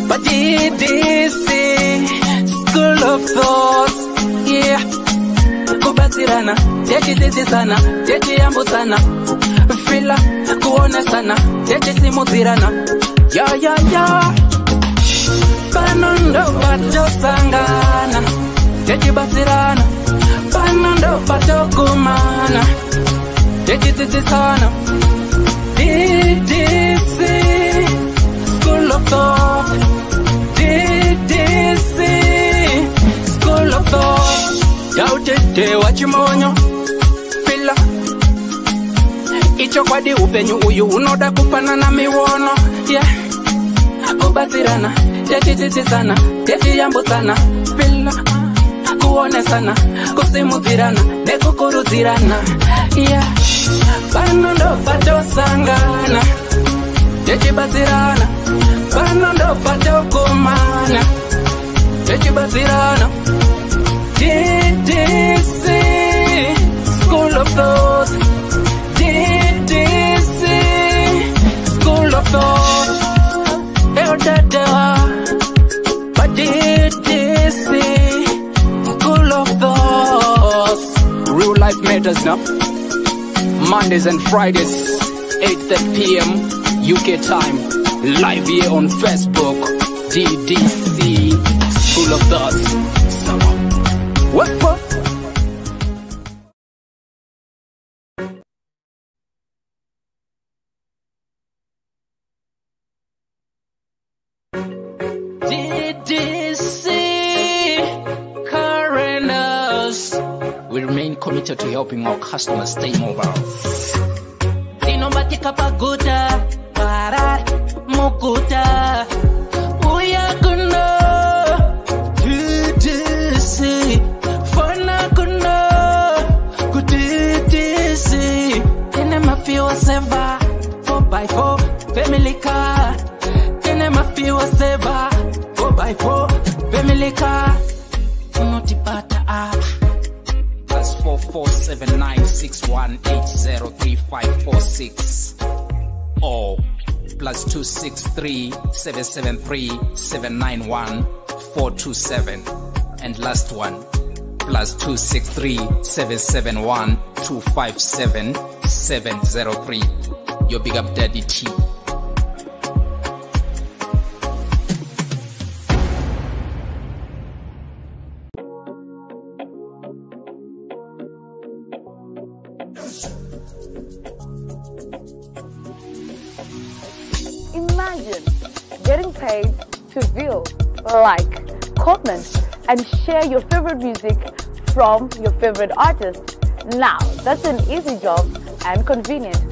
But Ddc Skool of Thoughts, yeah. Kubatirana, techi sana, techi ambusana, fila, kuona sana, techi simutirana, ya. Panondo bato sangana, techi batirana, panondo bato kumana, techi sana. Ddc Skool of Thoughts, Ddc Skool of Thoughts. Dautete wachimonyo fila icho kwadi upenyu uyu unoda kupana na miwono, yeah. Kubatirana, techi sana, techi yambu sana, fila kuone sana, kusimutirana, nekukurutirana, yeah. Panondo pato sangana, techi batirana, panondo pato kumana, techi batirana. Ddc Skool of Thoughts, Ddc Skool of Thoughts, but Ddc Skool of Thoughts. Real life matters now. Mondays and Fridays, 8:30 p.m. UK time, live here on Facebook. Ddc Skool of Thoughts. What? Ddc Currenters. We remain committed to helping our customers stay mobile. Sinobatika paguta, parar, mukuta, uyakuna, Ddc. Seva 4x4 family car. Tenema fiwa seva 4x4 family car. Unotipata apa +447961803546 or +263773791 and last one +263771257 your big up daddy T. Imagine getting paid to view, like, comment, and share your favorite music from your favorite artist. Now, that's an easy job and convenient.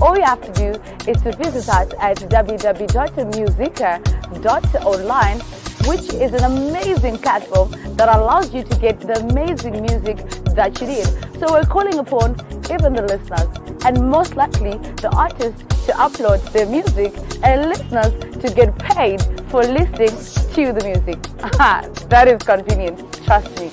All you have to do is to visit us at www.musica.online, which is an amazing platform that allows you to get the amazing music that you need. So we're calling upon even the listeners, and most likely the artists, to upload their music and listeners to get paid for listening to the music. That is convenient, trust me.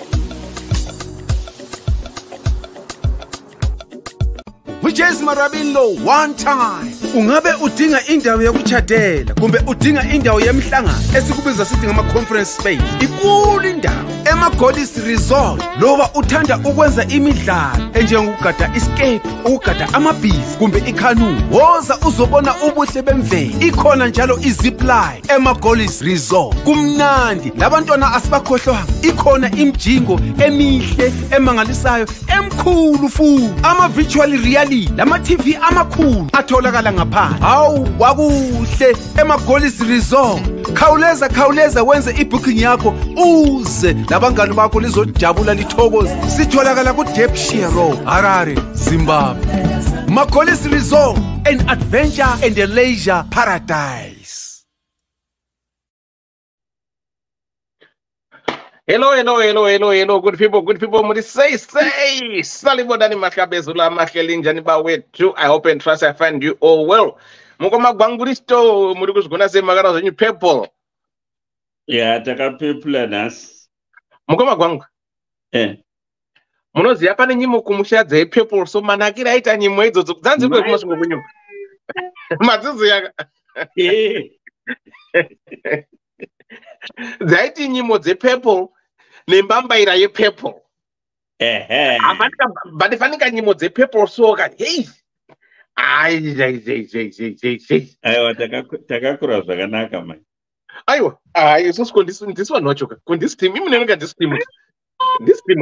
Which is Marabilo one time. Ungabe udinga indawo yokuchadela kumbe udinga indawo yemhlangano esikubiza sithi ngama conference space. Ikulu indawo ema-Goddess Resort. Loba uthanda ukwenza imidlalo enjengokugada escape, ukugada amabhizi kumbe ikanu. Woza uzobona ubuhle bemvelo. Ikhona njalo izipline ema-Goddess Resort. Kumnandi labantwana asibakhohlwanga. Ikhona imjingo emihle emangalisayo emkhulu futhi. Ama virtual reality lama TV amakhulu atholakala ngaphandle. Hawu wakuhle ema-Goddess Resort. Khawuleza wenze ibooking yakho uze labangani bakho lizojabula lithokoze. Sitholakala ku Ddc Road, Harare, Zimbabwe. Ma-Goddess Resort, an adventure and a leisure paradise. Hello, good people, mudi say, salibodani makabezula makelinjani ba wetu. I hope and trust I find you all well. Mukoma gwanguristo, muri kuzigona se magana zenyu people. Yeah, taka people anas. Mukoma gwangu. Munozi hapa ni nyimo kumushadze people so manakira ita nyimo idzo dzanzi kwe kumasungu kunyu. Madzizo yaka. dzaiti nyimo dzepurple nembambaira yepurple. Vanofanika nyimo dzepurple soka. Hey, aiwa takakura zvakanaka mai. Aiwa, isusu ndisi vanhu vachoka kundisi timu imi nenonga ndisi timu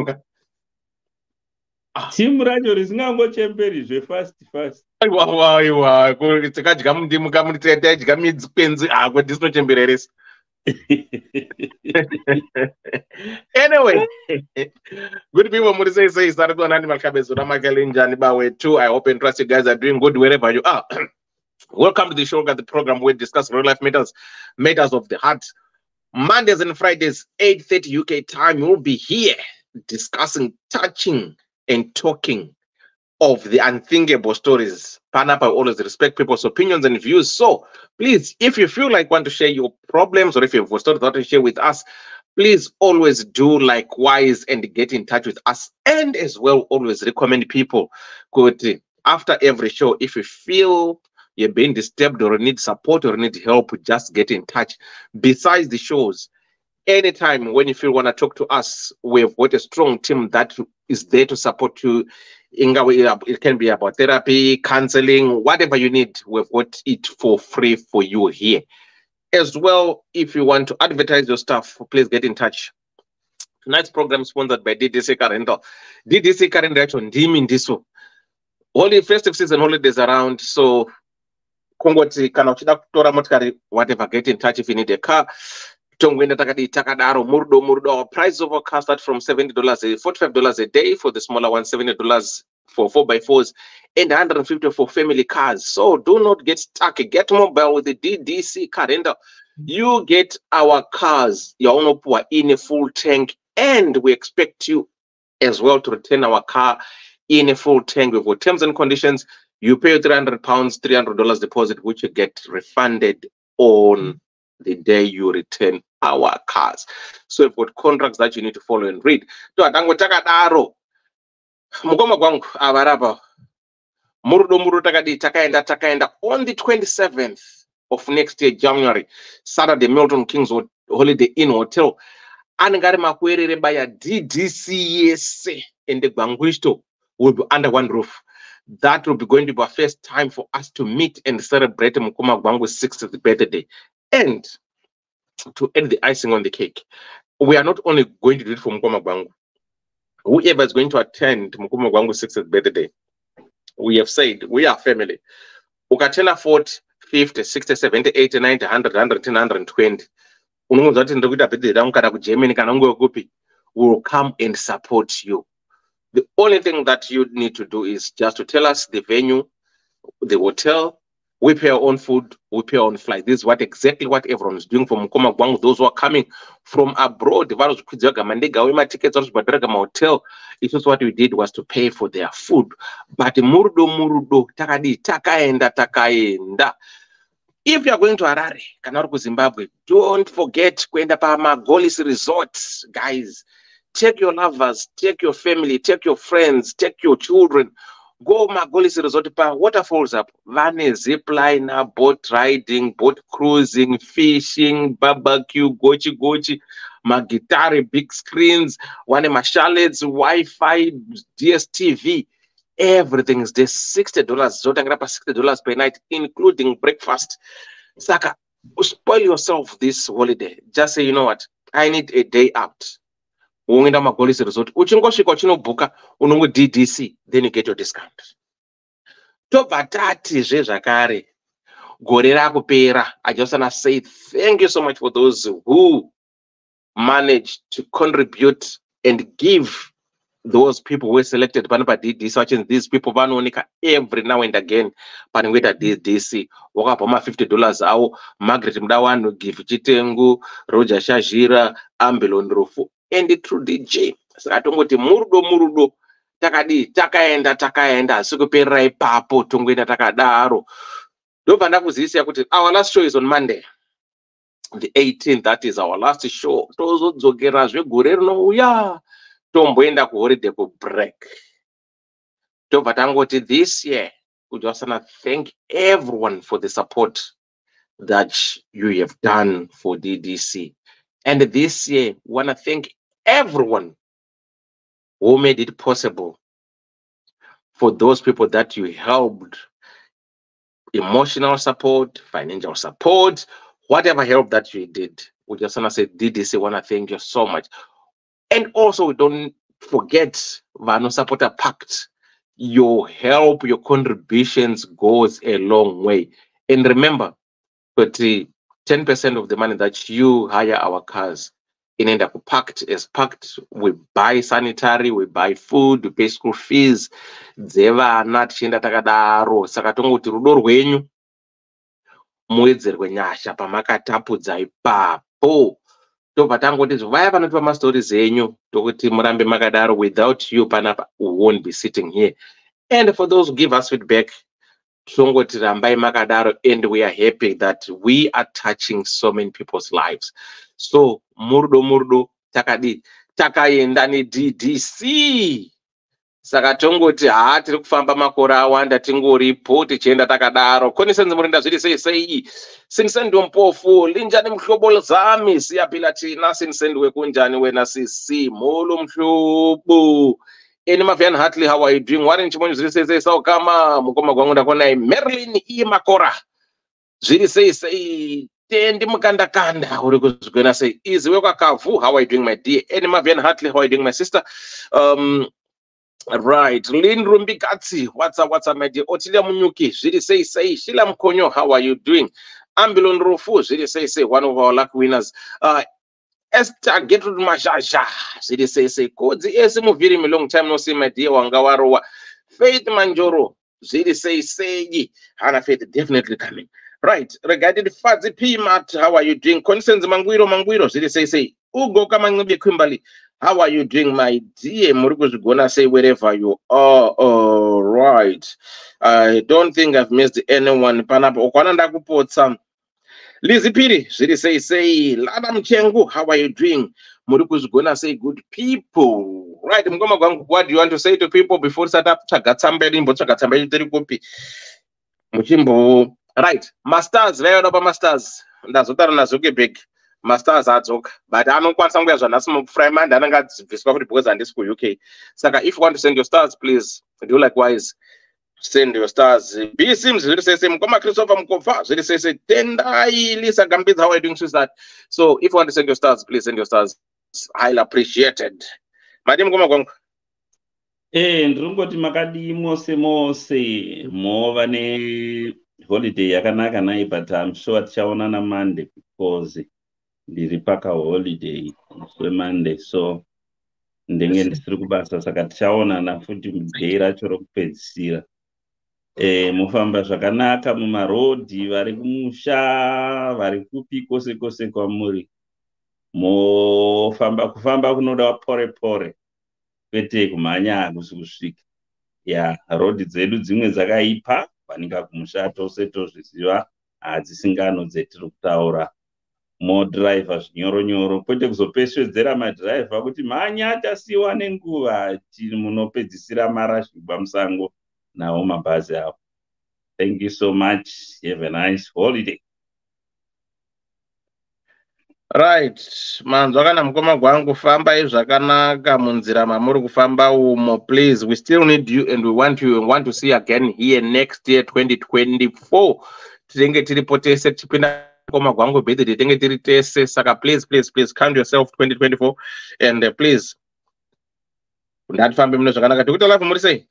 ka timu racho risingangochemberizve fast. Aiwa tikadya mundimu taidya midzi kwenzi ndisinochembereresa. Anyway, good people, Murisei started on Animal Cabezura Magalinjani Bawe too. I hope and trust you guys are doing good wherever you are. Welcome to the show, the program where we discuss real life matters of the heart. Mondays and Fridays, 8:30 UK time, we'll be here discussing, touching, and talking of the unthinkable stories. Panapa always respect people's opinions and views. So please, if you feel like want to share your problems or if you have a story to share with us, please always do likewise and get in touch with us. And as well, always recommend people. Good. After every show, if you feel you're being disturbed or need support or need help, just get in touch. Besides the shows, anytime when you feel want to talk to us, we've got a strong team that is there to support you. It can be about therapy, counseling, whatever you need. We've got it for free for you here. As well, if you want to advertise your stuff, please get in touch. Tonight's program is sponsored by Ddc Rental. Ddc Rental on Dim Diso. All the festive season holidays around, so whatever, get in touch if you need a car. Murdo. Our price of our car start from $70, $45 a day for the smaller one, $70 for 4x4s, and $150 for family cars. So do not get stuck. Get mobile with the Ddc calendar. You get our cars, your own in a full tank, and we expect you as well to return our car in a full tank. We've got terms and conditions. You pay £300, $300 deposit, which you get refunded on the day you return our cars. So we've got contracts that you need to follow and read. Takaenda on the 27th of next year, January, Saturday, Milton Keynes Holiday Inn Hotel. Anangari makwerere baya DDC in the Banguisto will be under one roof. That will be going to be our first time for us to meet and celebrate Mukoma Gwangu's 60th birthday. And to add the icing on the cake, we are not only going to do it for Mukoma Gwangu. Whoever is going to attend Mukoma Gwangu's 60th birthday, we have said we are family. Ukatena 40, 50, 60, 70, 80, 90, 100, 110, 120. We will come and support you. The only thing that you need to do is just to tell us the venue, the hotel. We pay our own food, we pay our own flight. This is exactly what everyone is doing from Mukoma Gwangu. Those who are coming from abroad, tickets, hotel. It was what we did was to pay for their food. But murdo takaenda. If you are going to Harare, Kanaruku, Zimbabwe, don't forget Kwenda pa Magolis Resorts, guys. Take your lovers, take your family, take your friends, take your children. Go Magolis Resort pa waterfalls up. Vane, zip liner, boat riding, boat cruising, fishing, barbecue, gochi, magitari, big screens, one chalets, Wi-Fi, DSTV. Everything is just $60. $60 per night, including breakfast. Saka, spoil yourself this holiday. Just say, you know what? I need a day out. Resort. DDC, then you get your discount. I just want to say thank you so much for those who managed to contribute and give those people who were selected by DDC, such as these people every now and again. Panweta DDC, wakapoma $50 au Margaret Mdawano, give Chitengu, Roger Shajira, Ambelon Rufu, and the true DJ. Sakatongoti murdo takaenda sikupera ipapo tongwenda takadaro. Our last show is on Monday, the 18th. That is our last show. Tomboenda ku holiday ku break. This year, we just want to thank everyone for the support that you have done for DDC. And this year, want to thank everyone who made it possible, for those people that you helped, emotional support, financial support, whatever help that you did. We just want to say, DDC, want to thank you so much. And also, don't forget, Vano Supporter Pact. Your help, your contributions goes a long way. And remember, 10% of the money that you hire our cars in Enda packed is packed. We buy sanitary, we buy food, we pay school fees. Dzevana tichienda takadaro. Saka tongoti rudo rwenyu muwedzerwe nyasha pamakatapudza ipapo. Tobva tangoti vaya vanotipa mastori enyu tokuti murambe makadaro. Without you panapa, we won't be sitting here. And for those who give us feedback, tongoti rambai makadaro, and we are happy that we are touching so many people's lives. So murdo takadi takaenda ni DDC. Saka tongoti tiri kufamba makore awanda tingoripo tichienda takadaro. Koni senze murinda zviri sei Sinsendi mpofu linjani mhlobo zami siyapila tina Sinsendi wekunjani wena sisi molo mhlobo. Eni Mavian Hartley, how are you doing? Warren Chimonyo zviri sei sao kama mukoma gwangu ndakona Marilyn Makora zviri sei tendi mukandakanda uri kuzvigwena sei iziwe kwakavu. How are you doing, my dear? Eni Mavian Hartley, how are you doing, my sister? Right, Lynn Rumbikatsi, what's up, my dear? Otilia Munyuki, zviri sei Shila Mkonyo, how are you doing? Ambilon Rufu, zviri sei one of our luck winners. Esther Gertrude Majaja, zviri sei Kodzi ese muviri me long time no see, my dear. Wangawarowa Faith Manjoro, zviri sei Hana Faith definitely coming. Right, regarding the Fadzi P Mat, how are you doing? Consenz Mangwiro, zviri sei Ugo Kamangibe Kwimbali, how are you doing, my dear? Muruku's gonna say wherever you are. All right. I don't think I've missed anyone. Panapa Okwananda Kupotsa. Lizzie Piri, zviri sei Lada Mchengu, how are you doing? Muruku's gonna say good people. Right, Mgoma Gwangu, what do you want to say to people before set up Chagatsambeli, Bochagatsambeli Terikopi? Muchimbo. Right, Masters, very over Masters. That's what I'm not big. Masters adzoka, but I don't want somewhere on some Freeman and I got discovered because I'm this school UK. Saka, if you want to send your stars, please do likewise. Send your stars. B Sims, they say Mkoma Christopher Mkofa, they say Tendai Lisa Gambit, how are you doing with that? So if you want to send your stars, please send your stars. Highly appreciated. Madam Gomagong. Ndrungoti makadi mose mova ne holiday yakanaka nai, but I'm sure tichaonana Monday because ndiri paka holiday Monday, so ndenge ndisiri kubasa, saka tichaonana futi mudei racho rokupedzisira. Mufamba zvakanaka mumarodhi, vari kumusha, vari kupi kose kwamuri. Kufamba kunoda pore kwete kumhanya hakusi kusvika. Rodhi dzedu dzimwe dzakaipa, vanika kumusha tose tozviziva, hadzisingano dzetiri kutaura. Modriver zvinyoro kwete kuzopesvedzera madriver kuti mhanya tasiwa nenguva munopedzisira marashigwa musango nawo mabhazi avo. Thank you so much. Have a nice holiday. Right, manzwa kana mukoma gwangu fambai zvakanaka munzira mamuri kufamba umo. Please, we still need you and we want to see you again here next year 2024. Tinenge tiripo tese tipinda koma gwangu birthday tinenge tiri tese, saka please count yourself 2024 and please ndatifambe muno zvakanaka. Tikuita live muri sei?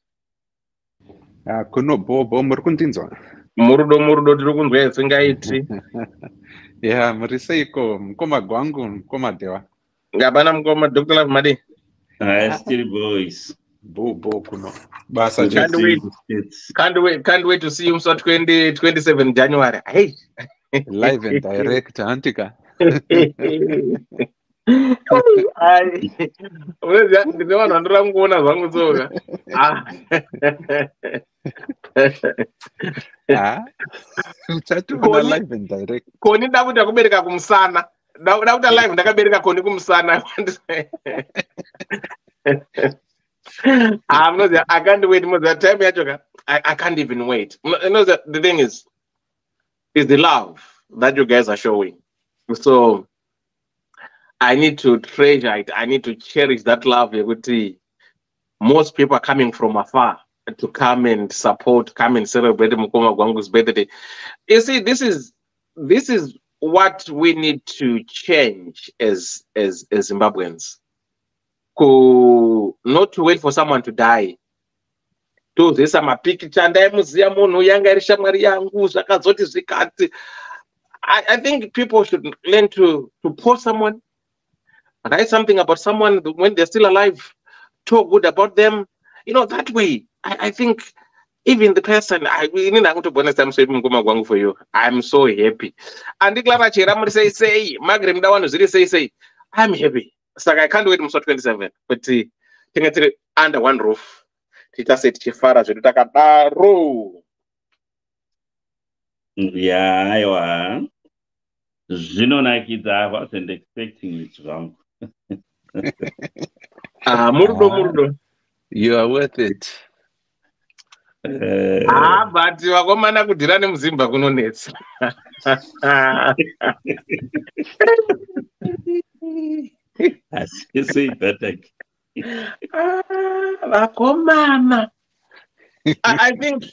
Kuno bobo muri kundinzwa? Murudo tiri kunzwa singaiti. Muri seiko mukoma gwangu mukoma dewa. Ngapana mukoma Dr. Love Madi. Still boys. Bobo kuno. Basa Can't wait to see you so 27 January. Hey. Live and direct Antika. Live and direct. Koni ndakuda kubereka kumsana. Ndakuda live ndakabereka koni kumsana. I can't wait. I can't even wait. You know, the thing is the love. that you guys are showing. So I need to treasure it. I need to cherish that love. Most people are coming from afar to come and support, come and celebrate Mukoma Gwangu's birthday. You see, this is what we need to change as Zimbabweans. Not to wait for someone to die. To this amapicture ndaimuziya munhu yanga iri shamwari yangu zvakazoti zvikati. I think people should learn to post someone, write something about someone when they're still alive, talk good about them. That way, I think even the person, I'm so for you. I'm so happy. And declare Chiramur say, Margaret Dawan say, I'm happy. So I can't wait until 27. But under one roof. Tita said Chifara should take a daro. Yeah, I I wasn't expecting it wrong. Murdo. You are worth it. But you are going to do it in Zimba. You say better. I think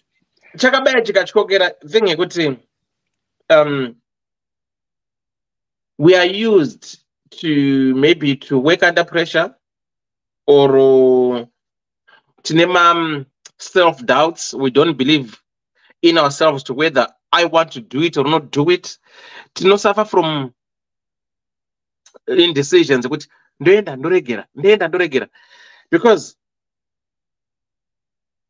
we are used to maybe to work under pressure or to name self-doubts. We don't believe in ourselves to whether I want to do it or not do it. To not suffer from indecisions. Because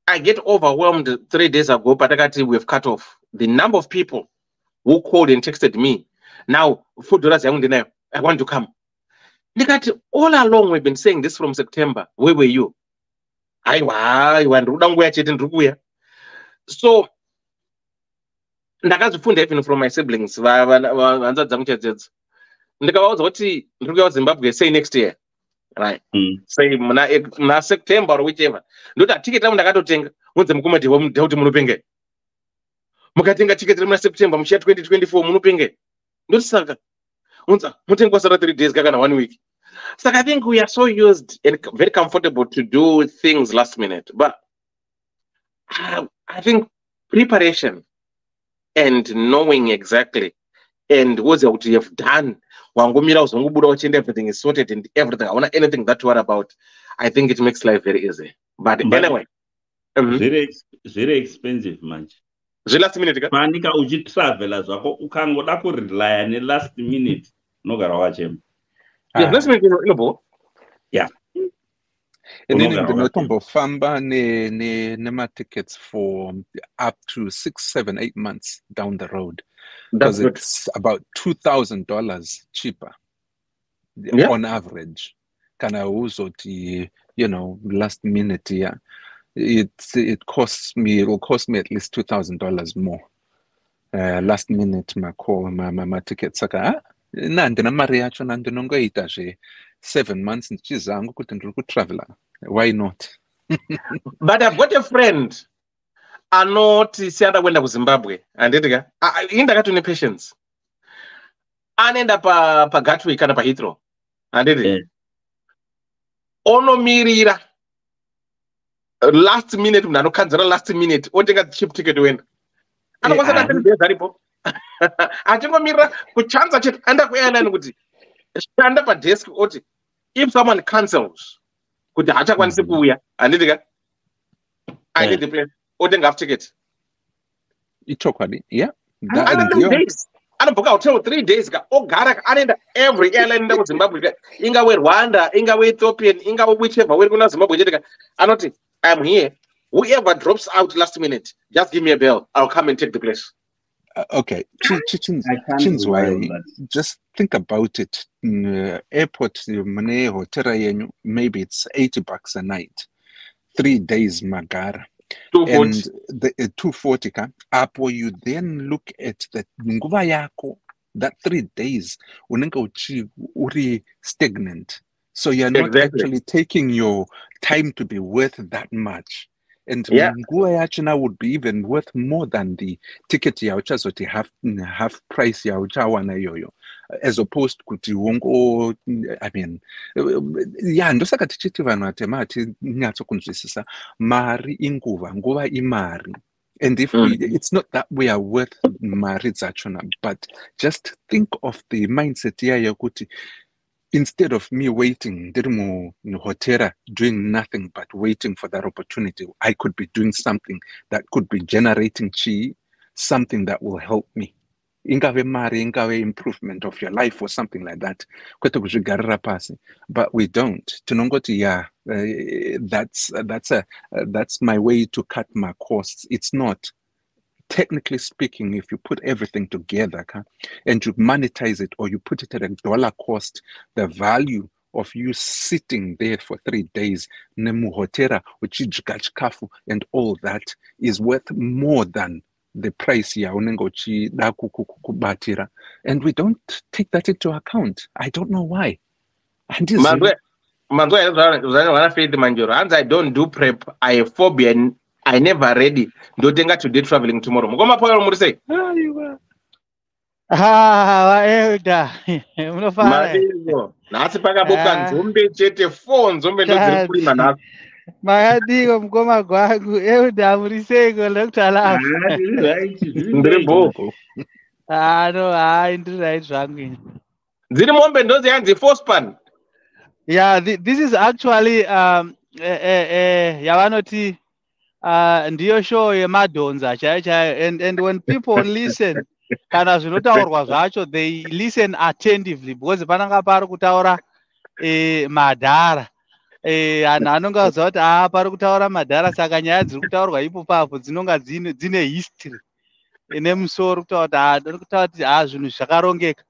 I get overwhelmed 3 days ago, but we've cut off the number of people who called and texted me. Now, $4, I want to come. All along, we've been saying this from September. Where were you? So, even from my siblings, Zimbabwe, say next year. Right. Say na September or whichever. Ndoda ticket lamu ndakatotenga mudze mukomati kuti munopenge. Mukatenga ticket lamu na September muchiya 2024 munopenge. Ndoti saka unza mutengwa sara 3 days kana 1 week. So I think we are so used and very comfortable to do things last minute. But I think preparation and knowing exactly and what you have done, everything is sorted and everything. I want anything that you are about. I think it makes life very easy. But anyway, very expensive, man. The last minute. Panika uji travel as well. Ukangoda ku rely on the last minute. No gara watch him. Yeah, last minute yeah. And then in the Notombo Famba nema tickets for up to 6, 7, 8 months down the road. Because it's about $2,000 cheaper on average. Last minute, yeah. It will cost me at least $2,000 more. Last minute my ticket saka nandina mari yacho nandinongoita 7 months ndichizangu kuti ndiri kutraveler. Why not? But I've got a friend anoti sianda kwenda ku Zimbabwe anditi indakatone patience anenda pa Gatwick kana pa Heathrow anditi onomirira last minute munhu anokanzira last minute otenga cheap ticket wenda anokwanisa 10 days aripo achingomirira kuchanza chetu anda kuairline kuti shanda pa desk oti if someone cancels kuti hachakwanisi kuuya anditi I need the place otenga half ticket. Ichokwadi, yeah. Anoboka hotel 3 days ogara anenda every airline nda ku Zimbabwe ingawe Rwanda ingawe Ethiopian ingawe whichever where kuna Zimbabwe chetika anoti I'm here, whoever drops out last minute just give me a bell, I'll come and take the place. Okay, just think about it. Airport hotel maybe it's $80 a night, 3 days magara. 240. And the 240 apo you then look at the nguva yako, that 3 days unenga uri stagnant, so you're not actually taking your time to be worth that much. And Yeah. nguva yachona would be even worth more than the ticket yauchazoti half price yauchawana iyoyo, as opposed kuti wongo, I mean, yeah, ndosaka tichiti vanhu vatema hatinatsokunzwisisa mari inguva, nguva imari. And if it's not that we are worth mari dzachona, but just think of the mindset yayo kuti instead of me waiting, hotera, doing nothing but waiting for that opportunity, I could be doing something that could be generating chi, something that will help me. Ingave mari, ingave improvement of your life or something like that. But we don't. Tunongoti, yeah, that's my way to cut my costs. It's not. Technically speaking, if you put everything together and you monetize it, or you put it at $1 cost, the value of you sitting there for 3 days, nemuhotera, and all that is worth more than the price. And we don't take that into account. I don't know why. And I don't do prep. I have phobia. And I never ready. Don't to do traveling tomorrow. Mugoma Paul Murise. Elda. Marigo. Nasi paka boka nzombe chete phone nzombe ndo ziri kulima nazo. Makadigo mgoma gwangu Elda Murisego lokutala. Ndrimbo. No, ndiri right zvangu. Ziri mombe ndo ziyanzi forspan. Yeah, this is actually yavanoti ndiyo show yemadhonza chaiyo, and when people listen kana zvinotaurwa zvacho, they listen attentively, because pananga pari kutaura madhara, anhu anonga aziva kuti pari kutaura madhara, saka nyaya dziri kutaurwa ipopapo dzinonga dzine history nemusoro kutaura kuti kutaura kuti zvinhu zvakarongeka.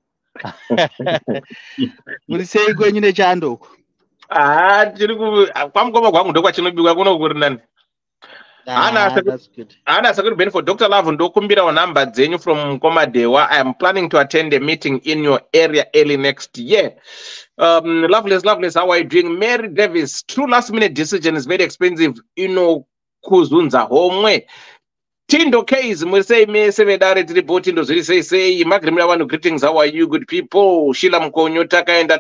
Muri sei kwenyu nechandoko? Tiri kwamukoma kwangu ndokwachinobikwa kuno kuri nani. That's good. Ana sakuri for Dr. Love ndokumbira wa namba dzenyu from Komadewa. I am planning to attend a meeting in your area early next year. Loveless, how are you doing? Mary Davis, true last minute decision is very expensive. Kuzunza homwe. Tindo case, say me sevedare report Tindo say Magrimila one greetings, how are you good people? Sheila Mkonyo Takaenda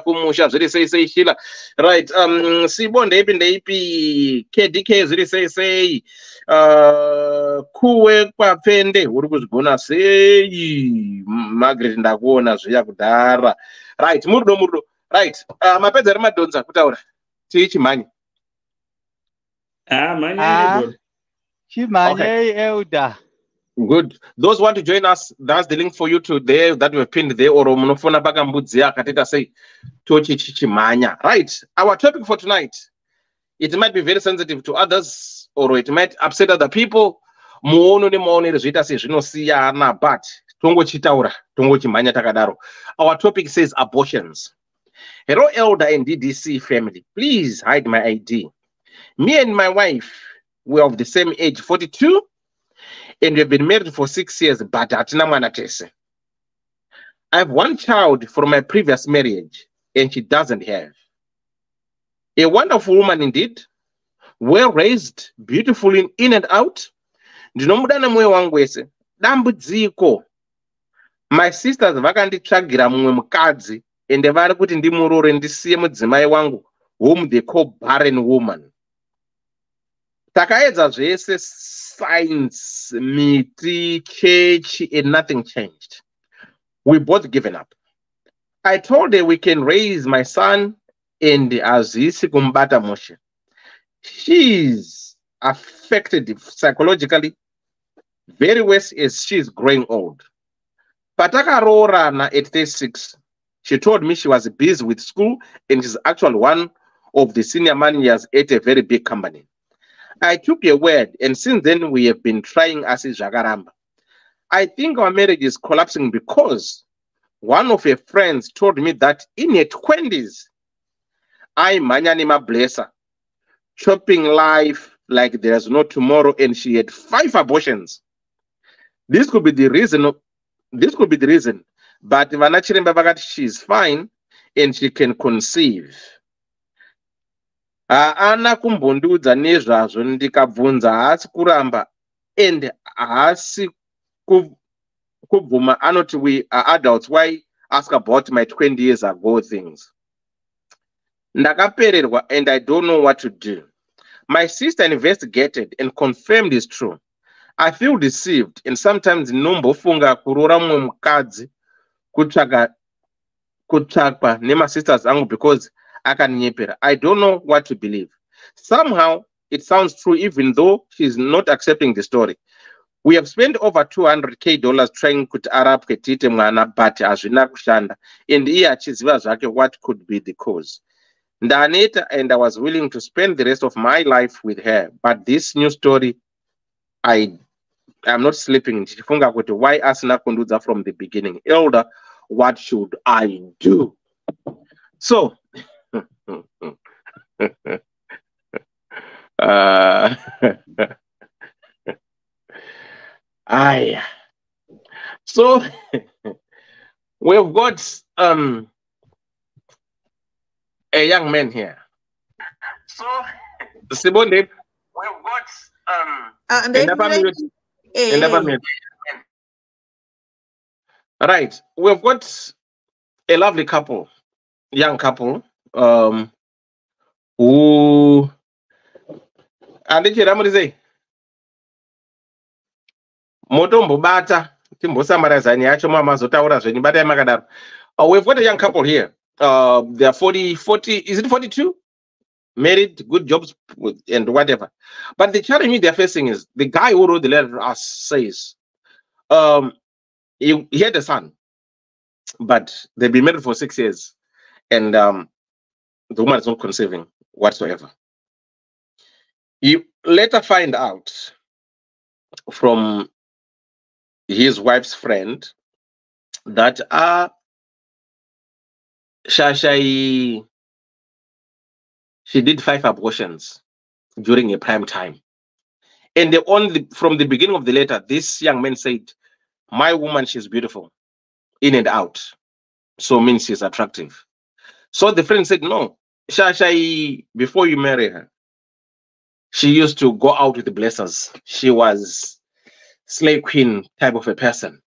Kumusha say Sheila. Right, Sibon Depi KDK say Kuwe Papende, Urubus Gona say Margaret Ndagona Yakudara. Right, Murdo. Right, my pets are Madonza, put out teach money. Money. Okay. Elda. Good. Those want to join us, that's the link for you to there that we've pinned there, or monofona bagambuzia katita say tochi chichimanya. Right. Our topic for tonight, it might be very sensitive to others, or it might upset other people. Muono ni muone rezita se zvinosiya na, but tongo chitaura, tongo chimanya takadaro. Our topic says abortions. Hello, Elder and DDC family. Please hide my ID. Me and my wife, we're of the same age, 42, and we've been married for 6 years, but atina mwana tese. I have one child from my previous marriage, and she doesn't have. A wonderful woman indeed, well raised, beautiful in and out. Ndinomudana mwe wangwese. Dambudziko. My sisters vakanditsvagira mumwe mukadzi, ende vari kuti ndimurore ndisiye mudzimai wangu, whom they call barren woman. Takaedza zvese, science, miti, church, and nothing changed. We both given up. I told her we can raise my son, and azisi kumbata moshe. She's affected psychologically, very worse as she's growing old. Patakarorana at 36, she told me she was busy with school, and she's actually one of the senior managers at a very big company. I took a word, and since then we have been trying as is Jagaramba. I think our marriage is collapsing because one of her friends told me that in her 20s, I manyanima blesser, chopping life like there's no tomorrow, and she had 5 abortions. This could be the reason. But Vanachiremba she's fine and she can conceive. haana kumbondiudza nezvazvo ndikabvunza haasi kuramba and haasi kubvuma. Anoti we are adults, why ask about my 20 years ago things? Ndakapererwa and I don't know what to do. My sister investigated and confirmed it's true. I feel deceived and sometimes nombofunga kuroora mumwe mukadzi kutsvakwa nemasisters angu because akaninyepera. I don't know what to believe. Somehow it sounds true even though she's not accepting the story. We have spent over $200K trying kuti arapwe tiite mwana but hazvina kushanda and iye achiziva zvake what could be the cause. Ndaneta and I was willing to spend the rest of my life with her, but this new story I'm not sleeping. Ndichifunga kuti why asina kundudza from the beginning. Elder, what should I do? So so we've got a young man here. So Sibonde, we've got right, we've got a lovely couple, young couple, who andichiramurize motombobata timbosamaraizani yacho mamazotaura zvenyu batai makadaro. We've got a young couple here. They are 40, is it 42? Married, good jobs and whatever. But the challenge they're facing is the guy who wrote the letter to us says he had a son, but they've been married for 6 years and the woman is not conceiving whatsoever. You later find out from his wife's friend that Shashai, she did 5 abortions during a prime time. And from the beginning of the letter, this young man said, my woman, she's beautiful, in and out. So means she's attractive. So the friend said, no, Shashai, before you marry her, she used to go out with the blessers. She was slave queen type of a person.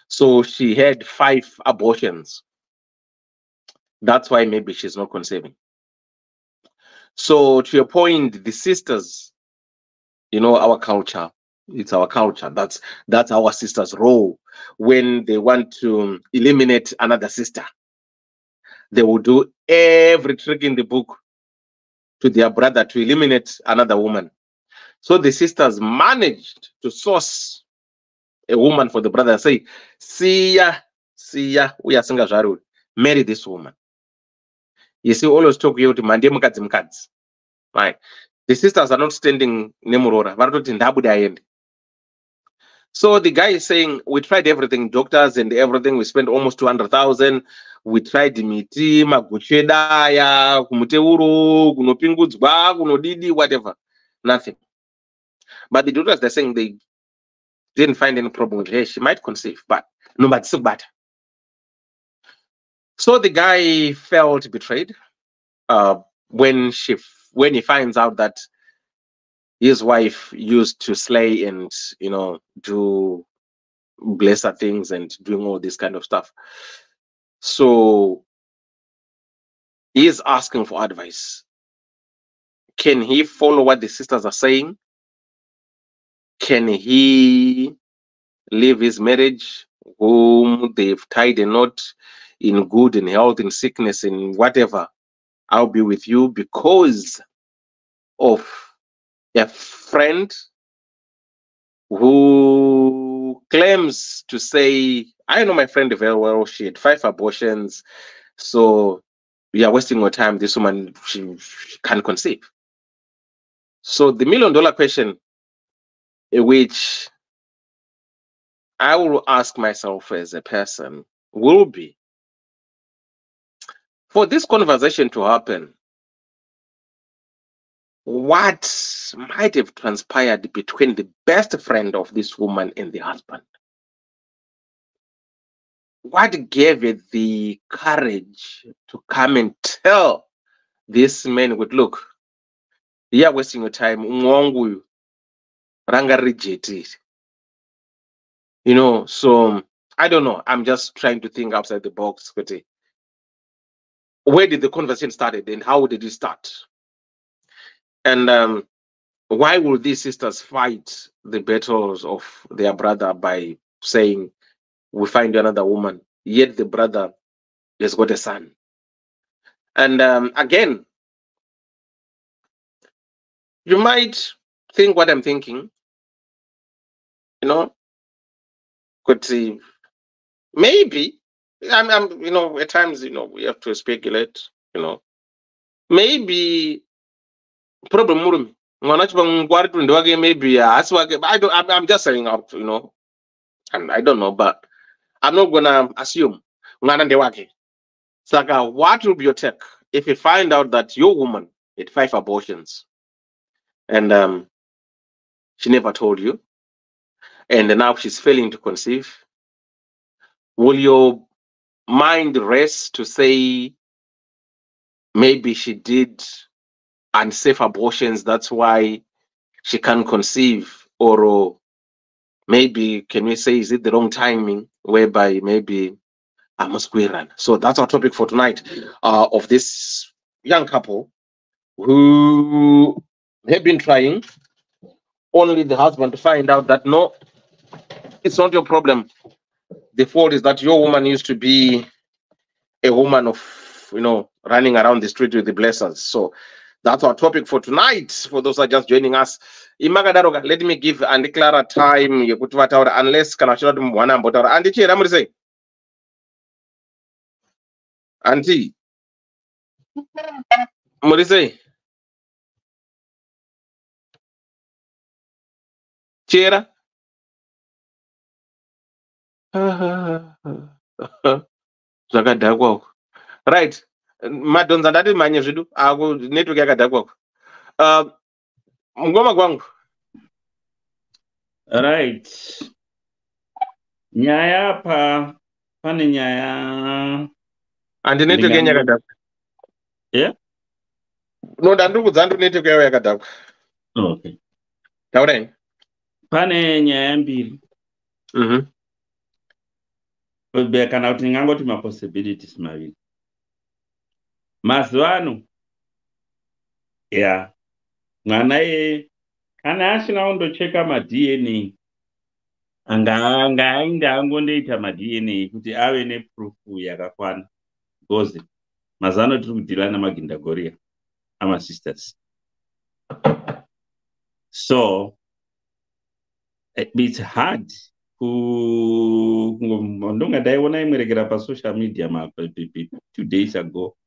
So she had 5 abortions. That's why maybe she's not conceiving. So to your point, the sisters, you know, our culture, it's our culture. That's our sister's role. When they want to eliminate another sister, they will do every trick in the book to their brother to eliminate another woman. So the sisters managed to source a woman for the brother and say, Siya, we are single Jaru, marry this woman. You see, always talk about mande mukadzi mukadzi. Right. The sisters are not standing nemurora. So the guy is saying, we tried everything, doctors and everything. We spent almost 200,000. We tried miti, maguchedaya, kumuteuro, kunopingudzwa, kunodidi, whatever. Nothing. But the doctors, they're saying they didn't find any problem with her. She might conceive, but no, but so bad. So the guy felt betrayed when he finds out that his wife used to slay and, you know, do blesser things and doing all this kind of stuff. So he is asking for advice. Can he follow what the sisters are saying? Can he leave his marriage, whom they've tied a knot, in good, in health, in sickness, in whatever? I'll be with you because of a friend who claims to say, I know my friend very well, she had 5 abortions, so we are wasting our time. This woman, she can't conceive. So the $1 million question, which I will ask myself as a person, will be, for this conversation to happen, what might have transpired between the best friend of this woman and the husband? What gave it the courage to come and tell this man, look, you're wasting your time. Umwangu ranga rejected. You know, so I don't know. I'm just trying to think outside the box. Where did the conversation started and how did it start? And why will these sisters fight the battles of their brother by saying, we find another woman, yet the brother has got a son? And again, you might think what I'm thinking, you know, could see maybe you know, at times, you know, we have to speculate, you know, maybe problem murumi. Maybe I'm just saying out, you know, and I don't know, but I'm not gonna assume. Saka, what will be your take if you find out that your woman had 5 abortions and she never told you, and now she's failing to conceive? Will your mind rest to say maybe she did unsafe abortions, that's why she can't conceive? Or maybe, can we say, is it the wrong timing whereby maybe I must go run? So that's our topic for tonight, of this young couple who have been trying, only the husband to find out that no, it's not your problem. The fault is that your woman used to be a woman of, you know, running around the street with the blessers. So that's our topic for tonight. For those who are just joining us, Imagadaroga, let me give Andy Clara time. You put what out unless can I show them one and but Andy Chira, I'm say, Auntie, Morise, Chira. Zvakadhakwa. Right. Madonza ndati manye zvidu aku network yakadhakwa. Ngoma kwangu. Right. Nyaya pane nyaya. Andi network yenyu yakadhakwa. Yeah? No, ndandiri kudza ndiri network yayo yakadhakwa. Okay. Taurayi. Pane nyaya mbiri. Kana kuti ngangoti possibilities maviri. Mazuva ano, yeah, mwana kana asina kundocheka DNA, ainge angondoita DNA kuti ave neproof yakakwana, because mazuva ano tiri kudhila namagindagoria amasisters. So it's hard ndonga ndaiona imwerekera pasocial media 2 days ago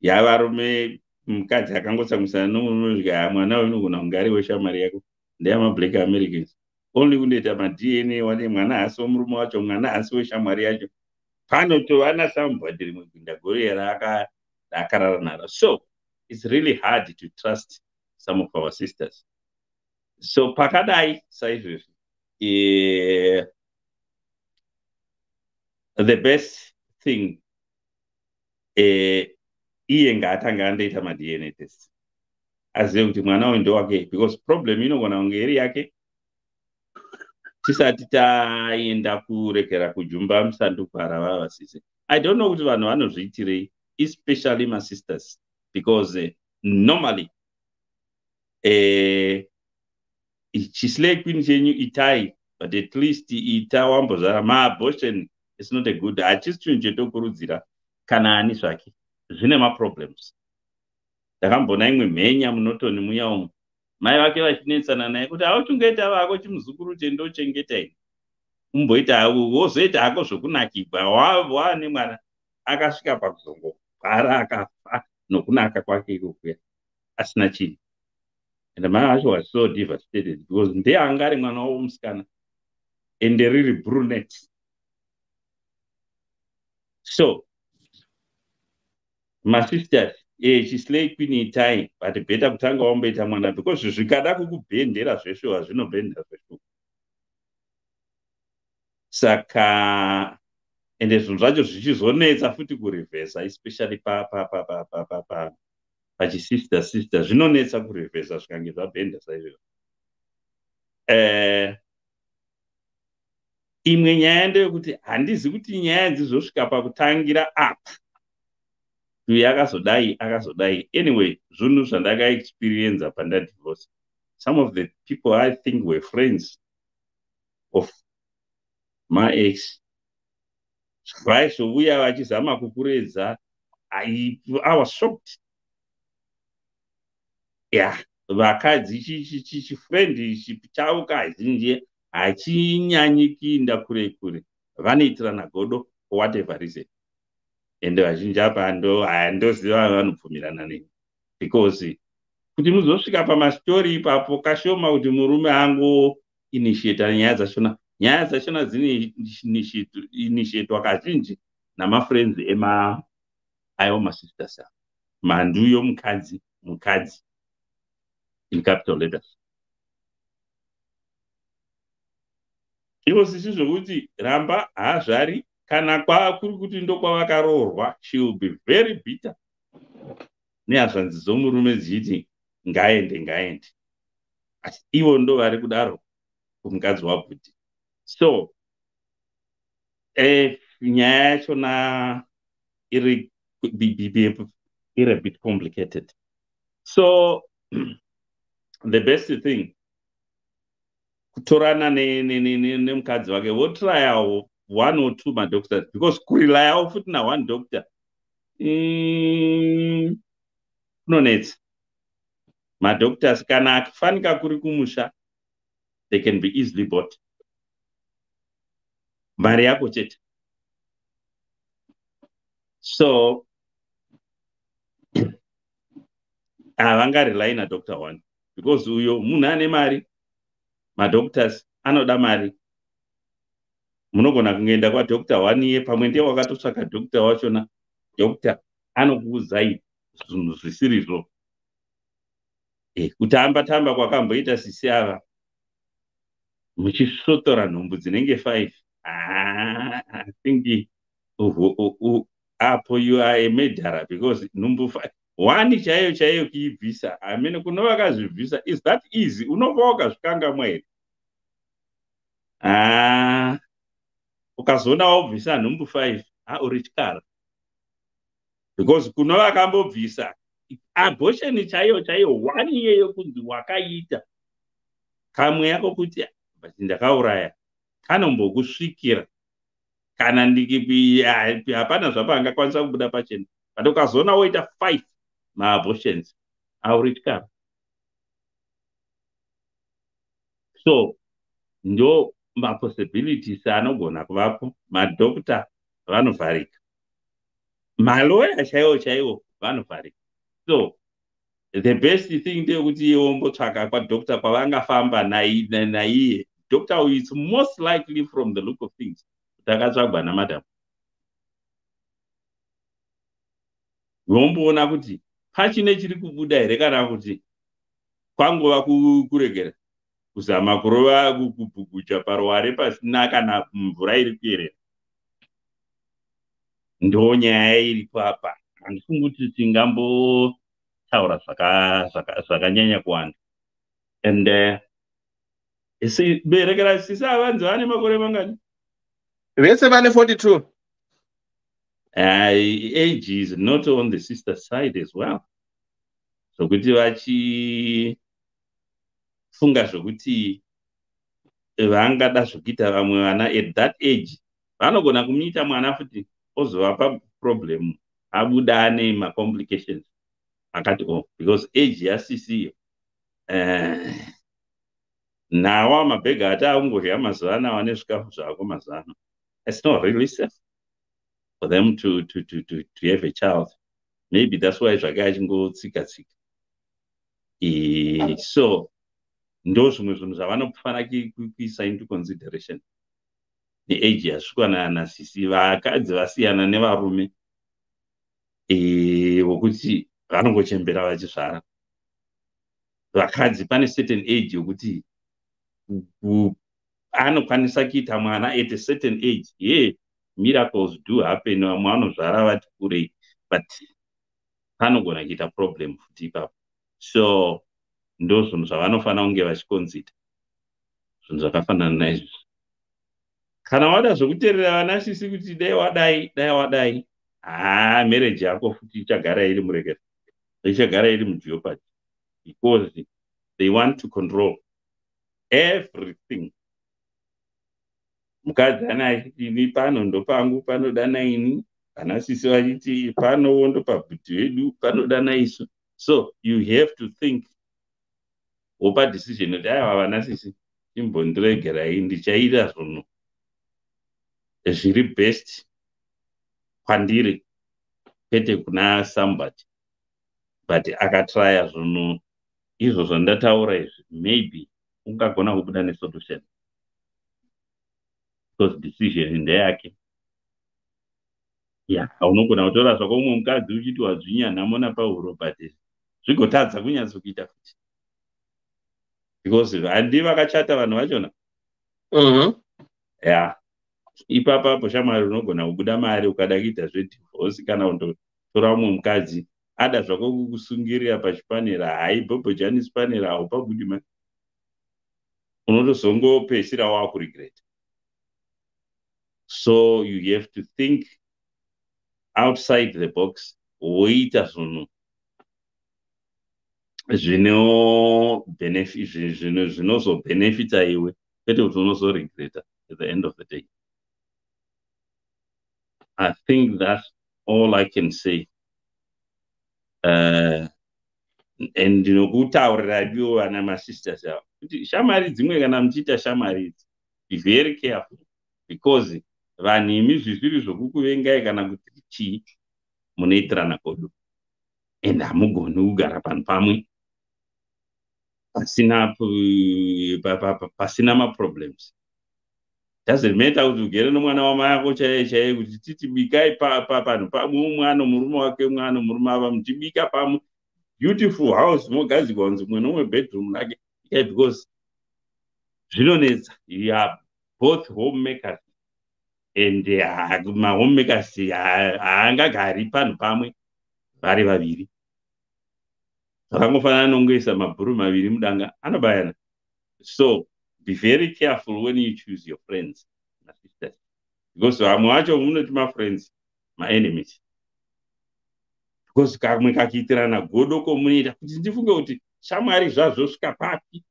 yavarume mukadzi akangotsamwisana nomunhu mwana unogona kunge ari weshamwari yako ndeyamablack Americans, only kundoita madna wane mwana haasi womurume wacho, mwana haasi weshamwari yacho, panotova nasambwadhiri mugindagori rakarara naro. So it's really hard to trust some of our sisters. So pakadai saizvozvi, the best thing iye ngaatanga andoita madna test azive kuti mwana uyu ndowake, because problem inogona kunge iri yake tisati taenda kurekera kujumba musanduku harava vasisi. I don't know kuti vanhu vanozviitirei, especially my sisters, because normally chislay queen chenyu itai, but at least ita wambozvara. Maabortion is not a good, hachisi chinhu chetokurudzira kana ani zvake, zvine maproblems. Ndakambona imwe mhenya munotoni muya umu, mai vake vachinetsana naye kuti hauchungaita vako chimuzukuru chendochengeta ini, umboita wozoita hako zvokunakirwa, waane mwana akasvika pakuzongogara akafa nokunaka kwake ikokuya asina chinhu. And mai vacho was so devastated because ndeanga ari mwana wavo musikana ende riri brunette. So masisters, chislay queen itai, but better kutanga wamboita mwana, because zvikada kukubhendera zvesho hazvinobhendera zvesho. Saka ende zvinhu zvacho zvichizonetsa futi kurivhesa, especially pachisister zvinonetsa kurevhesa zvikange zvabhenda saizvo. Imwe nyaya ndeyekuti handizi kuti nyaya dzizosvika pakutangira apa uyu akazodai. Anyway, zvinhu zvandakaexperienza pandadivorce. Some of the people I think were friends of my ex vaizouya vachizama kukuredza. I was shocked. Yeah, vakadzi chifrendi chavo kazhinji hachinyanyi kuinda kure kure, vanoitirana godo for whatever reason. Ende vazhinji apa ndoziva vanobvumirana neni, because kuti muzosvika pamastori ipapo kashoma kuti murume ango initiata nyaya dzachona. Nyaya dzachona dzine initiatwa kazhinji namafriends aiwo masisters, mhandu yomukadzi in capital letters. Ivo sisi zvokuti ramba haazvari, kana kuri kuti ndokwavakaroorwa, she will be very bitter. Nehazvanzi dzomurume dzichiti ngaende. Asi ivo ndo vari kudaro kumukadzi wabhuti. So nyaya yachona iri a bit complicated. So the best thing, kutorana nemukadzi wake, wotrayawo 1 or 2 madoctors, because kurilayawo futi na1 doctor kunonetsa. Madoctors kana akifanika kuri kumusha, they can be easily bought. Mari yako chete. So havangarely na Dr. 1, because uyo munhu ane mari, madoctors anoda mari. Munogona kungoenda kwaDr. 1 iye pamwe ndiye wakatotsvaka doctor wachona, doctor anokuuzai zvinhu zvisirizvo. Kutamba kwakamboita sisi ava muchisotora nhumbu dzinenge 5. I think apo you are a murderer, because nhumbu 5 1 chaiyo kuibvisa. I mean, kuno vakazvibvisa, is that easy? Unobva wakazvikangamwa here? Ukazoona wabvisa nhumbu 5 uri chikara, because kuno vakambobvisa abortion chaiyo 1 iyeyo kunzi wakaita kamwe yako kuti ndakauraya kanombokusvikira kana ndikipi hapana zvapangakwanisa kubuda pachena. But ukazoona woita 5 maabortions uri chikara. So ndo mapossibilities anogona kuvapo. Madokta vanovharika, maloya chaiwo vanovharika. So the best thing ndeyekuti iye wombotsvaka kwadokta kwavangafamba naiye. Doctor is most likely, from the look of things, kuti akatsvagwa namadam. Womboona kuti pachine chiri kubuda here, kana kuti kwangova kuregera kuzama kurova kubhugucha paruware pasina kana mvura iri kuyerera. Ndo nyaya iripo apa. Handifungi kuti tingambotaura zvakanyanya kuwanda. And berekera sisi avanzi vane makore mangani? Vese vane 42. Age is not on the sister side as well. So kuti vachifunga zvokuti vangada zvokuita vamwe vana at that age, vanogona kumuita mwana futi ozovapa problem, abuda ane macomplications akati because age yasisiyo. Nawa mabhega ati aungorya mazuva ano ane zvikafu zvako mazuva ano. It's not really safe for them to have a child. Maybe that's why zvake achingotsika. So ndo zvimwe zvinhu zvavanofana kuisa into consideration. Neage yasvikwa nasisi, vakadzi vasiyana nevarume wokuti vanongochembera vachizvara. Vakadzi pane certain age yokuti anokwanisa kuita mwana at a certain age. Yeah, miracles do happen. Vamwe vanozvara vati kurei, but panogona kuita problem futi ipapo. So ndo zvinhu zvavanofanira kunge vachikonzida, zvinhu zvakafanana naizvozvo. Kana wada zvokuteerera vanasisi kuti dai wadai, marriage yako futi ichagara iri murekero, ichagara iri mujeopardy, because they want to control everything. Mukadzi achiti ini pano ndopangu, panodana ini, vanasisi vachiti pano ndopabhudhi wedu, panodana isu. So you have to think wopa decision kuti aiwa vanasisi chimbondiregerai ndichaita zvinhu zviri best kwandiri kwete kuna somebody. But akatraya zvinhu izvo zvandataura izvi, maybe ungagona kubuda nesolution, because decision ndeyake. Unogona kutora zvako umwe mukadzi uchiti wadzvinya nhamo pahuro, but zvigotadza kunyatsokuita futi, because handi vakachata vanhu vachona. Ipapapo shamwari unogona kubuda mari ukada kuita zvedivorce, kana kundotora umwe mukadzi ada zvako kukusungirira pachipanera, haibhobho jani chipanera haupabudi mari, unotozongopedzisira wakuregreta. So you have to think outside the box, woita zvinhu zvinozobenefita iwe, kwete kuti unozoregreta at the end of the day. I think that's all I can say. And ndinokutaurira ivo vana masisters avo kuti shamwari dzimwe kana muchiita shamwari idzi, be very careful, because vanhu imi zvisiri zvokukuvengai kana kuti chii, munoitirana kodo, and hamugoni kugara panhu pamwe pasina maproblems. Doesn't matter kuti ugere nomwana wamai ako chaiye kuti titi bikai panhu pamwe, umwe ano murume wake, umwe ano murume ava, muchibika pamwe, beautiful house, mogadzikwa kunzi umwe nomwe bedroom rake, because zvinonetsa. You are both homemakers, and mahomemakers haangagari panhu pamwe vari vaviri. Zvakangofanana nongoisa mabhuru maviri mudanga, anobayana. So be very careful when you choose your friends, my sisters, because vamwe vacho munoti mafriends, my enemies. Because kamwe kakiitirana godoko munoita kuti ndifunge kuti shamwari zvazvosvika papi,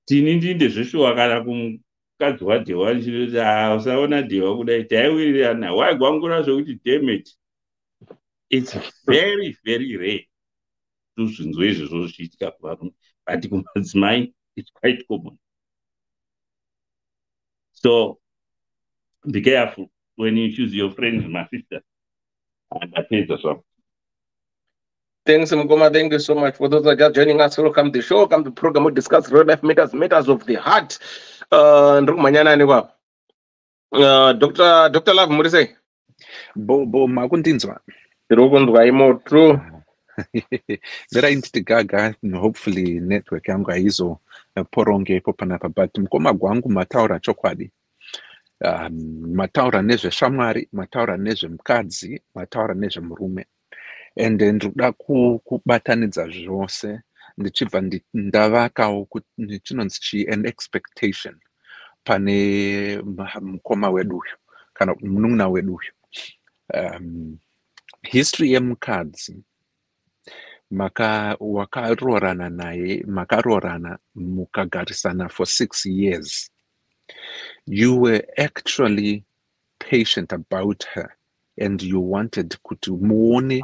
tini ndinde zveshuwa kana kumukadzi wadhewa nchiroti usaona dhewa kudai taiwirirana, waigwangura zvokuti damage. It's very, very rare zvinzwa izvozvo zvichiitika kuvarume, but kumadzimai it's quite common. So be careful when you choose your friends, my sister. And that is the song. Thanks, Mgoma. Thank you so much for those that are just joining us. Welcome to the show. Welcome to the program. We discuss real life matters of the heart. Dr. Love, what do you say? Bo makundinzwa. True. Vera inti gaga, hopefully network yangu haizo poronge popanapa, but mkoma gwangu mataura chokwadi. Mataura nezve shamwari, mataura nezve mukadzi, mataura nezve murume. And ndikuda kubatanidza zvose, ndichibva ndavakawo kuti chinonzi an expectation pane mukoma weduyo kana munun'una weduyo. History yemukadzi, wakarorana naye, makarorana mukagarisana for 6 years. You were actually patient about her, and you wanted kuti muone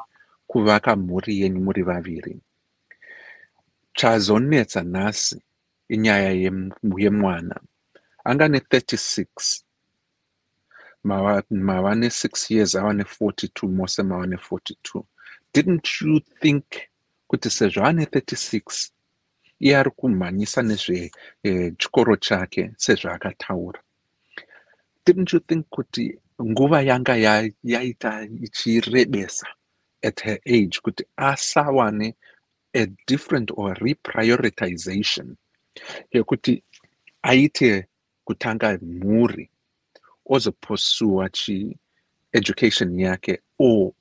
kuvaka mhuri yenyu muri vaviri. Chazonetsa nhasi inyaya yemwana. Angane 36. Mawane 6 years, awane 42, mose mawane 42. Didn't you think kuti sezvo ane 36, iye ari kumhanyisa nezve chikoro chake sezvo akataura? Didn't you think kuti nguva yanga yaita ichirebesa at her age kuti asawane a different or reprioritization yekuti aite kutanga mhuri ozoposua education yake, or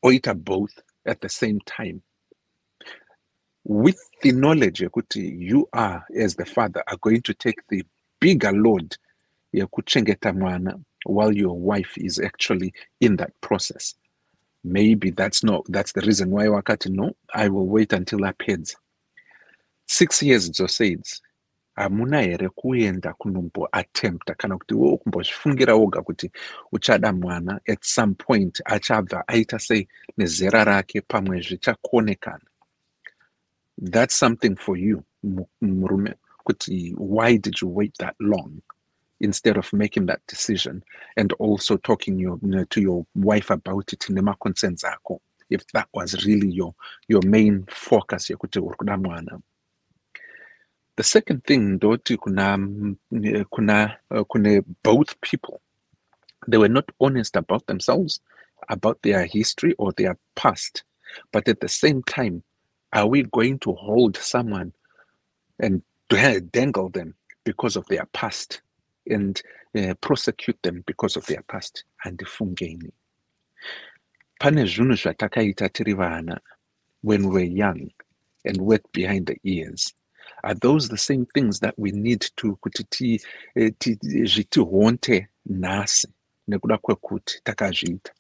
oita both at the same time, with the knowledge yekuti you are, as the father, are going to take the bigger load yekuchengeta mwana while your wife is actually in that process. Maybe that's the reason why wakati no, I will wait until apedza 6 years dzosaids hamuna here kuenda kunombo attempta kana kuti wewo kumbozvifungira woga kuti uchada mwana at some point achabva aita sei nezera rake pamwe zvichakonekana. That's something for you murume, kuti why did you wait that long instead of making that decision and also talking to your wife about it nema concerns akho, if that was really your main focus yekuti urikuda mwana. The second thing ndoti kuna both people, they were not honest about themselves, about their history or their past, but at the same time, are we going to hold someone and dangle them because of their past and prosecute them because of their past? Handifungeni. Pane zvinhu zvatakaita tiri vana when we were young and wet behind the ears. Are those the same things that we need to kuti zvitihonte nhasi nekuda kwekuti takazviita?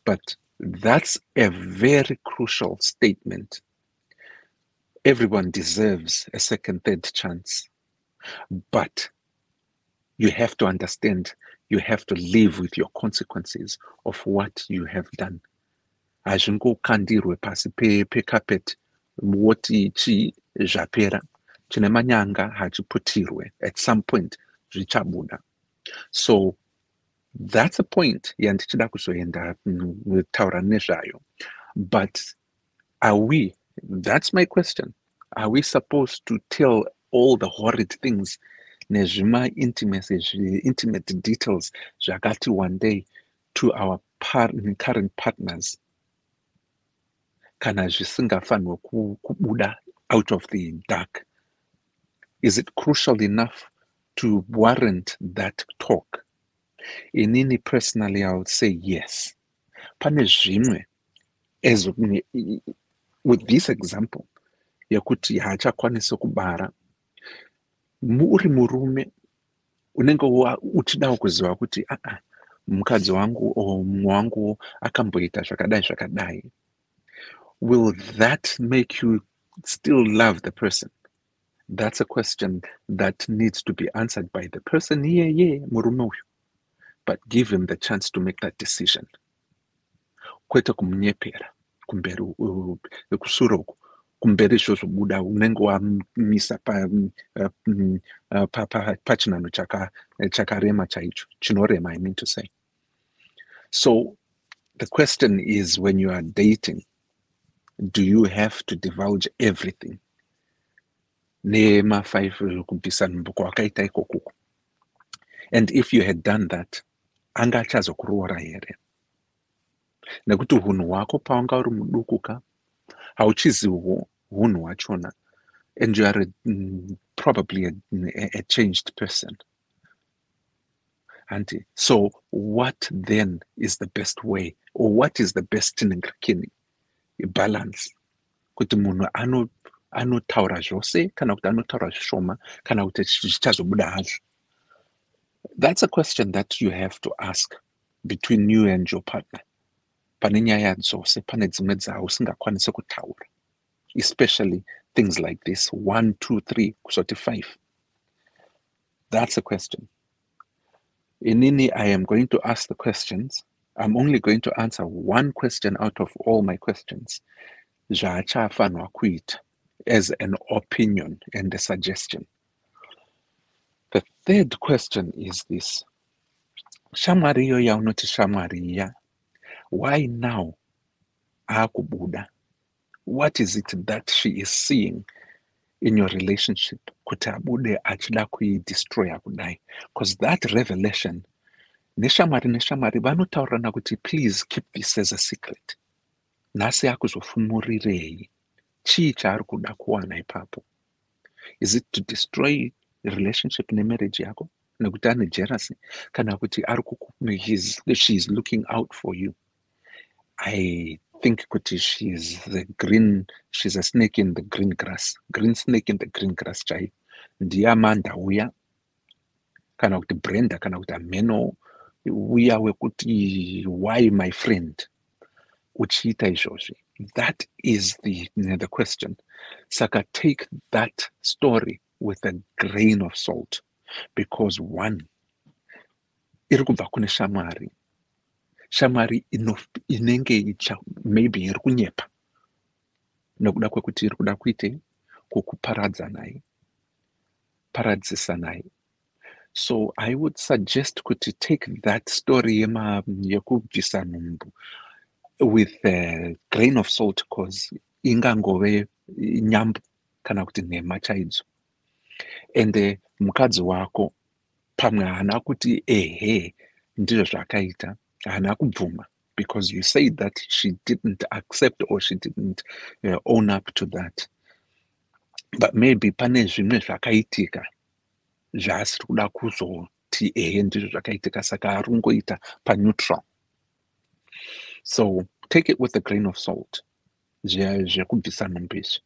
But that's a very crucial statement. Everyone deserves a second, third chance. But you have to understand, you have to live with your consequences of what you have done. Hazvingokandirwe pasi pe-carpet woti chi zvapera chine manyanga hachiputirwe, at some point zvichabuda. So that's a point yandichida kuzoenda taura nezvayo. But are we, that's my question, are we supposed to tell all the horrid things nezvima intimate details zvakati one day to our current partners kana zvisingafanirwe kubuda out of the dark? Is it crucial enough to warrant that talk? Inini personally, I would say yes. Pane zvimwe, as with this example yekuti haachakwanisa kubara, uri murume unenge uchida kuziva kuti mukadzi wangu o mumwe wangu akamboita zvakadai. Will that make you still love the person? That's a question that needs to be answered by the person. Yeah, murume uyu. But give him the chance to make that decision. Kwete kumunyepera kumberi kusuro kumberi zvozobuda unenge wamisa pachinano chakarema chaicho chinorema, I mean to say. So the question is, when you are dating, do you have to divulge everything? Nema 5 kubvisa mbuko wakaita ikoko. And if you had done that, anga achazokuroora here? Nekuti hunhu hwako pawanga uri mudukuka hauchiziwo hunhu hwachona, and you are probably a changed person. And so what then is the best way, or what is the best balance? Kuti munhu anotaura zvose kana kuti anotaura zvishoma kana kuti zvichazobuda hazvo? That's a question that you have to ask between you and your partner. Pane nyaya dzose, pane dzimwe usingakwanise kutaura, especially things like this 1, 2, 3 kusoti 5. That's a question. Inini, I am going to ask the questions. I'm only going to answer one question out of all my questions, zvaachafanwa kuita, as an opinion and a suggestion. The third question is this: shamwari iyo yaunoti shamwari iya, why now akubuda? What is it that she is seeing in your relationship kuti abude achida kuidestroya kudai? Because that revelation, neshamwari vanotaurirana kuti please keep this as a secret. Nhasi akuzofumurirei? Chii chaari kuda kuwana ipapo? Is it to destroy the relationship nemarriage yako nekuti ane jealousy, kana kuti she's looking out for you? I think kuti she's a snake in the green grass, green snake in the green grass chai. Ndiamanda uya kana kuti Brenda kana kuti Ameno uya wekuti why my friend uchiita izvozvi. That is the question. Saka take that story with a grain of salt, because one, iri kubva kune shamwari. Shamwari inenge maybe iri kunyepa nokuda kwekuti iri kuda kuite kukuparadza naye, paradzisa naye. So I would suggest kuti take that story yekubvisa nhumbu with a grain of salt, because ingangove nyambo kana kuti nhema chaidzo. And mukadzi wako pamwe haana kuti ehe ndizvo zvakaita, haana kubvuma, because you say that she didn't accept or she didn't own up to that. But maybe pane zvimwe zvakaitika zvaasiri kuda kuzoti ehe ndizvo zvakaitika, saka ari kungoita paneutral. So take it with a grain of salt, zvekubvisa nhumbu izvi,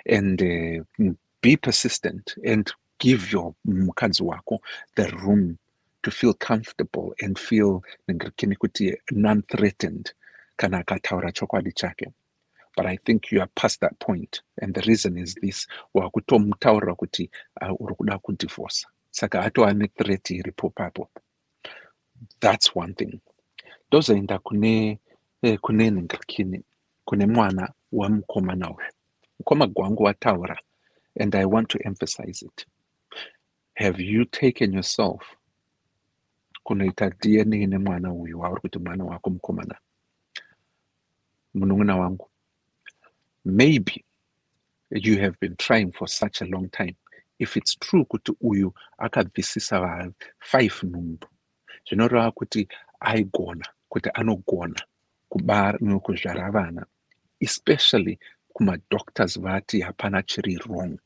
and be persistent and give your mukadzi wako the room to feel comfortable and feel non-threatened kana akataura chokwadi chake. But I think you are past that point, and the reason is this: wakutomutaurira kuti uri kuda kudivorce, saka atova nethreat iripo papo. That's one thing. Ndozoenda kune ningirikini, kune mwana wamukomana uyu. Mukoma gwangu wataura, and I want to emphasize it. Have you taken yourself kunoita DNA nemwana uyu wauri kuti mwana wako mukomana? Munun'una wangu, maybe you have been trying for such a long time. If it's true kuti uyu akabvisisa 5 nhumbu, zvinoreva kuti anogona kuzvara vana, especially kuma-doctors vati hapana chiri wrong,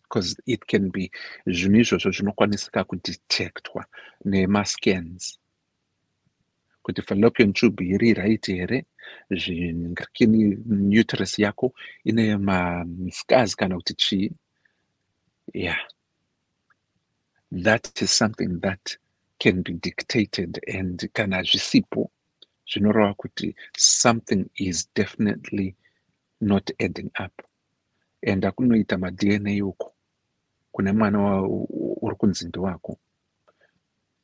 because it can be zvinhu izvozvo zvinokwanisika kudetectwa nema-scans kuti fallopian tube iri right here, uterus yako ine ma-scars kana kuti chii. Yeah, that is something that can be dictated, and kana zvisipo zvinoreva kuti something is definitely not adding up. And akunoita ma-DNA uko kune mwana uri kunzi wako,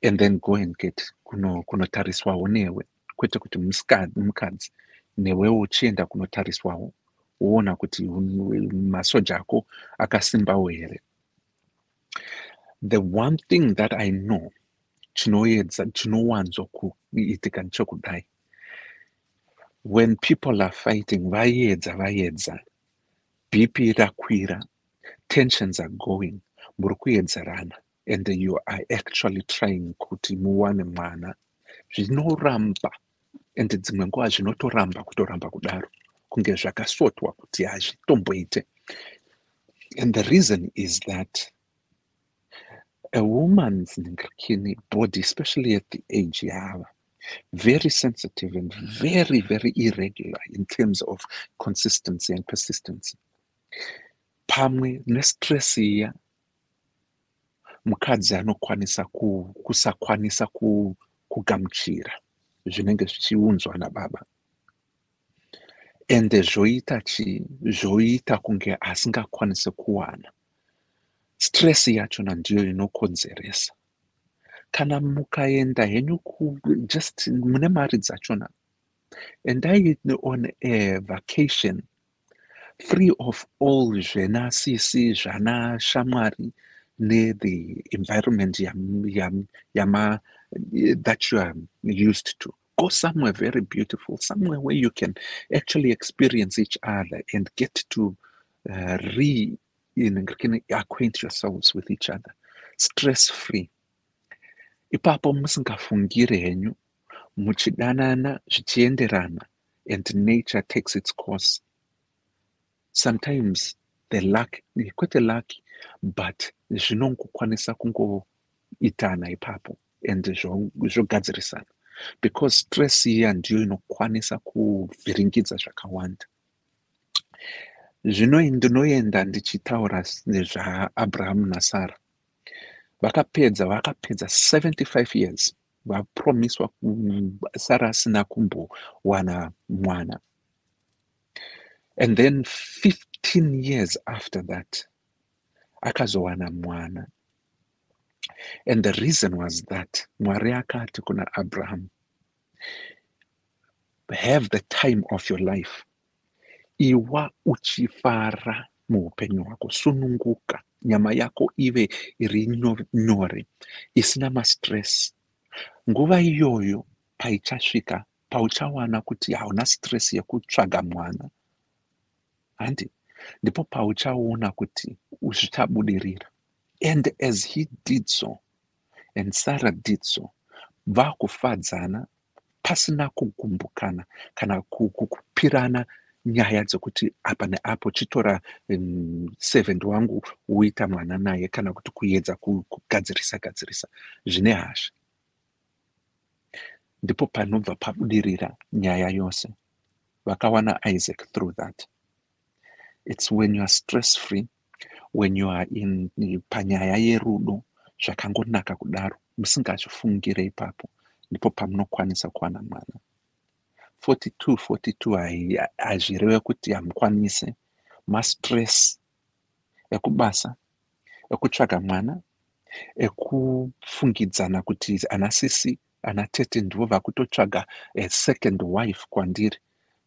and then go and get kunotariswawo newe, kwete kuti mukadzi newewo uchienda kunotariswawo woona kuti masoja ako akasimbawo here. The one thing that I know chinowanzo kuitika nchokudai, when people are fighting, vaedza, BP rakwira, tensions are going, muri kuedzerana, and you are actually trying kuti muwane mwana, zvinoramba, and dzimwe nguva zvinotoramba kudaro, kunge zvakasotwa kuti hazvitomboite. And the reason is that a woman's body, especially at the age yava, very sensitive and very, very irregular in terms of consistency and persistency. Pamwe nestress iya, mukadzi anokwanisa kusakwanisa kugamuchira zvinenge zvichiunzwa nababa, and zvoita kunge asingakwanisi kuwana. Stress yachona ndiyo inokonzeresa. Kana mukaenda henyu just mune mari dzachona, and I on a vacation free of all zvena sisi zvana shamwari the environment that you are used to. Go somewhere very beautiful, somewhere where you can actually experience each other and get to acquaint yourselves with each other, stress-free. Ipapo musingafungire henyu, muchidanana, zvichienderana, and nature takes its course. Sometimes the luck, quite lucky, but zvinongokwanisa kungoitana ipapo, and zvogadzirisana. because stress iya ndiyo inokwanisa kuvhiringidza zvakawanda. Zvino ndinoenda ndichitaura zvaAbraham naSara. Vakapedza 75 years vapromiswa Sara asina kumbowana mwana. And then 15 years after that, akazowana mwana. And the reason was that Mwari akati kuna Abraham, have the time of your life. Iwa uchifara muupenyu wako, sununguka, nyama yako ive iri nyore, isina ma-stress. Nguva iyoyo paichasvika, pauchawana kuti hauna stress yekutsvaga mwana. Handi, ndipo pauchaona kuti zvichabudirira. And as he did so, and Sarah did so, vakufadzana pasina kugumbukana kana kupirana nyaya dzokuti apa neapo chitora servant wangu uita mwana naye kana kuti kuedza kugadzirisa zvine hasha. Ndipo panobva pabudirira nyaya yose. Vakawana Isaac through that. It's when you are stress free, when you are in panyaya yerudo zvakangonaka kudaro, musingazvifungire ipapo, ndipo pamunokwanisa kuwana mwana. 42 hazvireve kuti hamukwanise ma-stress ekubasa, ekutsvaga mwana, ekufungidzana kuti anasisi anatete ndivo vakutotsvaga a second wife kwandiri.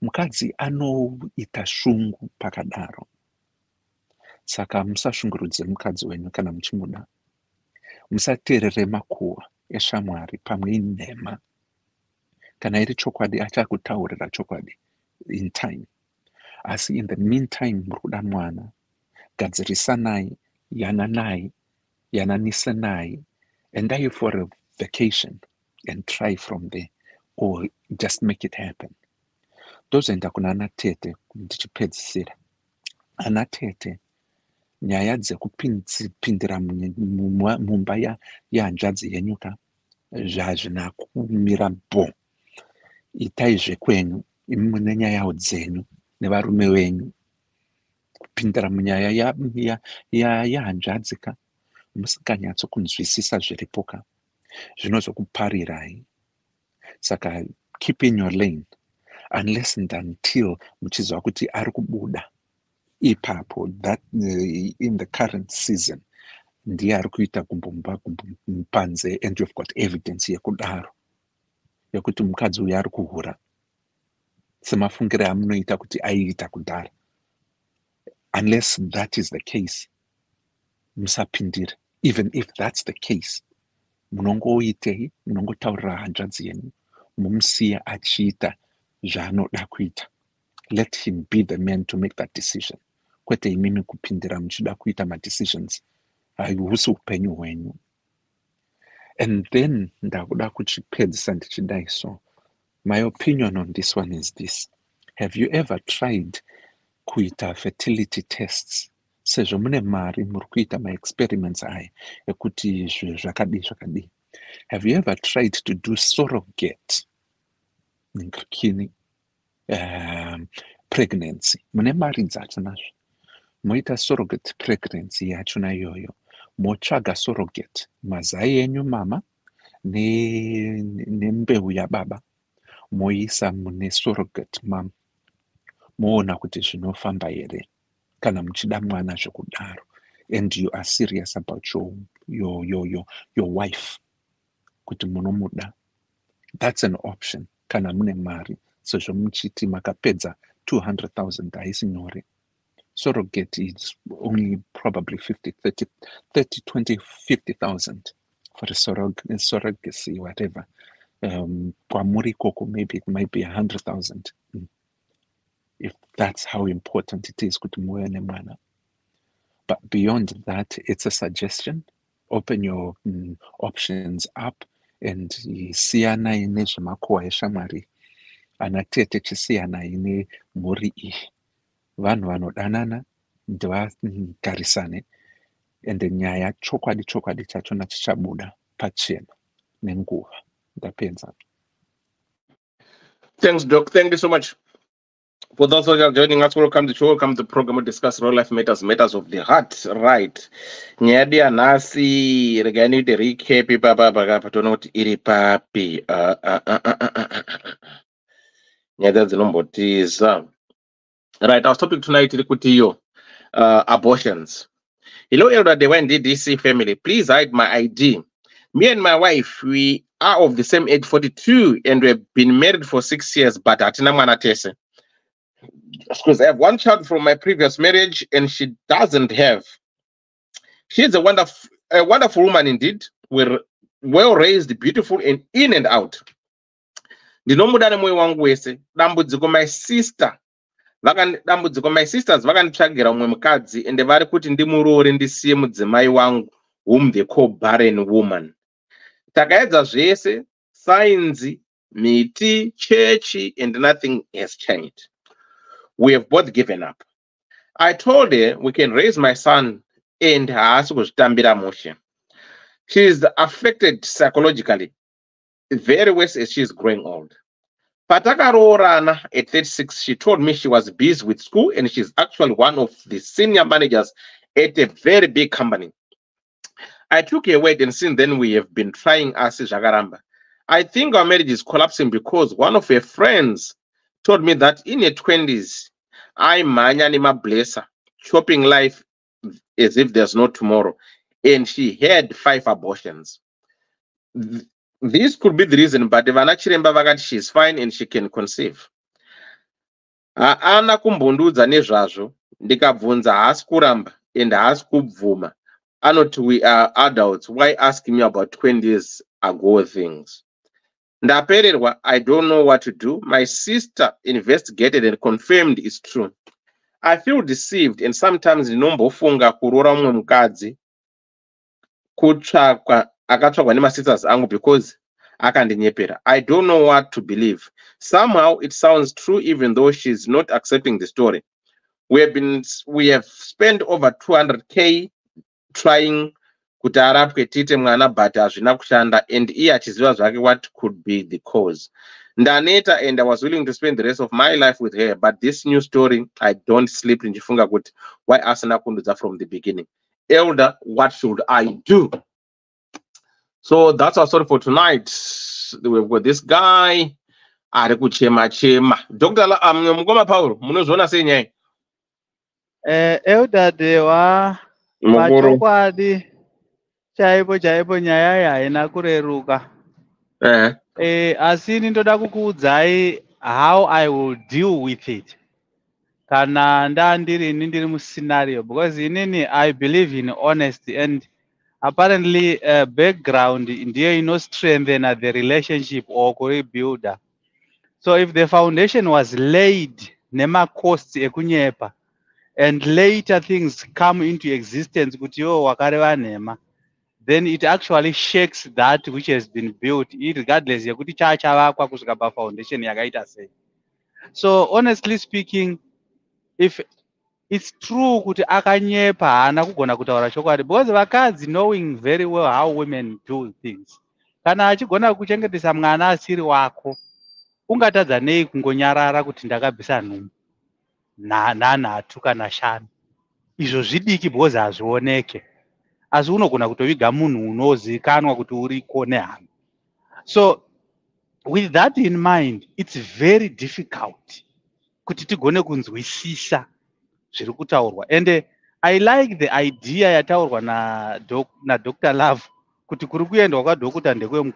Mukadzi anoita shungu pakadaro. Saka musashungurudze mukadzi wenyu kana muchimuda. Musateerere makuhwa eshamwari pamwe nhema. Kana iri chokwadi achakutaurira chokwadi in time. Asi in the meantime muri kuda mwana, gadzirisa naye, yananise naye, endai for a vacation and try from there, or just make it happen. Tozoenda kuna anatete ndichipedzisira. Anatete nyaya dzekupindira mumba yahanzvadzi yenyuka zvazvina kumira bo. Itai zvekwenyu, imi nenyaya dzenyu nevarume venyu. Kupindira munyaya yahanzvadzika musinganyatsokunzwisisa zviripoka, zvinozokuparirai. Saka keep in your lane unless and until muchizwa kuti ari kubuda ipapo, that in the current season ndiye ari kuita kumbomba panze, and you've got evidence yekudaro yekuti mukadzi uyu ari kuhura semafungire amunoita kuti aiita kudhara. Unless that is the case, musapindire. Even if that's the case, munongoitei, munongotaurira hanzvadzi yenyu, mumusiya achiita zvaanoda kuita. Let him be the man to make that decision. Kwete imimi kupindira muchida kuita ma-decisions. Hahusi upenyu hwenyu. And then ndakuda kuchipedzisa ndichidai so. My opinion on this one is this. Have you ever tried kuita fertility tests? Sezvo mune mari muri kuita ma-experiments aya ekuti zvakadi. Have you ever tried to do surrogate pregnancy? Mune mari dzacho nazvo. Moita surrogate pregnancy yachona iyoyo. Motsvaga surrogate mazai enyu mama nembeu yababa. Moisa mune surrogate mom. Moona kuti zvinofamba here kana muchida mwana zvekudaro, and you are serious about your wife kuti munomuda. That's an option kana mune mari, sezvo muchiti makapedza 200,000 haisi nyore. Surrogate is only probably 50,000 for a surrogacy, whatever. Kwamuri koko, maybe it might be 100,000. If that's how important it is kuti muwe nemwana. But beyond that, it's a suggestion. Open your options up and siyana ine zvemakuhwa eshamwari. Anatete chisiyana ine mhuri iyi. Vanhu vanodanana ndivagarisane, and nyaya chokwadi chachona chichabuda pachena nenguva. Ndapedza. Thanks, Doc. Thank you so much. For those who are joining us, welcome to the show. Welcome to the program. We discuss real life matters, matters of the heart. Right. Nyadi anasi regani the recap papa baga not iri papi. Nyadi zinombotiza. Right. Our topic tonight is abortions. Hello, Elder. They went Ddc family. Please hide my ID. Me and my wife, we are of the same age, 42, and we've been married for 6 years, but atina mwana tese. Because I have one child from my previous marriage, and she doesn't have. She's a wonderful woman indeed. We're well raised, beautiful, and in and out. Ndinomudane mwe wangu wese, dambudziko my sister. Dambudziko my sisters vakanitsvagira umwe mukadzi ende vari kuti ndimuroore ndisiye mudzimai wangu whom they call barren woman. Takaedza zvese, signs, miti, church, and nothing has changed. We have both given up. I told her we can raise my son and haasi kuzvitambira mushe. She is affected psychologically, very worse as she is growing old. Patakaroorana at 36, she told me she was busy with school and she's actually one of the senior managers at a very big company. I took her word and since then we have been trying as Jagaramba. I think our marriage is collapsing because one of her friends told me that in her 20s, I'm Manyanima Blesser, chopping life as if there's no tomorrow. And she had 5 abortions. This could be the reason, but if she's fine and she can conceive. Ana kumbundudza nezvazvo, ndikabvunza haasi kuramba and haasi kubvuma. Anoti we are adults, why asking me about 20 years ago things? Ndapererwa, I don't know what to do. My sister investigated and confirmed it's true. I feel deceived and sometimes ndinombofunga kuroora mumwe mukadzi kutsvakwa akatsvakwa nemasisters angu because akandinyepera. I don't know what to believe. Somehow it sounds true even though she's not accepting the story. We have spent over 200k trying kuti arapwe tite mwana but hazvina kushanda and iye achiziva zvake what could be the cause. Ndaneta and I was willing to spend the rest of my life with her, but this new story I don't sleep ndichifunga kuti why asina kundudza from the beginning. Elder, what should I do? So that's our story for tonight. We've got this guy ari kuchema chema. Dr. Mugoma Paul, munozviona sei nyaya? Elder dewa machokwadi chaipo nyaya haina kureruka. Asi ndoda kukuudzai how I will deal with it. Kana ndiri muscenario because inini I believe in honesty and apparently background ndiyo strengthen the relationship or rebuild. So if the foundation was laid nema costs ekunyepa and later things come into existence kuti yo wakareva nhema, then it actually shakes that which has been built regardless yekuti chavakwa kusvika pafoundation yakaita sei. So honestly speaking, if it's true kuti akanyepa haana kugona kutaura chokwadi because vakadzi knowing very well how women do things, kana achigona kuchengetesa mwana asiri wako ungatadza nei kungonyarara kuti ndakabvisa nhumbu nanhatu kana 5. Izvo zvidiki because hazvioneke, asi unogona kutoviga munhu unozikanwa kuti uriko nehama. So with that in mind, it's very difficult kuti tigone kunzwisisa zviri kutaurwa. And I like the idea yataurwa na Dr. Love kuti kuri kuendwa kwadhokuta ndekwe.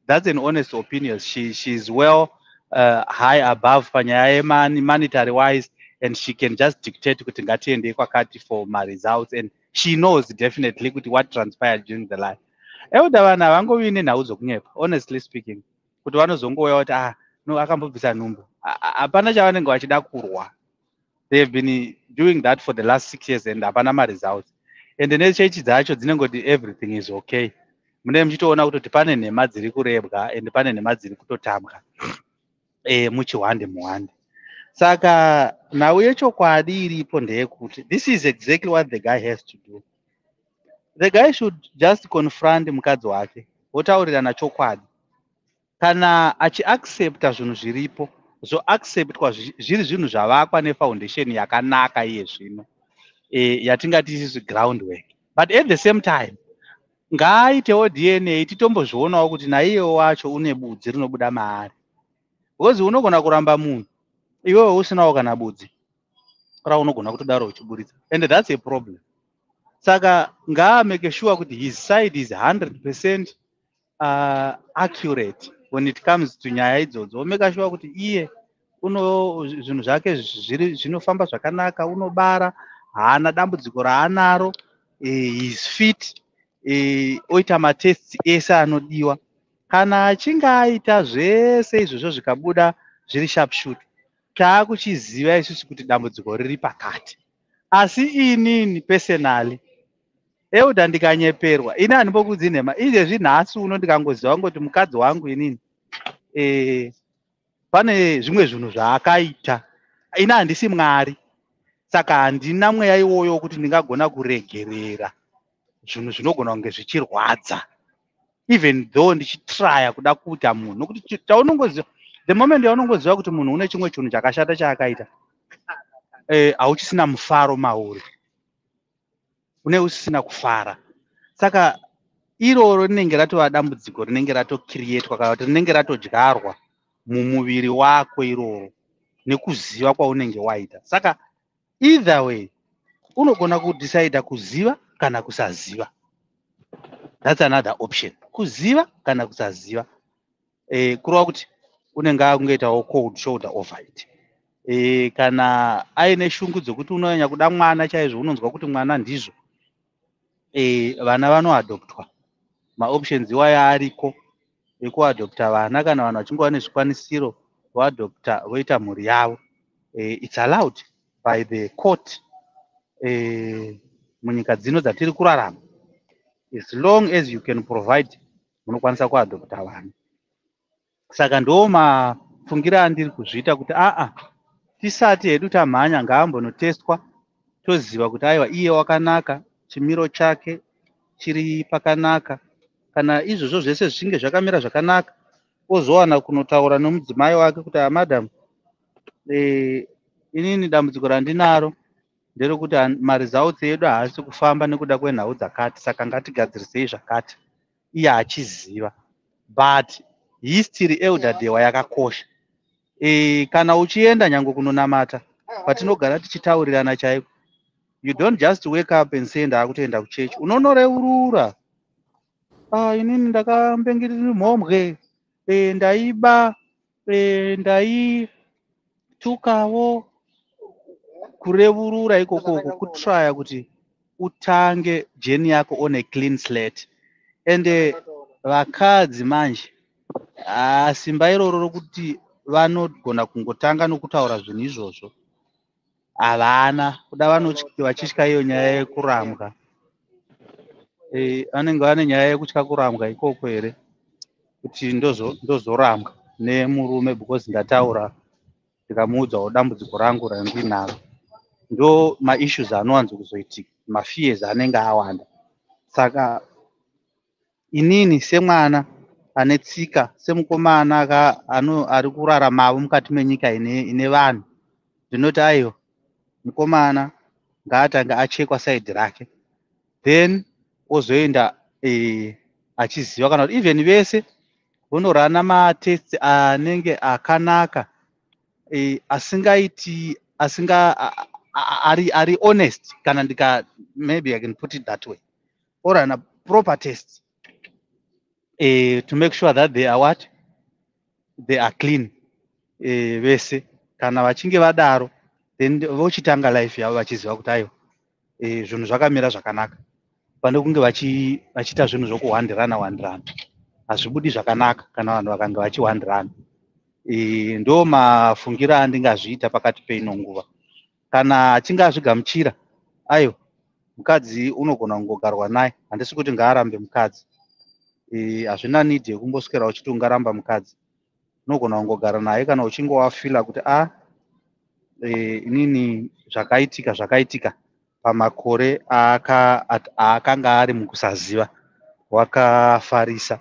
That's an honest opinion. She's well high above panyaya monetary wise, and she can just dictate kuti ngatiende kwakati for my results, and she knows definitely kuti what transpired during the life. Elder vana vangovi nenhau dzokunyepa, honestly speaking, kuti vanozongouya kuti no akambobvisa nhumbu, hapana chavanenge vachida kurwa. They have been doing that for the last 6 years and hapana results. And nechechi dzacho dzinengoti everything is okay. Mune muchitoona kuti pane nhema dziri kurebwa and pane nhema dziri kutotambwa muchihwande muhwande. Saka nhau yechokwadi iripo ndeyekuti this is exactly what the guy has to do. The guy should just confront mukadzi wake, votaurirana chokwadi. Kana achiaccepta zvinhu zviripo, zvoacceptwa zviri zvinhu zvavakwa nefoundation yakanaka iye zvino yatingati isisu groundwork. But at the same time ngaaitewo DNA titombozvionawo kuti naiyewo wacho une budzi rinobuda maari, because unogona kuramba munhu iwewe usinawo kana budzi raunogona kutodaro uchiburitsa, and that's a problem. Saka ngaamake sure kuti his side is 100% accurate when it comes to nyaya idzodzo. Omeka sure kuti iye uno zvinhu zvake zvinofamba zvakanaka, unobara, haana dambudziko raanaro, is fit, oita matests ese anodiwa. Kana achinge aita zvese izvozvo zvikabuda zviri sharpshoot, taakuchiziva isusu kuti dambudziko riri pakati. Asi inini personally Euda ndikanyeperwa ini handimbokuudzi nhema, izvezvi nhasi uno ndikangoziva ngoti mukadzi wangu inini pane zvimwe zvinhu zvaakaita, ini handisi Mwari, saka handina mweya iwoyo kuti ndingagona kuregerera zvinhu zvinogona kunge zvichirwadza, even though ndichitraya kuda kuita munhu, nokuti taunongoziva the moment yaunongoziva kuti munhu une chimwe chinhu chakashata chaakaita, hauchisina mufaro mauri, une usisina kufara. Saka iroro rinenge ratova dambudziko rinenge ratocreatwa kana kuti rinenge ratodyarwa mumuviri wako iroro nekuziva kwaunenge waita. Saka either way unogona kudecide kuziva kana kusaziva. That's another option. Kuziva kana kusaziva. Kurova kuti unenge akungoitawo cold shoulder over it. Kana aine shungu dzokuti unonyanya kuda mwana chaizvo, unonzwa kuti mwana ndizvo, vana vanoadoptwa. Maoptions iwayo ariko ekuadopta vana kana vanhu vachinge vane zvikwanisiro voadopta voita mhuri yavo. It's allowed by the court munyika dzino dzatiri kurarama, as long as you can provide, munokwanisa kuadopta vana. Saka ndo mafungiro andiri kuzviita kuti tisati hedu tamhanya ngaambonotestwa toziva kuti aiwa iye wakanaka, chimiro chake chiri pakanaka. Kana izvozvo zvese zvichinge zvakamira zvakanaka, ozowana kunotaura nomudzimai wake kuti madam, inini dambudziko randinaro nderekuti maresults edu haasi kufamba nekuda kwenhau dzakati, saka ngatigadzirisei zvakati, iye achiziva. But history elder dewa yakakosha. Kana uchienda nyango kunonamata patinogara tichitaurirana chaiko, you don't just wake up and say ndakutoenda kuchechi. Unonoreurura, inini ndakambengiri mhomwe, ndaiba, ndaitukawo. Kureurura ikoko kutraya kuti utange jeni yako on a clean slate. And vakadzi manje simba iroro rokuti vanogona kungotanga nokutaura zvinhu izvozvo havana, kuda vachitya iyo nyaya yekurambwa. Vanenge vane nyaya yekutya kurambwa ikoko here, kuti ndozorambwa nemurume because ndataura ndikamuudzawo dambudziko rangu randinaro. Ndo maissues anowanzo kuzoitika, mafears anenge awanda. Saka inini semwana ane tsika, semukomana ari kuraramawo mukati menyika ine vanhu, ndinoti aiwa mukomana ngaatange achekwa side rake, then ozoenda achiziva kana kuti even vese vonorana matests anenge akanaka, asingaiti ari honest, kana maybe I can put it that way, or a proper test to make sure that they are what? They are clean. Vese kana vachinge vadaro, then vochitanga life yavo vachiziva kuti aiwa zvinhu zvakamira zvakanaka, pane kunge vachiita zvinhu zvokuhwandirana hazvibudi zvakanaka kana vanhu vakanga vachihwandirana. Ndo mafungiro andingazviita pakati peino nguva. Kana achinge azvigamuchira, aiwa mukadzi unogona kungogarwa naye, handisi kuti ngaarambe mukadzi, hazvina need yekumboswera uchiti ungaramba mukadzi, unogona kungogara naye kana uchinge wafila kuti inini zvakaitika pamakore akanga ari mukusaziva, wakafarisa,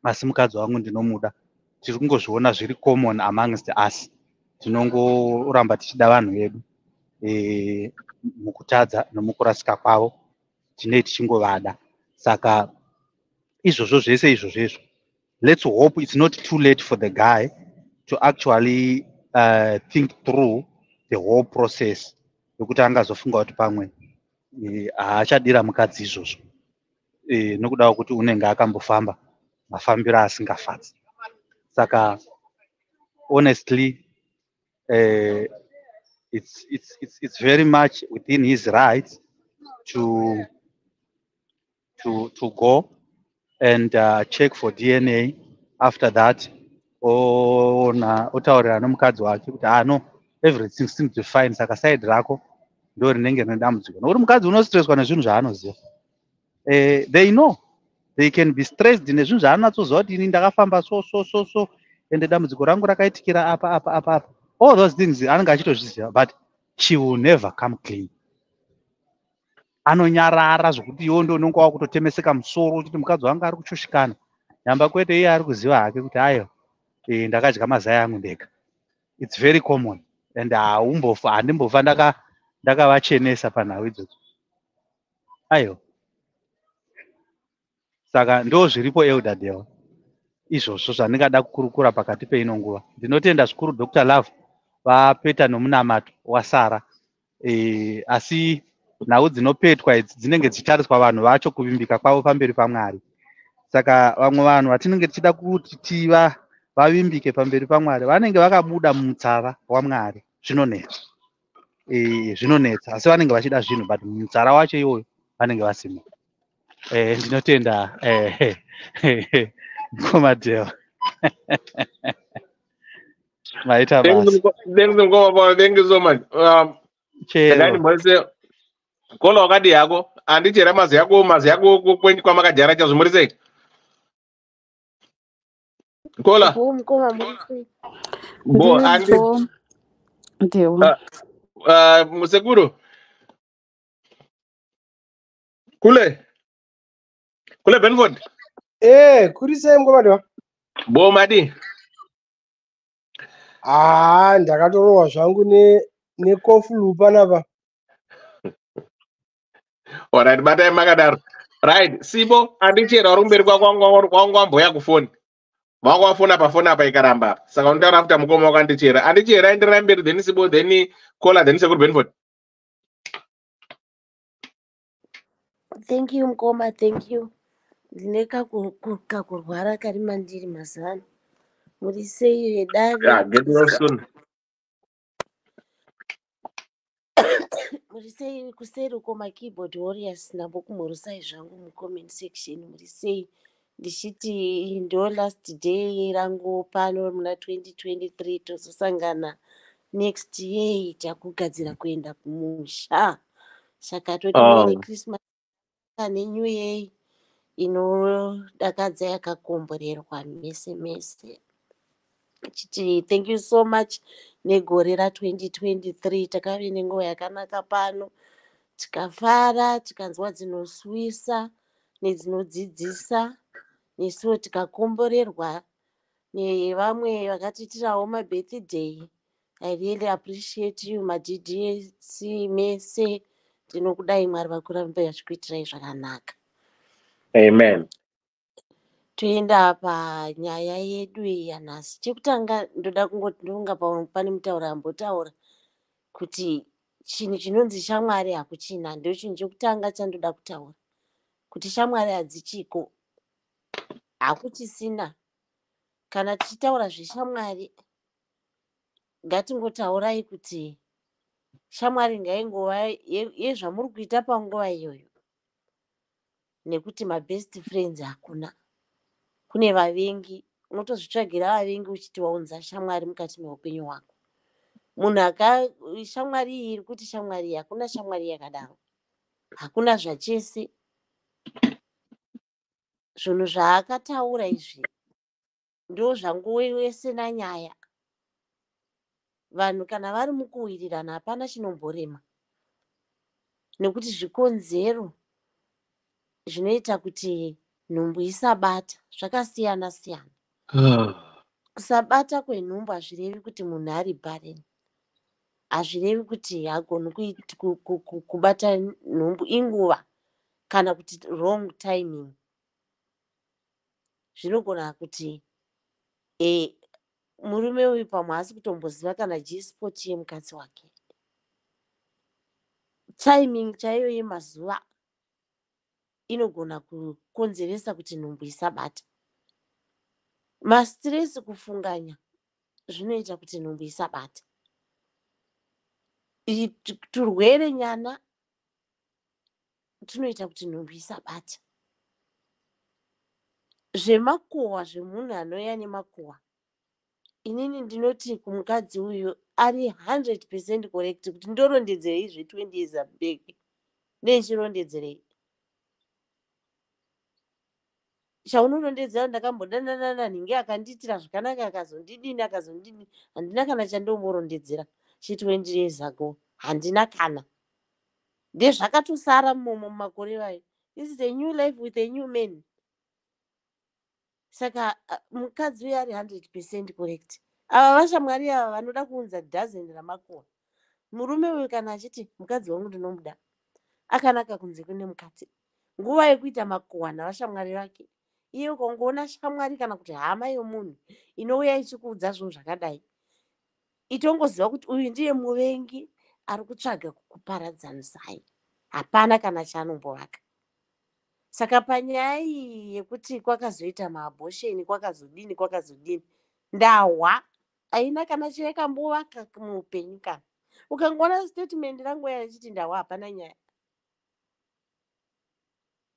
asi mukadzi wangu ndinomuda, tiri kungozviona zviri common amongst us. Tinongoramba tichida vanhu vedu mukutadza nomukurasika kwavo tinenge tichingovada. Saka izvozvo zvese izvozvo, let's hope it's not too late for the guy to actually think through the whole process yokuti angazofunga kuti pamwe haachadira mukadzi izvozvo nokuda kuti unenge akambofamba mafambiro asingafadzi. Saka honestly it's very much within his rights to go and check for DNA. After that, otaurira nomukadzi wake kuti no, everything seems to be fine. Saka side rako ndo rinenge rine dambudziko, nokuti mukadzi unostresswa nezvinhu zvaanoziva. They know they can be stressed nezvinhu zvaanatsoziva kuti ini ndakafamba so ende dambudziko rangu rakaitikira apa. All those things anenge achitozviziva, but she will never come clean. Anonyarara zvokuti iwo ndo unenge wakutotemeseka musoro uchiti mukadzi wangu ari kuchoshikana, nyamba kwete iye ari kuziva hake kuti ayo ndakadya mazai angu ndega. It's very common and handimbofa ndakavachenesa panhau idzodzo. Ayo, saka ndo zviripo Eldadale izvozvo zvandingada kukurukura pakati peino nguva. Ndinotenda zvikuru Dr. Love vapeta nomunamato wasara, asi nhau dzinopetwa idzi dzinenge dzichitariswa vanhu vacho kuvimbika kwavo pamberi paMwari. Saka vamwe vanhu vatinenge tichida kuti vavimbike pamberi paMwari vanenge vakabuda mumutsara waMwari. Zvinonetsa, asi vanenge vachida zvinhu, but mumutsara wacho iwoyo vanenge vasimo. Ndinotenda Mkomadeo. Maita basi. Thank you so much. Kola wakati yako andichera mazi yako kwenye kwa makajara cha zumuri sei. Kola bo andi ndio musekuru kule Benford kuri sei mkomadwa bo madi ndakatorowa zvangu nekofulu panapa. Alright, bata makadaro. Right, Sibo andichera rumberi kwa mboya kufoni. Vangu wafona pa ikaramba. Saka untaura after mukoma wakandichera. Andichera endera mberi then Sibo then Kola then Sekuru Benford. Thank you Mkoma, thank you. Ndineka kurwara kari mandiri mazana. Muri sei vedare. Yeah, get well soon. Muri sei kuseri uko keyboard warriors nabo kumurusai zvangu mucomment section. Muri sei ndichiti ndo last day rangu pano muna 2023 tozosangana next year takugadzira kuenda kumusha. Saka toti Merry Christmas neNew Year inodakadza yakakomborerwa mese. Chiti thank you so much negore ra 2023 takave nenguva yakanaka pano, tikafara tikanzwa dzinoswisa nedzinodzidzisa, nesuwo tikakomborerwa nevamwe vakatitirawo mabirthday. I really appreciate you maDDC mese. Tinokudai Mwari vakuramba vachikuitirai zvakanaka. Amen. Toenda panyaya yedu yanhasi. Chekutanga ndoda kungoti ndonga pane mutaura ambotaura kuti chinhu chinonzi shamwari hakuchina. Ndo chinhu chekutanga chandoda kutaura kuti shamwari hadzichiko, hakuchisina. Kana tichitaura zveshamwari ngatingotaurai kuti shamwari ngaingova yezvamuri kuita panguva iyoyo, nekuti mabest friends hakuna. Kune vavengi, unotozvitsvagira vavengi uchiti waunza shamwari mukati meupenyu hwako. Munhu shamwari iyi iri kuti shamwari iyi, hakuna shamwari yakadaro, hakuna zvachese. Zvinhu zvaakataura izvi ndo zvangowesena nyaya. Vanhu kana vari mukuwirirana hapana chinomborema, nekuti zvikonzero zvinoita kuti nhumbu isabata zvakasiyana siyana. kusabata kwenhumbu hazvirevi kuti munhu ari barren, hazvirevi kuti hagoni kubata nhumbu inguva kana kuti wrong timing. Zvinogona kuti murume uyu pamwe haasi kutomboziva kana G-spot yemukadzi wake. Timing chaiyo yemazuva inogona kukonzeresa kuti nhumbu isabata. Mastress, kufunganya, zvinoita kuti nhumbu isabata. Turwere nyana tunoita kuti nhumbu isabata. Zvemakuhwa zvemunhu anouya nemakuhwa, inini ndinoti kumukadzi uyu ari 100% correct kuti ndorondedzerei zve20 years abeg. Nechirondedzerei chaunorondedzera. Ndakambodanana nhinge akandiitira zvakanaka akazondidini handina kana chandomborondedzera che20 years ago. Handina kana. Ndezvakatosara mumakore vayo. This is a new life with a new man. Saka mukadzi uyu ari 100% correct. Ava vashamwari ava vanoda kuunza dozen ramakuhwa. Murume uyu kana achiti mukadzi wangu ndinomuda, akanaka kunze kune mukadzi, nguva yekuita makuhwa navashamwari vake, iye ukangoona shamwari kana kuti hama yomunhu inouya ichikuudza zvinhu zvakadai, itongoziva kuti uyu ndiye muvengi ari kutsvaga kukuparadzanisai. Hapana kana chaanombovaka. Saka panyaya iyi yekuti kwakazoita maabhosheni, kwakazodini, ndahwa haina kana chayakambovaka muupenyu. Kana ukangoona statement rangu yachiti ndahwa, hapana nyaya.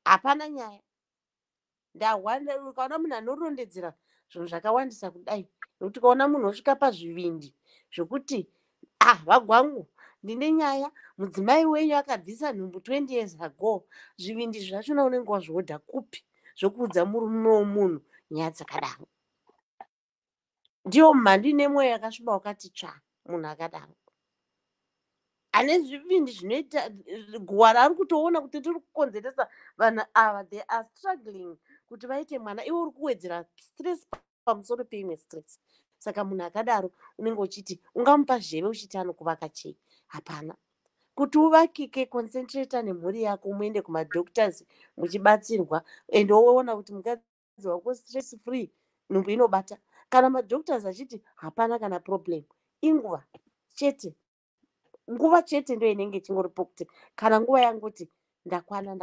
Hapana nyaya. Ndahwa ukaona munhu anorondedzera zvinhu zvakawandisa kudai, nokuti ukaona munhu osvika pazvivindi zvokuti vagwangu ndine nyaya, mudzimai wenyu akabvisa nhumbu 20 years ago. Zvivindi zvachona unenge wazvihodha kupi zvokuudza murume womunhu nyaya dzakadaro? Ndiyo mhando ine mwoyo yakasviba wakati tsva munhu akadaro. Ane zvivindi zvinoita guhwa raari kutoona kuti tiri kukonzeresa vanhu ava, they are struggling kuti vaite mwana, iwe uri kuwedzera stress pamusoro peimwe stress. Saka munhu akadaro unenge uchiti ungamupa zheve uchiti anokuvaka chei? Hapana. Kuti uvakike, concentrata nemhuri yako, muende kumadoctors muchibatsirwa, ende woona kuti mukadzi wako stress free, nhumbu inobata. Kana madoctors achiti hapana kana problem, inguva chete. Nguva chete ndo inenge chingoripo kuti kana nguva yangoti ndakwana.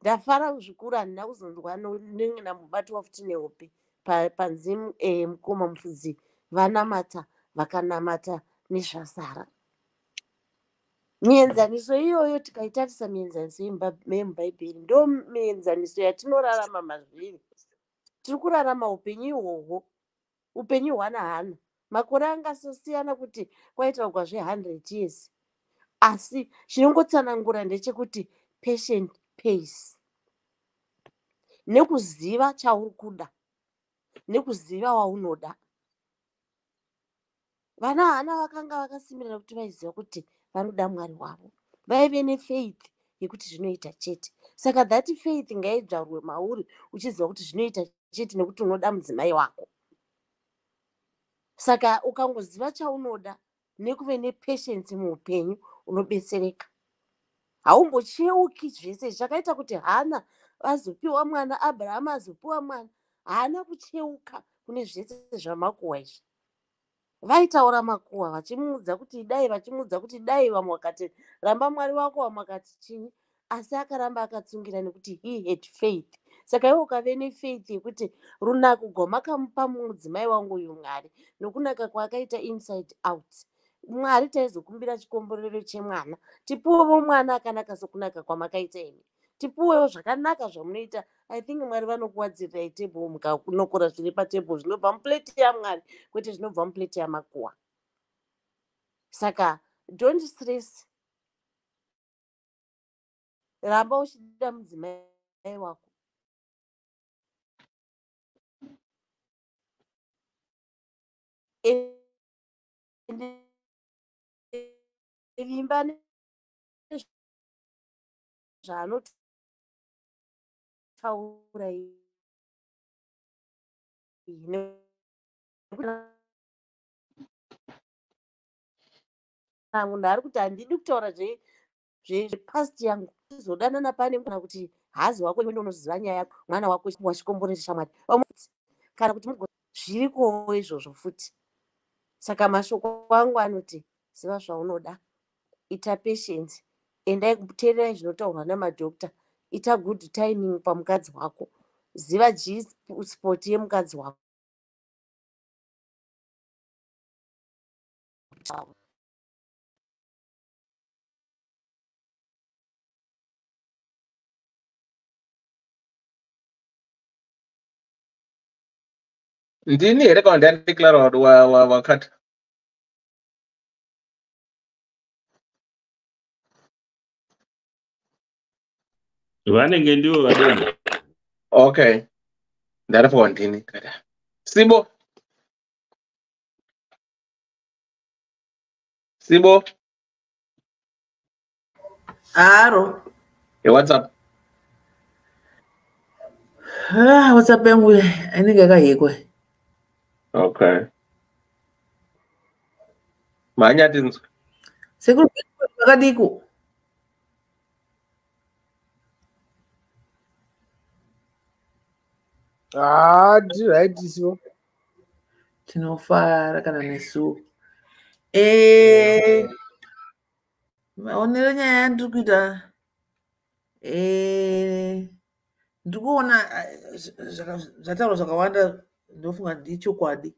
Ndafara zvikuru, handina kuzonzwa namubati wafuti nehope panzimu mukoma mufudzi vanamata vakanamata nezvazara. Mienzaniso iyoyo tikaitarisa, mienzaniso yemubhaibheri ndo mienzaniso yatinorarama mazviri. Tiri kurarama upenyu ihwohwo, upenyu hwana. Makore angasiyana kuti kwaitaurwa zve100 years, asi chinongotsanangura ndechekuti patient pays. Nekuziva chauri kuda, nekuziva waunoda. Vana vakanga vakasimirira kuti vaiziva kuti vanoda Mwari wavo, vaive nefaith yekuti zvinoita chete. Saka that faith ngaidzvarwe mauri uchiziva kuti zvinoita chete nekuti unoda mudzimai wako. Saka ukangoziva chaunoda nekuve nepatience muupenyu, unobetsereka. Haumbocheuki zvese zvakaita kuti Hana azopiwa mwana, Abraham azopiwa mwana. Haana kucheuka kune zvese zvamakuhwa izvi. Vaitaura makuhwa vachimuudza kuti dai, vamwe vakati ramba Mwari wako, vamwe vakati chini, asi akaramba akatsungira nekuti he had faith. Saka iwe ukave nefaith yekuti runako gwamakamupa mudzimai wangu uyu Mwari, nokunaka kwaakaita inside out, Mwari taizokumbira chikomborero chemwana. Tipuwewo mwana akanaka sokunaka kwamakaita imi. Tipuwewo zvakanaka zvamunoita. I think Mwari vanokuwadzirirai tebho, mukanokora zviri patebho zvinobva mupleti yaMwari, kwete zvinobva mupleti yamakuhwa. Saka don't stress. Ramba uchida mudzimai wako. Vimba nezvaanotaura munhu ari kuti handidi kutaura zvepast yangu tizodanana pane kana kuti hazi wako iwe ndounoziva nyaya yako mwana wako wachikomboresa shamwari kana kuti zvirikowo izvozvo futi. Saka mashoko angu anoti ziva zvaunoda, ita patience, endai kuteererai zvinotaurwa namadhokta, ita good timing pamukadzi wako, ziva G-spot yemukadzi wako. Ndini here kana ndandiklara wakati vanenge ndivo vadenga. okay ndaripo ndini kada Sibo Aro. Hey, what's up? What's up yangu ainenge akahekwe. Okay. Manya tinzwe. Sekuru vakadiko. Right so. Tinofara kana nesu. Maonero nyaya ndiri kuita ndikuona zvataurwa zvakawanda ndofunga ndichokwadi.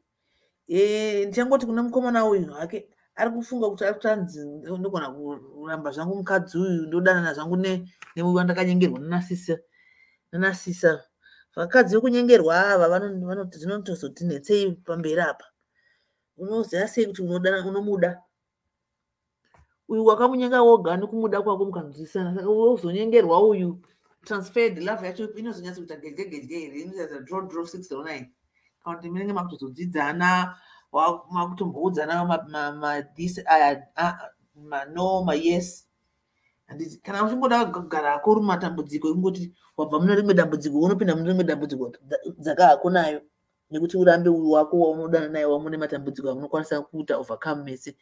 Ndichangoti kuna mukomana uyu hake ari kufunga kuti ari kutanzi ndogona kuramba zvangu mukadzi uyu ndodanana zvangu neuyu wandakanyengerwa nanasisa. Vakadzi vekunyengerwa ava vanoti zvinotozoti pamberi apa. Unoziva sei kuti unomuda? Uyu wakamunyenga woga nekumuda kwako mukanzwisana. Saka uzonyengerwa uyu transferred love yacho inozonyatsa kuita gedegede here, inoita draw 609. Kana kuti munenge makutozodzidzana makutomboudzana no yes. Kana uchingoda kugara ko matambudziko ingoti wabva mune rimwe dambudziko unopinda mune rimwe dambudziko dzakahako nayo nekuti urambe uyu wako waunodana naye wamune matambudziko amunokwanisa kuita overcome mese.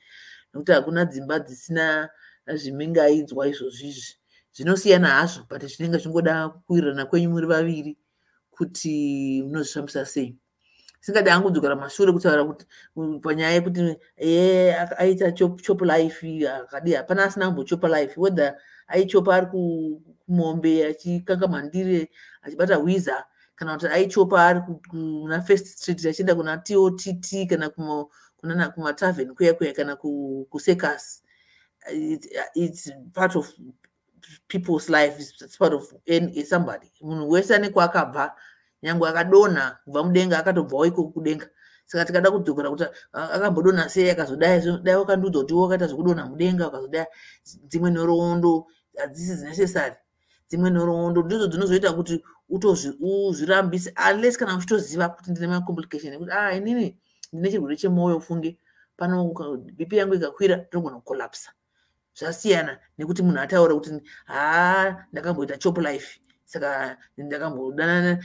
Nekuti hakuna dzimba dzisina zvimingaidzwa izvozvizvi. Zvinosiyana hazvo but zvinenge zvingoda kuwirirana kwenyu muri vaviri kuti munozvifambisa sei. Singadi hangu kudzokera mashure kutaura kuti panyaya yekuti aita chop life akadi hapana asina kumbochopa life, whether aichopa ari kumombe achikanga mandire achibata hwiza kana kuti aichopa ari kuna First Street achienda kuna TOTT kana kuma tavern kuya kana kusekas. It's part of people's life, it's part of somebody. Munhu wese ane kwaakabva nyangwe akadonha kubva mudenga akatobvawo ikoko kudenga. Saka tikada kudzokera kuti akambodonha sei akazodai dai wakandiudza kuti wakaita zvekudonha mudenga ukazodai. Dzimwe nhoroondo hadzisi necessary. Dzimwe nhoroondo ndidzo dzinozoita kuti uzvirambise unless kana uchitoziva kuti ndine macomplication ekuti inini ndine chirwere chemwoyo ufunge pano BP yangu ikakwira ndinogona kukolapsa. Zvasiyana nekuti munhu ataura kuti ndakamboita chop life saka ndakambodana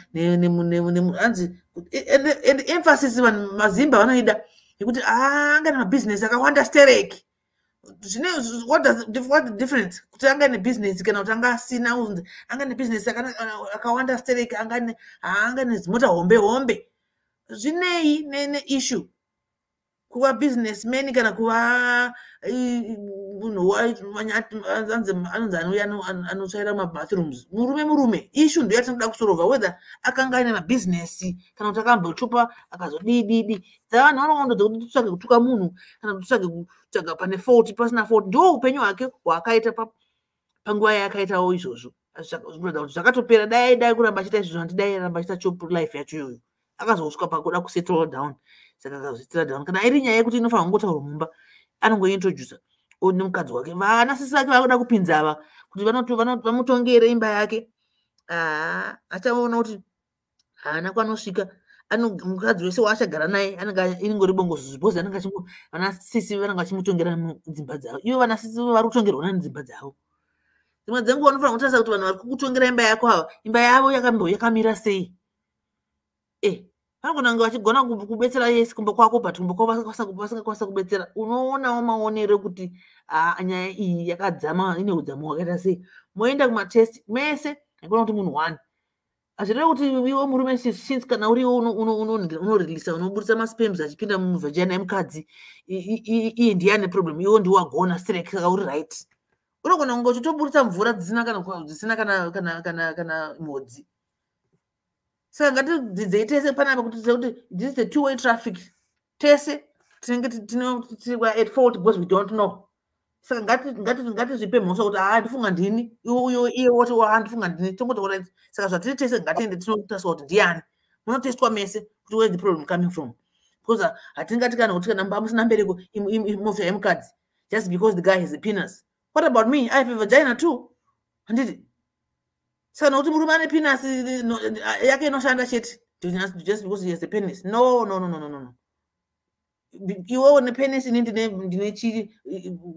hanzi emphasis mazimba vanoida nekuti anga nemabusiness akawanda stereki. What the difference kuti anga nebusiness kana kuti anga asina unzi anga nebusiness akawanda stereki anga nezimota hombe zvinei neissue kuva businessman kana kuva munhu anonzi anotsvaira mabathrooms murume issue ndo yatinoda kusorova whether akanga aine mabusiness kana kuti akambochopa akazodididi. Dzavanhu vanondo dzekuti titsvage kutuka munhu kana kuti titsvage kutsvaga pane fault pasina fault ndo upenyu hwake hwaakaita panguva yaakaitawo izvozvo. Zvinoda kuti zvakatopera dai kuramba achiita izvozvo handidai ramba achiita chop life yacho iyoyo akazosvika pakuda kusettle down. Saka akazositira down kana iri nyaya yekuti inofanira kungotaura mumba anongointroduce nemukadzi wake vanasisi vake vakuda kupinza ava kuti vamutongere imba yake. Achaona kuti haana kwanosvika mukadzi wese waachagara naye inongori bongozozi bhozi vanasisi vanenge vachimutongera dzimba dzavo. Ivo vanasisi vari kutongerwa nedzimba dzavo. Dzimwe dzenguva unofanira kutarisa kuti vanhu vari kukutongera imba yako ava imba yavo yakamira sei. vanogona kunge vachigona kubetsera yes kumbe kwako but kumbe kwako vasingakwanisa kubetsera. Unoonawo maonero kuti nyaya iyi yakadzama, ine udzamu hwakaita sei. Moenda kumatest mese haikona kuti munhu 1 azvireva kuti iwe murume since kana uriwo unoreleasa unobudisa maspams achipinda muvhagina yemukadzi iye ndiye ane problem, iwo ndiwo agona strek, saka uri right. Unogona kunge uchitobudisa mvura dzisina kana modzi. Saka ngatidzidzei tese panapa kuti this is the two-way traffic. Tese tinenge tiri at fault because we don't know. Saka ngatizvipe mhosva kuti ndifunga ndini, iye woti ndifunga ndini, tongotaura. Saka zvatiri tese ngatiende tinotaswa kuti ndiani. Munotestwa mese kuti where the problem coming from. Because hatingati kana kuti kana musina mbereko movha yemukadzi just because the guy has a penis. What about me? I have a vagina too. Handiti. Saka nokuti murume ane penis yake inoshanda chete just because he has a penis. No. Iwe une penis ndine chiri,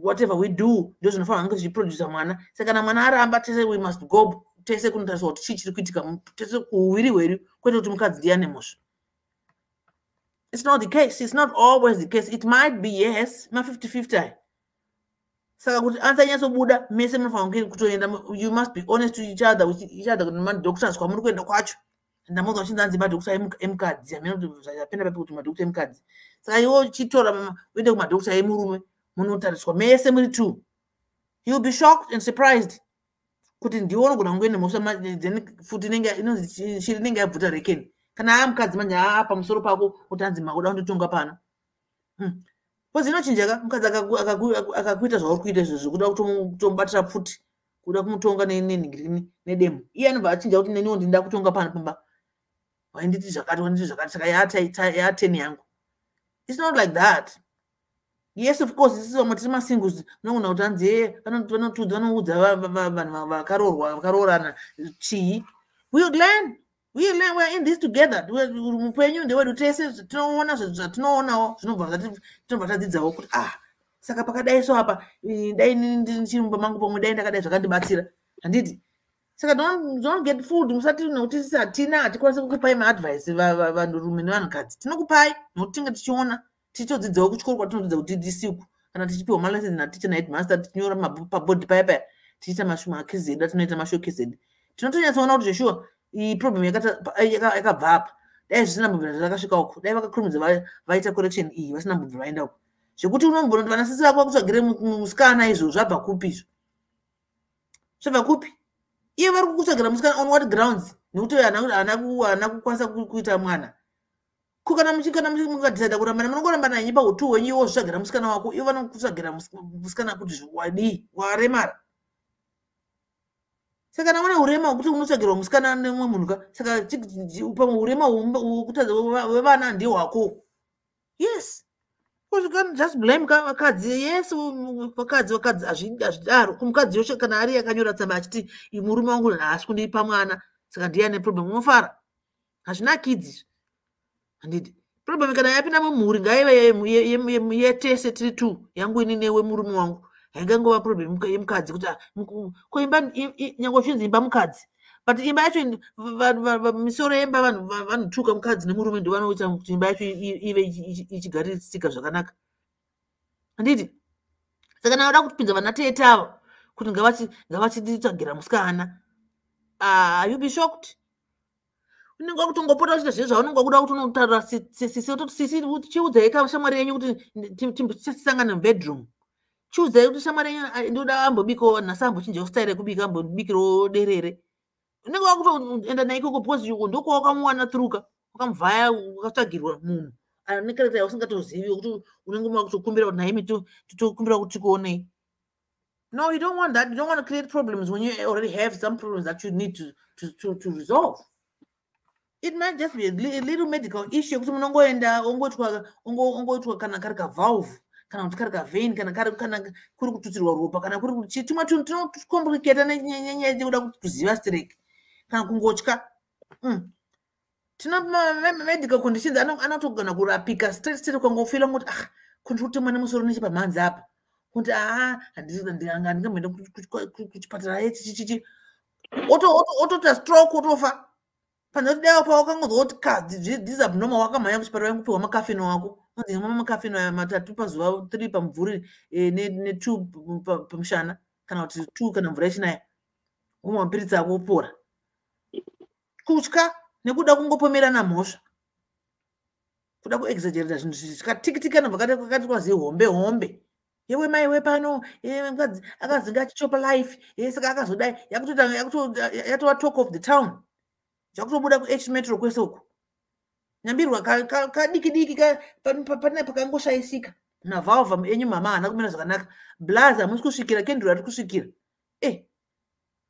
whatever we do ndio zvinofanira kunge zvichiproduce mwana. Saka kana mwana aramba tese we must go tese kunotariswa kuti chii chiri kuitika tese kuhwiri hweru, kwete kuti mukadzi ndiye ane mhosva. It's not the case. It's not always the case. It might be yes, 50-50. Saka kuti answer nyatsobuda mese munofanira kutoenda, you must be honest to each other kuti madoctors kwamuri kuenda kwacho. Ndamuka uchinzi madoctor emukadzi, amene kuti zvapenda papi kuti madoctor emukadzi. Saka iwo chitora uende kumadoctor emurume munotariswa mese muri 2. You'll be shocked and surprised kuti ndiwo unogona kungoenda mhosva futi inonzi shiri inenge yabvuta rekeni. Kana mukadzi manje pamusoro pako utanzi makuda kunditonga pano. Because inochinja mukadzi akakuita zvauri kuita izvozvo kuda kutomubatira futi, kuda kumutonga nedemo. Iye anobva achinja kuti neniwo ndinda kutonga pano pamba. Wainditi zvakati saka ya10 yangu. It's not like that. Yes, of course, this is what matima singles nongona kuti anzi vanotudza vanoudza vanhu vakarorana chii. We'll learn. We're in this together. Mupenyu ndewedu tese tinoona zvatinoonawo zvinobva tadzidzawo kuti saka pakadai so apa dai ndichirumba mangu pomwe dai ndakadai zvakandibatsira. Handiti. Saka don't get fooled. Musati nokuti sisi hatikwanisi kukupai maadvice vanhurume nevanhukadzi. Tinokupai nokuti tinge tichiona tichitodzidzawo kuchikoro kwatinodzidza kuti Ddc uku, kana tichipiwa malessons naticha naheadmaster tichinyora pabhodhi paya tichiita makizedi atinoita mashokizedi. Tinotonyatsoona kuti zveshuwa iyi problem yakabva apa. Dai zvisina mbobvira zvakasvika uku, dai vakakurumidza vaita correction iyi vasina mbobvira vaenda uku. Zvekuti unombona kuti vanasisi vako vakutsvagire musikana izvo zvabva kupi izvo? Zvabva kupi? Iye vari kukutsvagira musikana on what grounds? Nekuti haana kukwanisa kuita mwana. Kana mukadhicida kuramba munongoramba naye nyimba utu wenyu iwo zvitsvagira musikana wako, ivo vanokutsvagira musikana kuti wadii waremara. Saka naona urema hwekuti unotsvagirwa musikana nemumwe munhu, saka pamwe urema hwekutadza wevana ndiye hwako. Yes. Because you can't just blame vakadzi. Yes, vakadzi hazvidaro. Kumukadzi yoshe kana ari akanyora tsamba achiti murume wangu haasi kundipa mwana, saka ndiye ane problem, unofara. Hazvina kidzi. Handiti. Problem kana yapinda mumhuri ngaive yetese tiri 2, yangu ini newe murume wangu. Haingangova problem yemukadzi kuti koimba nyange zvinzi imba mukadzi. But imba yacho misoro yemba vanhutuka mukadzi nemurume ndivo vanoita kuti imba yacho ive ichigarisika zvakanaka. Handiti. Saka navoda kupinza vanatete ava kuti ngavachitsvagira musikana. You'll be shocked. Unenge wakutongopota uchita zvezvo zvaunenge kuda kuti unotaura sisi chiudzai shamwari yenyu kuti tisangane mubedroom. Chiudzai kuti shamwari yenyu ndoda ambobikawo nhasi ambochinjawo style yekubika ambobikirawo derere. Unenge wakutoenda naye ikoko because ndoko wakamuwana thuruka, wakamuvhaya wakatsvagirwa munhu ane character yausingatozivi kuti unenge wakutokumbira kuti naimi titokumbira kuti tikuonei. No, you don't want that. You don't want to create problems when you already have some problems that you need to resolve. It might just be a little medical issue kuti munongoenda ongoitwa kana kari ka valve, kana kuti kari ka vein, kana kuri kututsirwa ropa, kana kuri kuti tumwe tunhu tinocomplicata nenyaya yekuda kuziva strike kana kungotya. Tina medical conditions anotogona kurapika straight ukangofila kuti kuti kutemwa nemusoro nechepamhanzi apa kuti handingamboenda kuchipatara chichi otota stroke otofa. panza kuti dai pa wakangozwa kuti kadzi this abnormal wakamhanya kuchipatara kupiwa makafino wako unzi mama makafino aya matatu pazuva 3 pamvuri ne 2 pamushana kana kuti 2 kana mvura ichinaya umwe mapiritsi ako upora kutya nekuda kungopomerana mhosva kuda kuexagerata zvinhu zvikatikitiki nabva kati kwazi hombe yewe mai wepano mukadzi akazinga achichopa life saka akazodai yatova talk of the town zvakutobuda kuh metro kwese uku nyambirwa kadiki pane pakangoshaisika navhalva enyu mama haana kumira zvakanaka blaza hamusi kusvikira kenduru hari kusvikira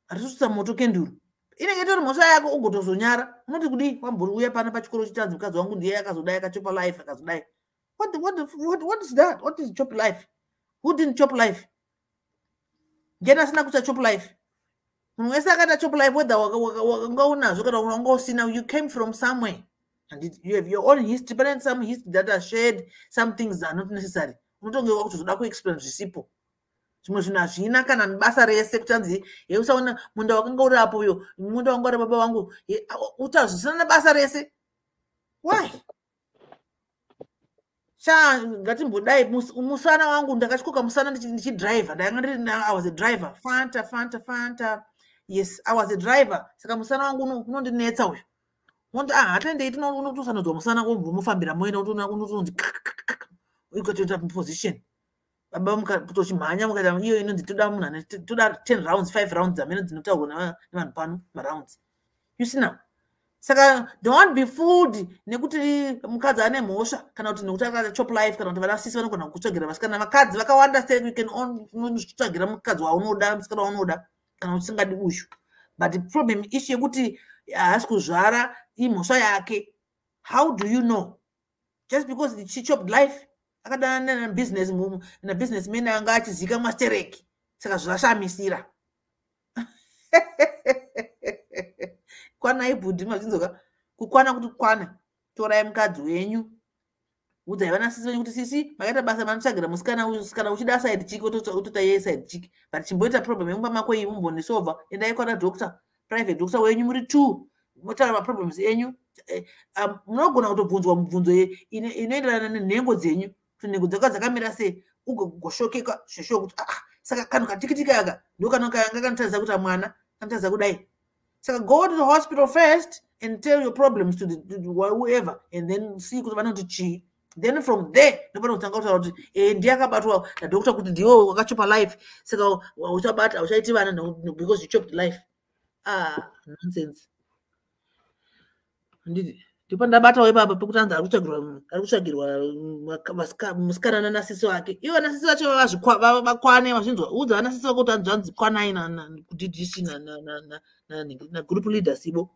hatisutsa moto kenduru inenge tori mhosva yako ugotozonyara unoti kudi wamburi uya pana pachikoro chitanzi mukadzi wangu ndiye akazodai akachopa life akazodai what is that? What is chop life? Who didn't chop life? Ngena asina kucha chop life. Munhu wese akata chop life whether wanga unazvo kana wanga usina, you came from somewhere and you have your own history, but some history that are shared, some things are not necessary. Unotongewa kuti unoda kuexplain zvisipo. Zvimwe zvinhu hazvina kana basa rese kutanzi usaona munda wakanga uri apo uyo munda wanga uri baba wangu utazvisina nebasa rese. Why? Ngatimbodai musana wangu ndakatyoka musana ndichidriver ndanga I was a driver fanta yes I was a driver saka musana wangu unondinetsa uyu unoti hatendei unotosanodzwa musana mufambira moenda unotonzi ukatoita position baba mutochimhanya mukati iyo inonzi toda munhu toda 10 rounds 5 rounds amene dzinotaurwa nevanhu pano marounds you see now. Saka don't be fooled nekuti mukadzi ane mhosva kana kuti nekuti akachop life kana kuti vanasisi vanogona kukutsvagira vasikana vakadzi vakawanda sei you can kutsvagira mukadzi waunoda musikana waunoda kana usingadi uyu but the problem issue yekuti haasi kuzvara imhosva yake. How do you know? Just because she chopped life akadana na businessman anga achizika mastereki saka zvashamisira. Kwana ibhudhi mazvinzoka kukwana kuti kwana torai mukadzi wenyu udzai vanasisi venyu kuti sisi makaita basa manotsvagira musikana uyu sikana uchida side chick utota ye side chick but chimboita problem yemumba mako iyi mumbonisova endai kwana doctor private doctor wenyu muri 2 motaura maproblems enyu munogona kutobvunzwa mibvunzo inoenderana nenhengo dzenyu kuti nhengo dzaka dzakamira sei ugoshokeka shosho kuti saka kanhu katikitika aka ndokanokaanga kanotaridza kuti mwana kanotaridza kudai. So go to the hospital first and tell your problems to whoever, and then see kuti vanoti chi. Then from there, nobody utanga kutaura kuti ndiyakabatwa na doctor kuti ndiwo wakachopa life. Saka uchabata uchaiti vana because you chopped life. Nonsense. Ndipo ndabata webaba pekutanza arikutsvagirwa musikana nanasisi wake. Iwo nasisi wacho vakwane vazvinzwa. Udza vanasisi vako kuti anzvanzi kwanai kuDDC na group leader sibo.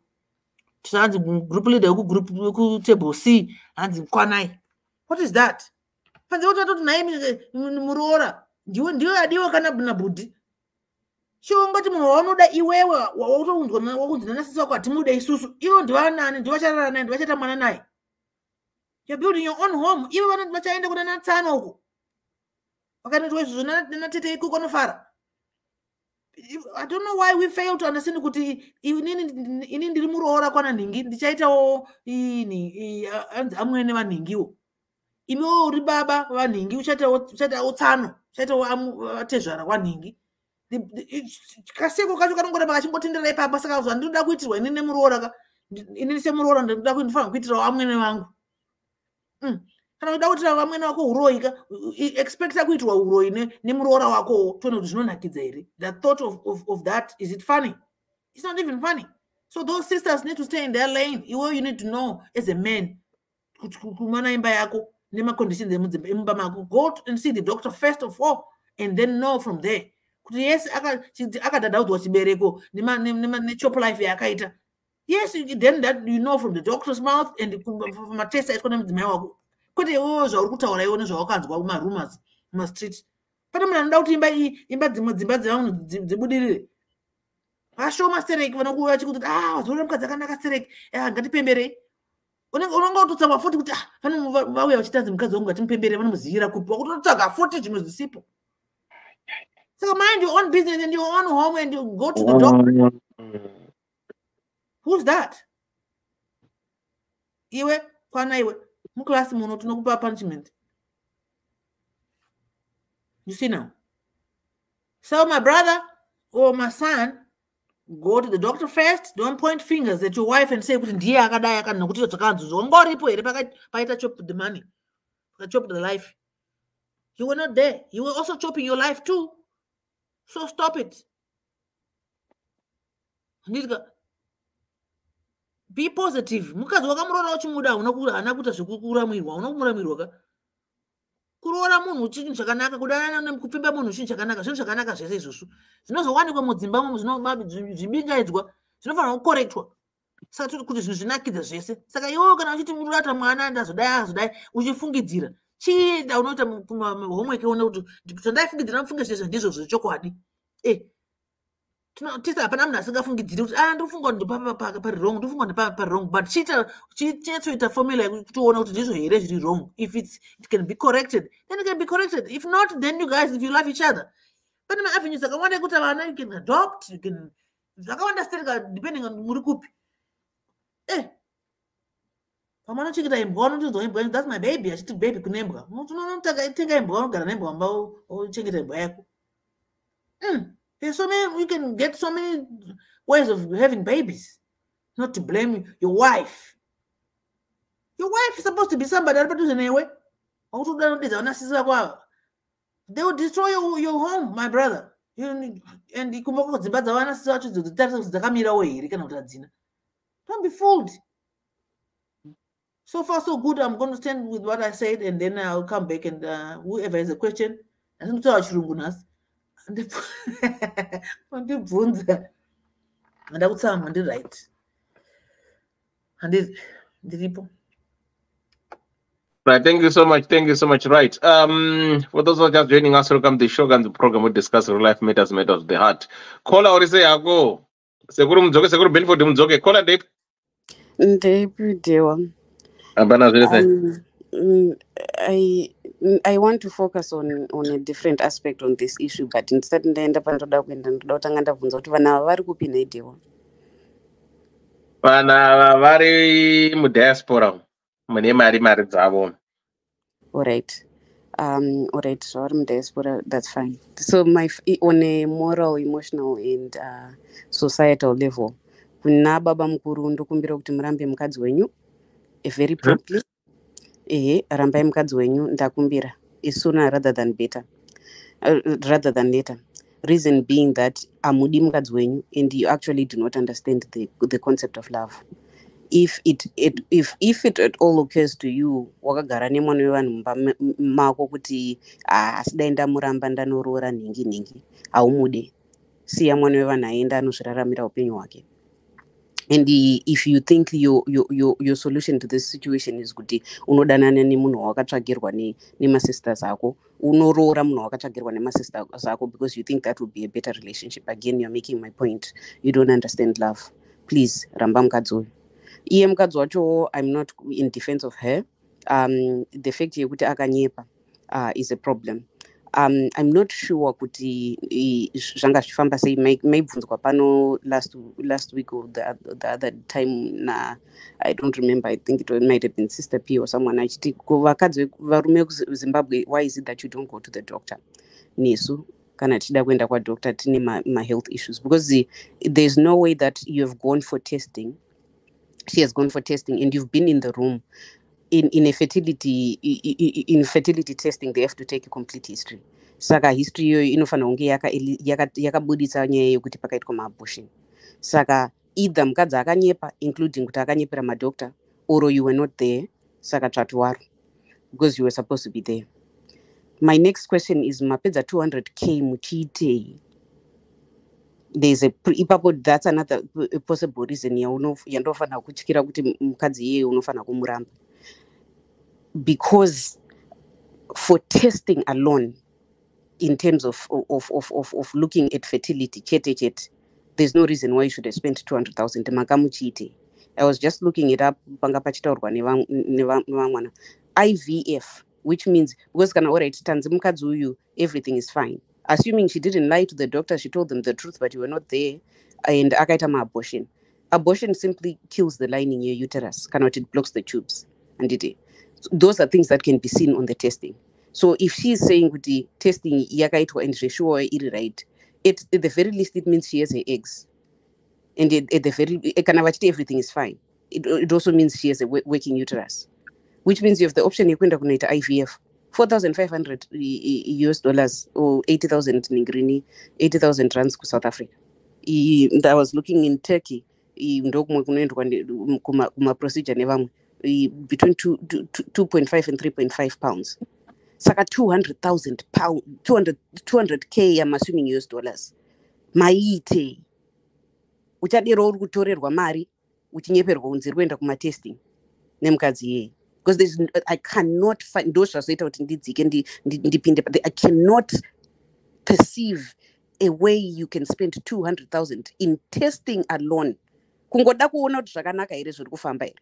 Tisanzi group leader ku table C anzi kwanai. What is that? Panze utatu naye muroora. Ndiyo adiwa kana nabudi. Shongoti munhu waunoda iwewe wakutonzwa nanasisi wako atimuda isusu ivo ndivanani ndivacharara naye ndivachata mwana naye. You're building your own home. Ivo vana ndivachaenda kuna natsana uko vakanoitwa izvozvo natete ikuko anofara. I don't know why we fail to understand kuti ini ndiri muroora kwana nhingi ndichaitawo amwene vanhingiwo imiwo uri baba vanhingi uchaitawo tsano uchaitawo tezvara kwanhingi. Kaseko kacho kanongoramba kachingotendera ipapa saka zvandinoda kuitirwa inini nemuroora inini semuroora ndinoda ndinofanira kuitirawo amwene vangu. Kana uda kuitira vamwene wako uroyi expecta kuitwa uroyi nemuroora wako toone kuti zvinonakidza here. The thought of that, is it funny? It's not even funny. So those sisters need to stay in their lane. You need to know as a man kumana imba yako nemaconditions emumba mako. Go and see the doctor first of all and then know from there. Kuti yes akadadaudzwa chibereko nechop life yakaita. Yes, then that you know from the doctor's mouth and from a test aitwa nemudzimai wako. Kwete iwewe zvauri kutaura iwe nezvawakanzwa kumarumors mumastreet. Pane munhu anoda kuti imba dzimba dzevanhu dzibudirire. Vashoma stereki vanokuva vachikuti wazorora mukadzi akanaka stereki ngatipemberei. Unenge utotsamwa futi kuti vauya vachitanzi mukadzi wangu ngatimupemberei vanomuzivira kupi wakutotsvaga futi zvimwe zvisipo. So mind your own business and your own home and you go to the doctor. Who's that? iwe kwana iwe muklasi muno tinokupa punishment. You see now. So my brother or my son, go to the doctor first. Don't point fingers at your wife and say kuti ndiye akadai akana kuti tsakanzo ngoripo ere paita chop the money. Chop the life. You were not there. You were also chopping your life too. So stop it. Be positive. Mukazi wakamurora uchimuda unakuta zvekukura mwirwa unokumura mwirwa ka. Kuroora munhu chinhu chakanaka kudanana nekupfimba munhu chinhu chakanaka zvinhu zvakanaka zvese izvozvo zvinozowanikwa mudzimba zvibingaidzwa zvinofanira kukorektwa saka tiri kuti zvinhu zvinakidza zvese saka iwewo kana uchiti murata mwana ndazodai uchifungidzira chiida unoita homework uone kuti tandaifungidzira mufunge zvese ndizvo zvechokwadi tisa hapana munhu asingafungidziri kuti ndofunga kuti pari wrong ndofunga kuti pari wrong but chinatsoita formula yekuti uona kuti ndizvo here zviri wrong. If it can be corrected then it can be corrected. If not, then you guys, if you love each other, pane maavenues akawanda ekuti vana you can adopt, you can zvakawanda stereka depending on muri kupi. Pamwana chikita imbwa unotinzwa imbwa that's my baby achiti baby kunembwa unotenga imbwa unogara nembwa amba uchengeta imbwa yako. There's so many, you can get so many ways of having babies. Not to blame your wife. Your wife is supposed to be somebody else anyway. They will destroy your home, my brother. And don't be fooled. So far, so good. I'm going to stand with what I said, and then I'll come back and whoever has a question, and and I would say I'm right. And the people. Right, thank you so much. Thank you so much. Right. For those who are just joining us, welcome to the show and the program we discuss real life matters of the heart. Caller or say ago. Seguro mzoke, seguro benefit mzoke. Caller date. I want to focus on a different aspect on this issue, but instead ndaenda pandoda kuenda ndotanga ndabvunza kuti vana vari kupi naidewa. Vana vari mudiaspora mune mari dzavo. All right, so I'm diaspora, that's fine. So on a moral, emotional and societal level, kuna baba mukuru ndokumbira kuti murambe mukadzi wenyu very promptly. Rambai mukadzi wenyu ndakumbira sooner rather than later. Reason being that amudi mukadzi wenyu and you actually do not understand the concept of love. If it at all occurs to you wakagara nemwana wevanhu mumba mako kuti asidai ndamuramba ndanoroora ningi haumude, siya mwana wevanhu aenda anozviraramira upenyu hwake. And if you think your solution to this situation is kuti unodanana nemunhu wakatsvagirwa nemasisters ako, unoroora munhu wakatsvagirwa nemasisters ako because you think that would be a better relationship, again you're making my point. You don't understand love. Please ramba mukadzi uyu. Iye mukadzi wacho, I'm not in defense of her. The fact yekuti akanyepa is a problem. I'm not sure kuti zvanga zvifamba sei maibvunzwa pano last week or the other time I don't remember, I think it might have been Sister P or someone achiti vakadzi varume kuZimbabwe, why is it that you don't go to the doctor? Nesu kana tichida kuenda kwadoctor tine ma health issues, because there's no way that you have gone for testing, she has gone for testing, and you've been in the room. In fertility testing, they have to take a complete history. Saka history yoyo inofanira kunge yakabuditsa nyaya yekuti pakaitwa ma-abortion. Saka either mukadzi akanyepa, including kuti akanyepera madoctor, or you were not there, saka tsvatuwaro, because you were supposed to be there. My next question is, mapedza 200k muchiitei? There's ipapo, that's another possible reason yandofanira kutyira kuti mukadzi iyeye unofanira kumuramba. Because for testing alone, in terms of looking at fertility, there's no reason why you should have spent 200,000. I was just looking it up. IVF, which means because everything is fine. Assuming she didn't lie to the doctor, she told them the truth, but you were not there, and akaita ma abortion. Abortion simply kills the lining in your uterus, cannot it blocks the tubes. And so those are things that can be seen on the testing. So if she is saying with the testing yakaitwa and sure right, at the very least it means she has her eggs. And at the very everything is fine. It also means she has a working uterus, which means you have the option you can IVF. 4,500 US dollars or 80,000 ningrini, 80,000 rands to South Africa. I was looking in Turkey, kuma procedure nevamwe between 2.5 and 3.5 pounds. Saka 200,000 pounds, 200K, I'm assuming US dollars. Maite. Uchadero uri kutorerwa mari, uchinyeperwa unzi kuenda kuma testing. Nemukadzi yeye. Because I cannot find those I cannot perceive a way you can spend 200,000 in testing alone. Kungoda kuona kuti zvakanaka here zviri kufamba here.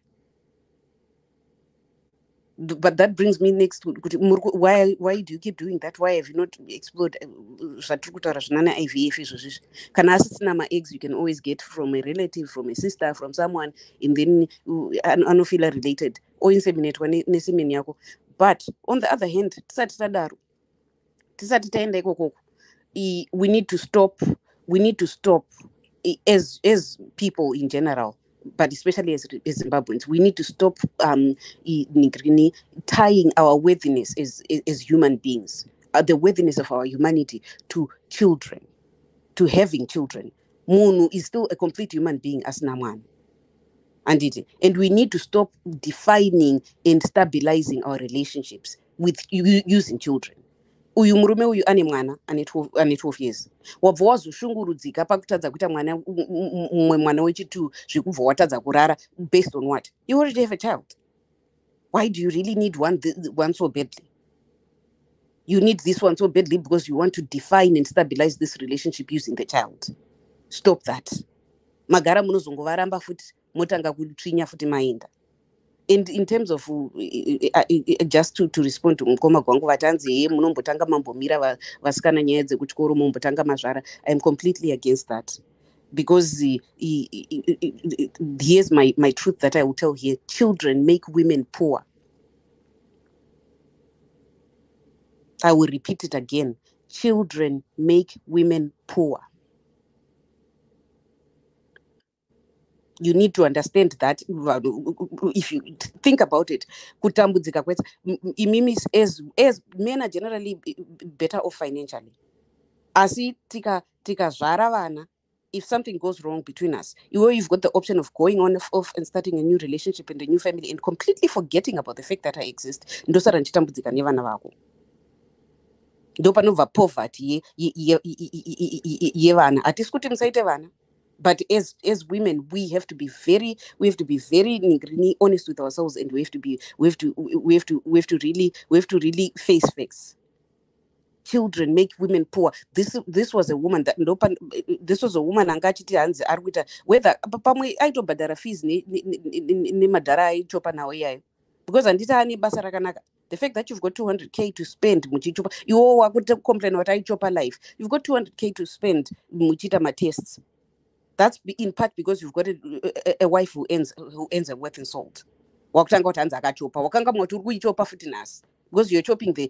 But that brings me next to why do you keep doing that? Why have you not explored IVF? Kana asisina ma eggs you can always get from a relative, from a sister, from someone, and then anofila related or inseminate nesemeni yako. But on the other hand, we need to stop as people in general, but especially as Zimbabweans, we need to stop tying our worthiness as human beings, the worthiness of our humanity to children, to having children. Munu is still a complete human being as Naman. And we need to stop defining and stabilizing our relationships with using children. Uyu murume uyu ane mwana ane 12 years. Wabva wazoshungurudzika pakutadza kuita mwana wechitu zvikubva watadza kurara based on what? You already have a child. Why do you really need one so badly? You need this one so badly because you want to define and stabilize this relationship using the child. Stop that. Magara munozongovaramba futi motanga kutsvinya futi maenda. And in terms of just to respond to mukoma gwangu vatanzi munombotanga mambomira vasikana nyaya dzekuchikoro mumbotanga mazvara, I am completely against that, because here's my truth that I will tell here: children make women poor. I will repeat it again: children make women poor. You need to understand that. If you think about it, as men are generally better off financially. Asi tika zvara vana, if something goes wrong between us, you've got the option of going on off and starting a new relationship and a new family and completely forgetting about the fact that I exist. Ndosara ndichitambudzika nevana vako. Ndopanobva poverty yevana. Hatisi kuti musaite vana. But as women, we have to be very honest with ourselves, and we have to really face facts. Children make women poor. This was a woman angachiti hanzi arikuita whether pamwe aitobhadhara fees nemadhara aichopa nawo iyayo, because handita ane basa rakanaka. The fact that you've got 200K to spend muchichopa, you wakuta complain what aichopa life. You've got 200K to spend muchita ma tests. That's in part because you've got a wife who earns a worth in salt. Because you're chopping the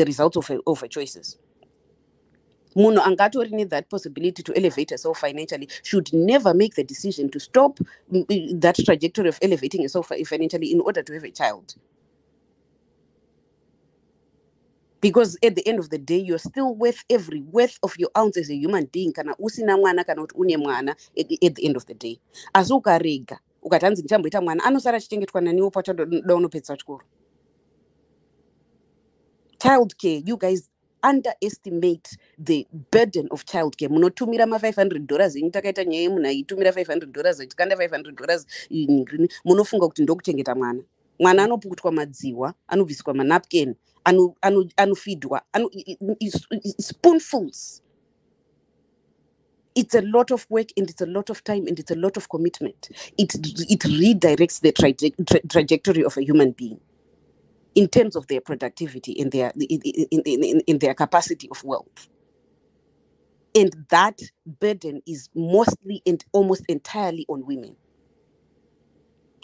results of her choices. Muno angatori that possibility to elevate herself financially should never make the decision to stop that trajectory of elevating herself financially in order to have a child. Because at the end of the day, you're still worth every worth of your ounce as a human being. Kana usina mwana kana une mwana at the end of the day. Azuka rega. Ukatanzi nchamboita mwana anosara chichengetwa naniwo pachadounopedza chikoro. Childcare, you guys underestimate the burden of childcare. Munotumira $500 in takaita nyaya munaitumira $500 tikanda $500 munofunga kuti ndokuchengeta mwana. Mwana anopukutwa madziwa, anobviswa manapkin, anofidwa, spoonfuls. It's a lot of work, and it's a lot of time, and it's a lot of commitment. It redirects the trajectory of a human being in terms of their productivity and their in their capacity of wealth. And that burden is mostly and almost entirely on women.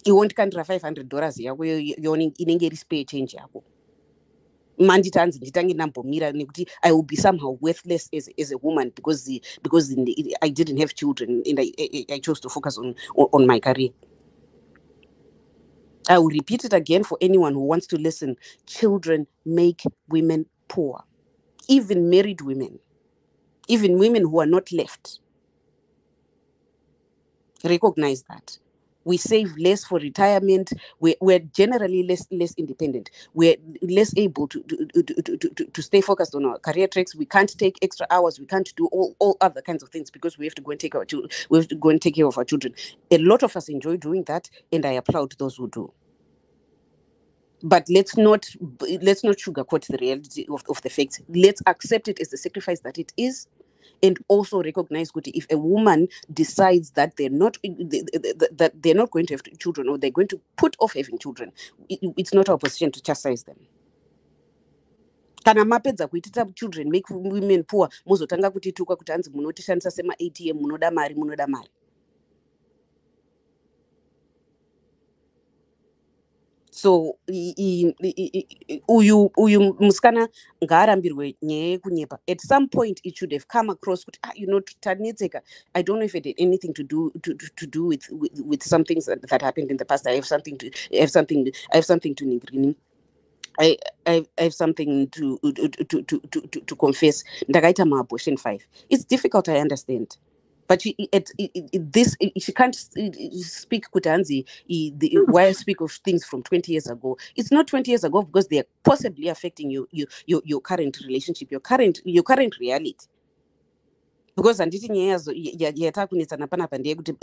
You won't country $500 yako inenge iri spare change yako. Manditi hanzi nditange ndambomira nekuti I will be somehow worthless as a woman because I didn't have children and I chose to focus on my career. I will repeat it again for anyone who wants to listen. Children make women poor. Even married women. Even women who are not left. Recognize that. We save less for retirement. We're generally less independent. We're less able to stay focused on our career tracks. We can't take extra hours. We can't do all other kinds of things because we have to go and take care of our children. A lot of us enjoy doing that, and I applaud those who do. But let's not sugarcoat the reality of the facts. Let's accept it as the sacrifice that it is, and also recognize that if a woman decides that they're not going to have children, or they're going to put off having children, it's not our position to chastise them. Kana mapedza kuitira children make women poor, mozotanga kutituka kuti hanzi munotishandisa sema ATM, munoda mari. So uyu musikana ngaarambirwe nyaya yekunyepa. At some point it should have come across tanetseka. I don't know if it had anything to do with some things that happened in the past. I have something to Ningrini. I have something to confess. Ndakaita ma-abortion 5. It's difficult, I understand. But she can't speak kutanzi. Why I speak of things from 20 years ago? It's not 20 years ago because they are possibly affecting your current relationship, your current reality. Because anditi nyaya yatakunetsana panapa ndeyekuti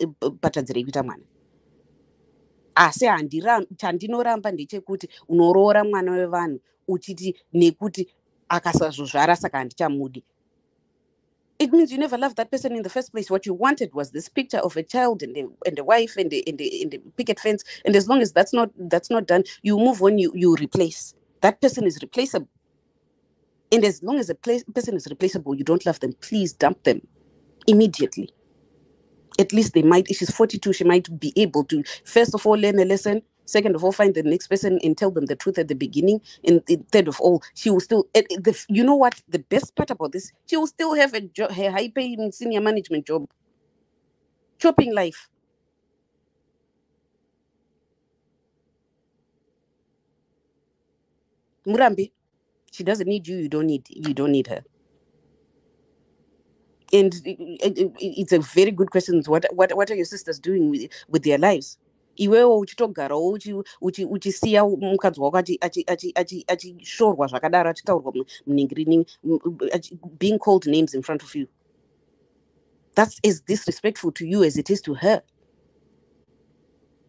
patadzire kuita mwana. Asi chandinoramba ndechekuti unoroora mwana wevanhu uchiti nekuti akasazozvara saka handichamudi. It means you never loved that person in the first place. What you wanted was this picture of a child and a wife and the picket fence. And as long as that's not done, you move on. You replace. That person is replaceable. And as long as a person is replaceable, you don't love them. Please dump them immediately. At least they might. If she's 42, she might be able to first of all learn a lesson. Second of all, find the next person and tell them the truth at the beginning. And third of all, she will still, you know what, the best part about this, she will still have a high-paying senior management job. Chopping life. Murambi, she doesn't need you. You don't need her. And it's a very good question. What are your sisters doing with their lives? Iwewo uchitogara uchisiya mukadzi wako achishorwa zvakadaro achitaurwa muningirini, being called names in front of you. That's as disrespectful to you as it is to her.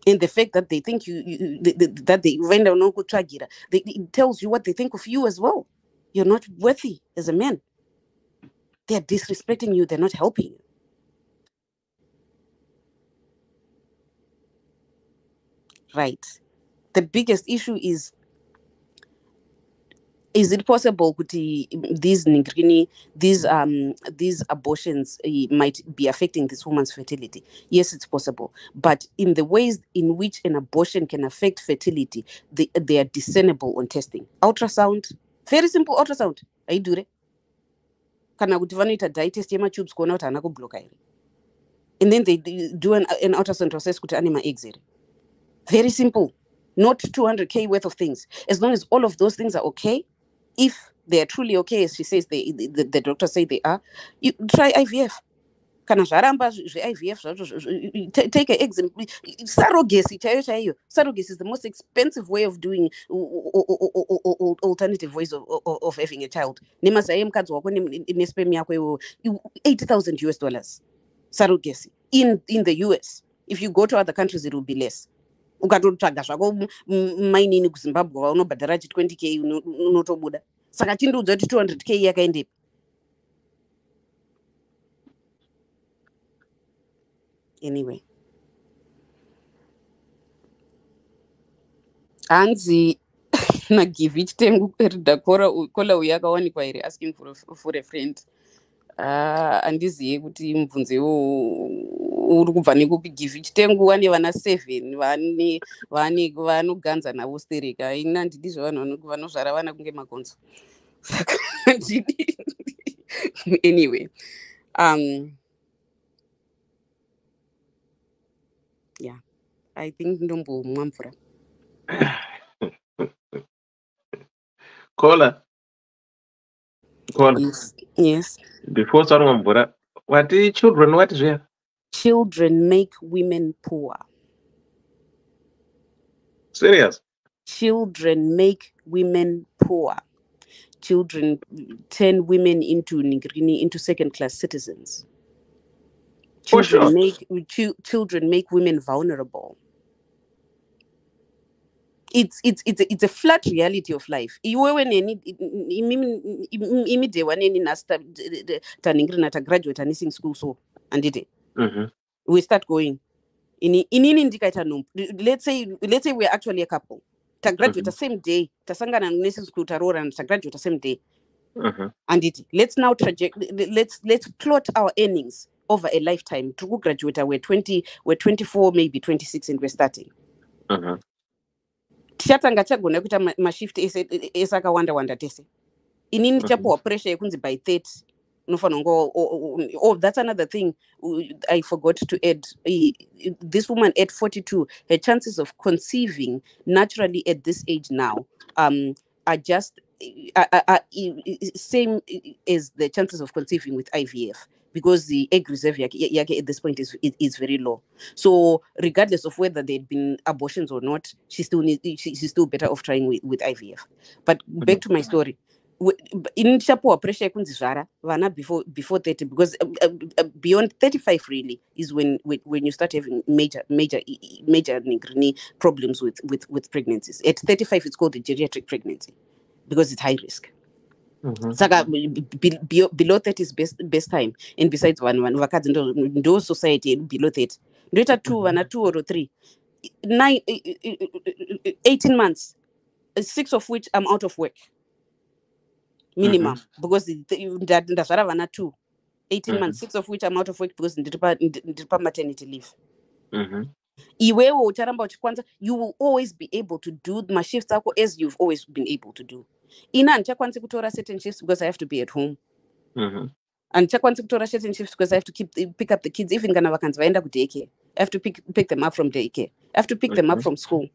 And the fact that they think that they went on kutsvagira, it tells you what they think of you as well. You're not worthy as a man. They're disrespecting you. They're not helping you. Right. The biggest issue is it possible that these abortions might be affecting this woman's fertility? Yes, it's possible. But in the ways in which an abortion can affect fertility, they are discernible on testing. Ultrasound, very simple ultrasound. I do it. Kana kuti vanoita dye test yema-tubes kuona kuti hana kubloka here. And then they do an ultrasound to assess kuti ane ma-eggs here. Very simple. Not 200K worth of things. As long as all of those things are okay, if they are truly okay, as she says, the doctors say they are, you try IVF. Kana zvaramba IVF, take an eggs. Surrogacy, surrogacy is the most expensive way of doing alternative ways of having a child. 80,000 US dollars. Surrogacy in the US. If you go to other countries, it will be less. Ukatotsvaga zvako mainini kuZimbabwe unobhadhara 20K unotobuda. Saka tindoudza kuti 200K yakaendepi. Anyway. Hanzi nagive tengu rida kola uyakawanikwa here asking for a friend. handizivi kuti mubvunze uri kubva nekupi gifi chitenguwa nevana 7 vanoganza navo stereka. Ini handidi zvavanhu vanozvara vana kunge magonzo. Anyway, yeah, I think ndombomwa mvura. Kola. Yes. Before starting mvura, what is children? What is here? Children make women poor. Serious? Children make women poor. Children turn women into second-class citizens. Children make women vulnerable. It's a flat reality of life. Graduate nursing school so and we start going. Let's say we're actually a couple. To graduate the same day, tasangana nursing school tarora and graduate the same day. And let's now let's plot our earnings over a lifetime. To go graduate, we're 24, maybe 26, and we're starting. Tishatanga chagona kuita mashift esakawanda tese. Inini chapuwa pressure yekunzi by 30. Oh, that's another thing I forgot to add. This woman at 42, her chances of conceiving naturally at this age now are just same as the chances of conceiving with IVF, because the egg reserve at this point is very low. So regardless of whether there had been abortions or not, she's still better off trying with IVF. But back to my story. In chapo pressure kunzizvara vana before 30, because beyond 35 really is when you start having major problems with pregnancies. At 35 it's called a geriatric pregnancy because it's high risk. Saka below 30 is best time. And besides one vakadzi ndo society below 30 ndoita 2 or 3 18 months, 6 of which I'm out of work minimum, because ndazvara vana 2 18 months, 6 of which I'm out of work because ndiri maternity leave. Iwewe ucharamba uchikwanza, you will always be able to do my shifts as you've always been able to do. Ina handichakwanisi kutora certain shifts because I have to be at home. Handichakwanisi kutora certain shifts because I have to pick up the kids, even kana vakanzi vaenda kudaycare. I have to pick them up from daycare. I have to pick them up from school.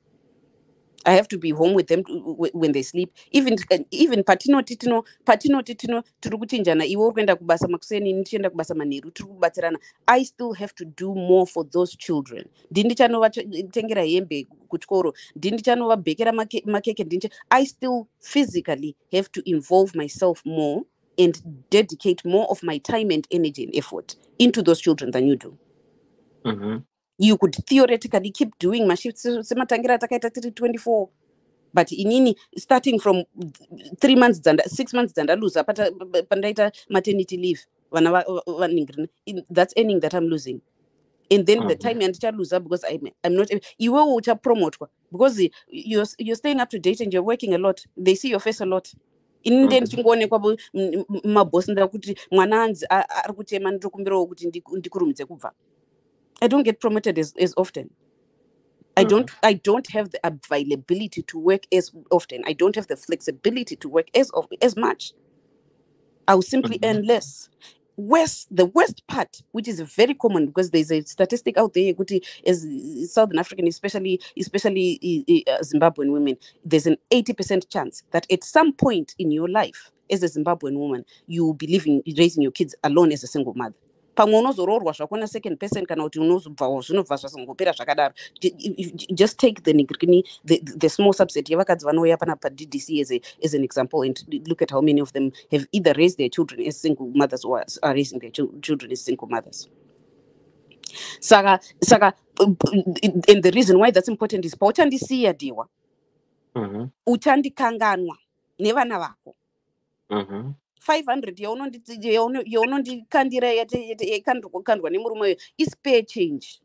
I have to be home with them when they sleep. Even patinoti tiri kuchinjana, iwe uri kuenda kubasa makuseni ndichienda kubasa manheru, tiri kubatsirana. I still have to do more for those children. Ndindichanovachengera hembe kuchikoro, ndindichanovabhekera makeke, I still physically have to involve myself more and dedicate more of my time and energy and effort into those children than you do. You could theoretically keep doing my shifts sematangira takaita 24, but inini starting from 3 months 6 months ndandaluza pandaita maternity leave that's earning that I'm losing. And then the time yandichaluza because I'm not iwe uchapromotwa because you're staying up to date and you're working a lot. They see your face a lot. Ininde ndichingoonekwa mabosi ndakuti mwana anzi ari kutema ndokumbirawo kuti ndikurumidze kubva. I don't get promoted as often. I don't have the availability to work as often. I don't have the flexibility to work as much. I will simply earn less. The worst part, which is very common because there's a statistic out there, as Southern African, especially Zimbabwean women, there's an 80% chance that at some point in your life, as a Zimbabwean woman, you will be raising your kids alone as a single mother. Second person just take the small subset yevakadzi vanouya panapa DDC as an example and look at how many of them have either raised their children as single mothers or are raising their children as single mothers. Saka and the reason why that's important is pauchandisiya diwa uchandikanganwa nevana vako 500 yaunondikandira yakandwa nemurume is spare change.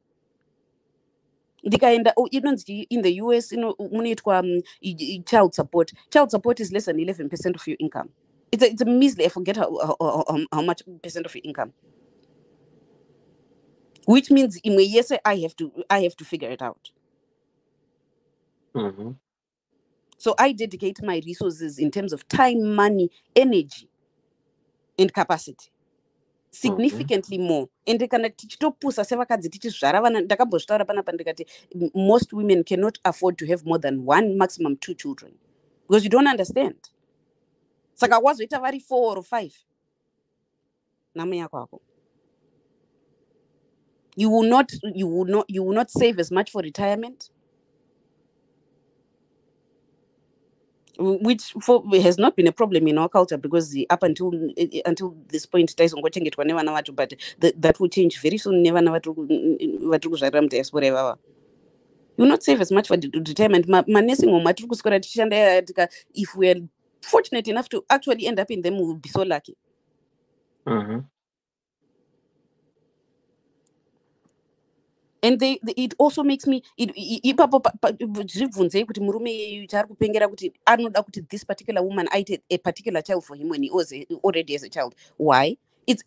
Ndikaenda inonzi in the US munoitwa child support. Child support is less than 11% of your income. It's a measly. I forget how much percent of your income. Which means yes, I have to figure it out. So I dedicate my resources in terms of time, money, energy, and capacity significantly more. And most women cannot afford to have more than 1, maximum 2 children because you don't understand. Saka wazoita vari 4 or 5. You will not save as much for retirement, which has not been a problem in our culture because up until this point, but that will change very soon. You will not save as much for retirement. If we are fortunate enough to actually end up in them, we will be so lucky. And it also makes me this particular woman a particular child for him when he was already as a child. Why? It's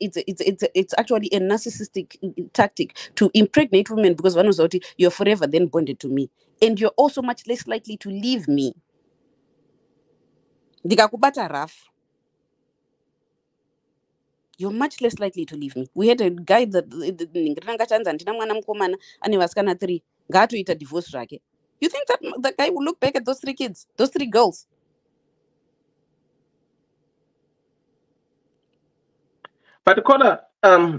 actually a narcissistic tactic to impregnate women because one was you're forever then bonded to me, and you're also much less likely to leave me. Rough. You're much less likely to leave me. We had a guy that a divorce. You think that guy will look back at those 3 kids, those 3 girls? But Kona, I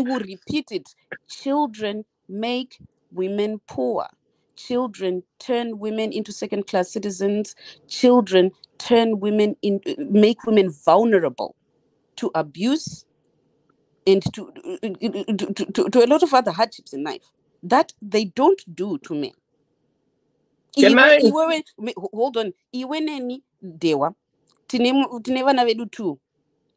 will repeat it. Children make women poor. Children turn women into second-class citizens. Children turn make women vulnerable to abuse and to a lot of other hardships in life that they don't do to men. Hold on. Iweneni dewa. Tinevana vedu too.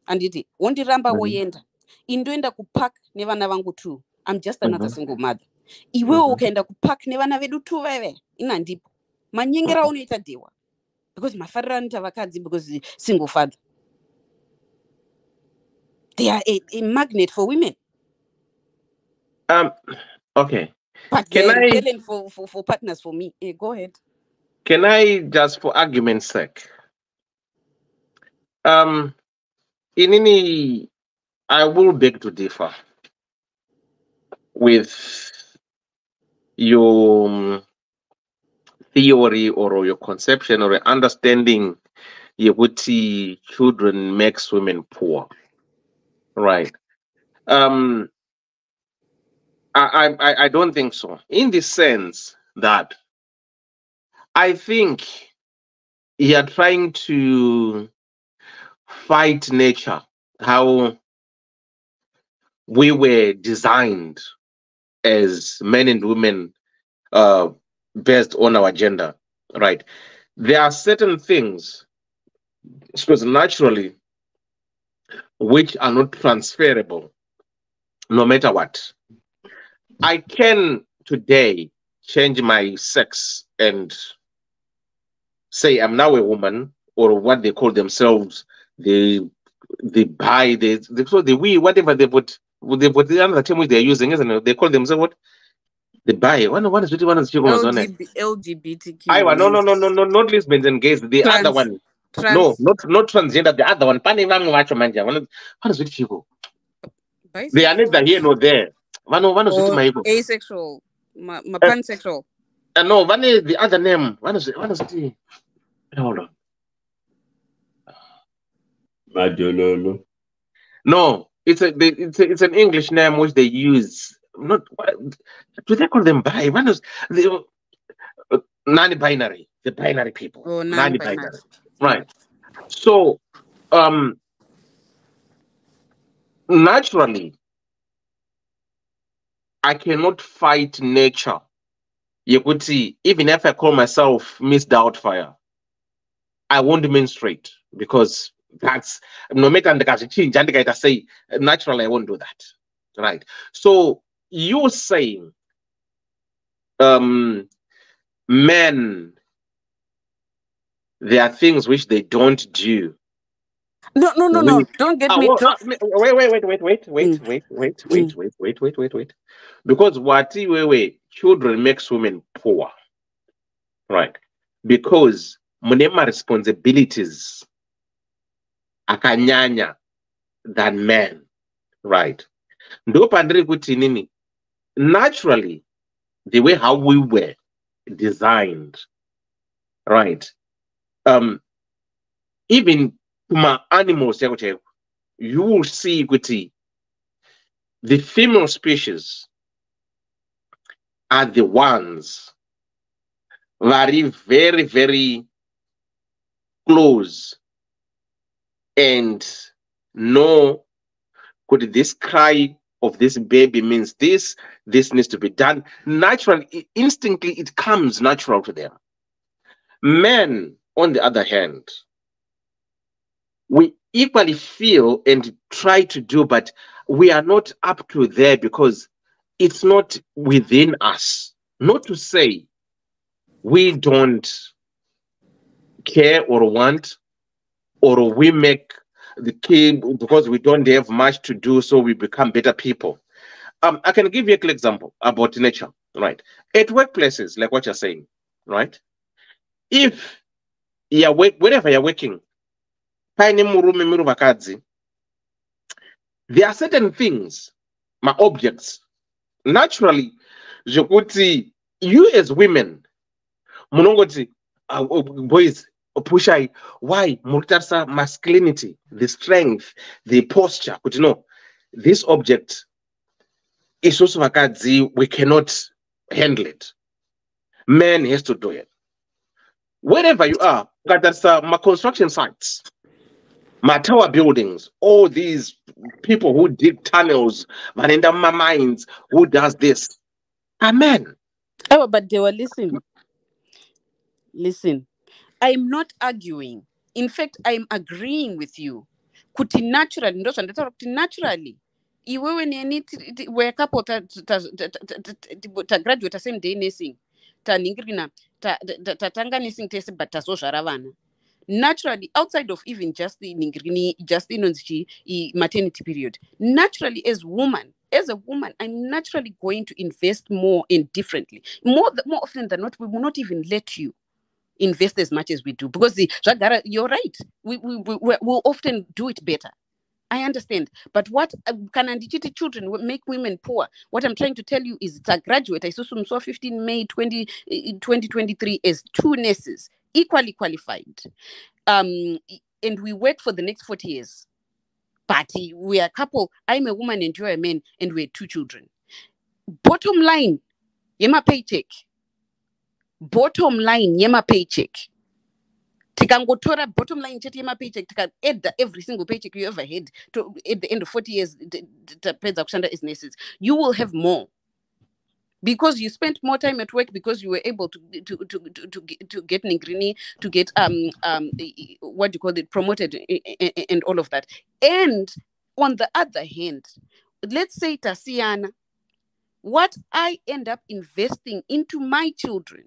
Anditi. Wondiramba woyenda. Indoenda kupark nevana vangu too. I'm just another single mother. Iwewe ukaenda kupark nevana vedu too veve. Inandipo. Manyengera unoita dewa. Because mafarira anoita vakadzi because single father. They are a magnet for women. Okay. But they're repellent for partners for me. Go ahead. Can I just, for argument's sake, I will beg to differ with your theory or your conception or understanding Yeguti children makes women poor. Right. I don't think so. In the sense that I think you're trying to fight nature, how we were designed as men and women based on our gender, right? There are certain things, because naturally, which are not transferable, no matter what. I can today change my sex and say I'm now a woman, or what they call themselves, the bi, whatever they put the other term which they're using, isn't it? They call themselves what? The bi. One is LGBTQ. No, not lesbians and gays. The other one. No, not transgender. The other one. One is with people. They are neither here nor there. One is with my asexual, pansexual. No, one is the other name. One is the. Hold on. Madololo. No, it's an English name which they use. Not do they call them bi? One is the non-binary. The binary people. Oh, non-binary. Right. So, naturally, I cannot fight nature. You could see, even if I call myself Miss Doubtfire, I won't menstruate because that's no matter the change. And I say naturally, I won't do that. Right. So you saying, men there are things which they don't do. No. Don't get me. Wait. Because children makes women poor, right? Because munema responsibilities akanyanya than men, right? Ndo pandiri kuti nini, naturally, the way how we were designed, right? Even kuma animals, you will see kuti the female species are the ones very, very, very close and know could this cry of this baby means this needs to be done. Naturally, instinctively, it comes natural to them. Men, on the other hand, we equally feel and try to do, but we are not up to there because it's not within us. Not to say we don't care or want, or we make the kid because we don't have much to do, so we become better people. I can give you a clear example about nature, right? At workplaces, like what you're saying, right? If you're wherever you're working, there are certain things, my objects, naturally, you as women, boys, pushai, why multasa masculinity, the strength, the posture, this object is also we cannot handle it. Man has to do it. Wherever you are, that's my construction sites, my tower buildings, all these people who dig tunnels, Vanenda mines, who does this, are men. Oh, but they were listen. I'm not arguing. In fact, I'm agreeing with you. Kuti naturally, naturally. Iwewe ni we couple ta graduate same day nursing. Ta ningirina ta tanga nursing test but ta so sharavana. Naturally, outside of even just the ningrini, just the maternity period. Naturally, as a woman, I'm naturally going to invest more and differently. More often than not, we will not even let you invest as much as we do because you're right. We'll often do it better. I understand, but what can children make women poor? What I'm trying to tell you is, it's a graduate. I saw 15 May 2023 as 2 nurses, equally qualified, and we work for the next 40 years. But we are a couple. I'm a woman and you're a man, and we're 2 children. Bottom line, yema paycheck. Bottom line, yema paycheck. Tikangotora bottom line cheti yema paycheck. Tika add every single paycheck you ever had to at the end of 40 years. Is nurses. You will have more because you spent more time at work because you were able to get ningrini, to get what do you call it, promoted and all of that. And on the other hand, let's say Tasiana, what I end up investing into my children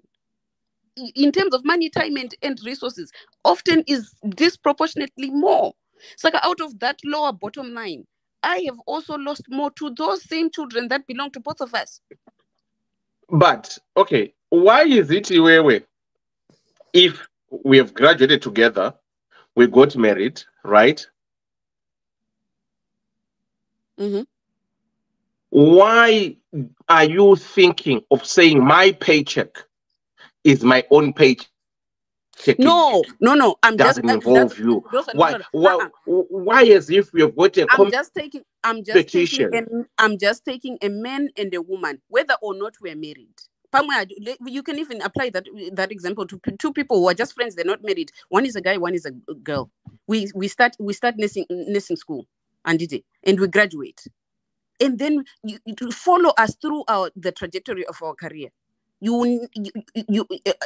in terms of money, time, and resources often is disproportionately more. So out of that lower bottom line, I have also lost more to those same children that belong to both of us. But, okay, why is it if we have graduated together, we got married, right? Mm-hmm. Why are you thinking of saying my paycheck is my own paycheck? No. I'm just involve you. Why as if we have got a competition? I'm just taking a man and a woman, whether or not we're married. You can even apply that example to 2 people who are just friends. They're not married. One is a guy, one is a girl. We start nursing school, and we graduate, and then you follow us through the trajectory of our career.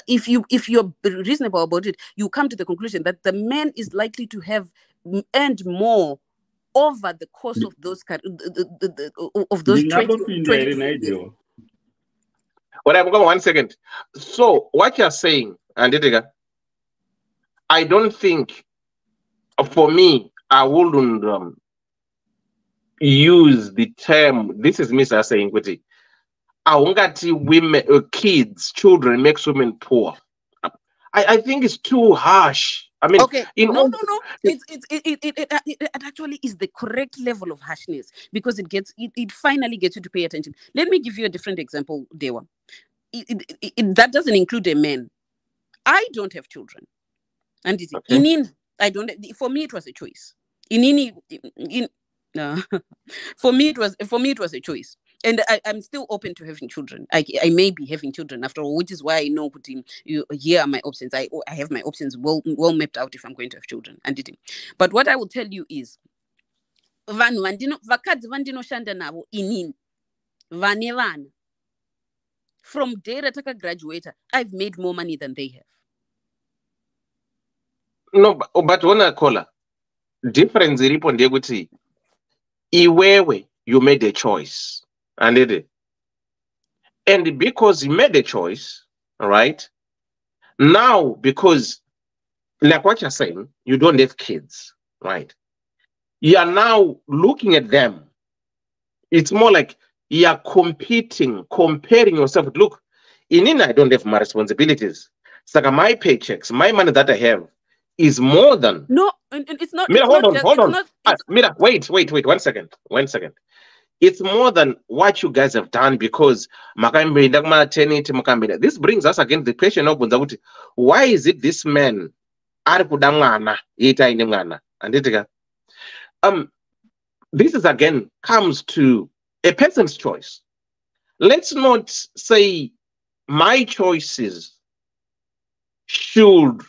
If you're reasonable about it, you come to the conclusion that the man is likely to have earned more over the course of those 20 years. But I'm going 1 second. So what you're saying, and I don't think, for me, I wouldn't use the term. This is me saying, kuti, aungati women, kids, children makes women poor. I think it's too harsh. I mean, okay, no. It actually is the correct level of harshness, because it finally gets you to pay attention. Let me give you a different example, Dewa. That doesn't include a man. I don't have children, and Okay. I don't. For me, it was a choice. For me, it was a choice. And I'm still open to having children. I may be having children after all, which is why I know here are my options. I have my options well mapped out if I'm going to have children. But what I will tell you is, vakadzi vandinoshanda navo inini vane vana, from day rataka graduator, I've made more money than they have. No, but when I call her, difference iripo ndeyekuti iwewe you made a choice. And because you made a choice, right? Now, because like what you're saying, you don't have kids, right? You are now looking at them. It's more like you are comparing yourself. Look, in I don't have my responsibilities. So my paychecks, my money that I have is more than. No, and it's not. Mira, hold on. Not, Mira, wait, 1 second. 1 second. It's more than what you guys have done, because this brings us again the question of why is it this man this is again comes to a person's choice. Let's not say my choices should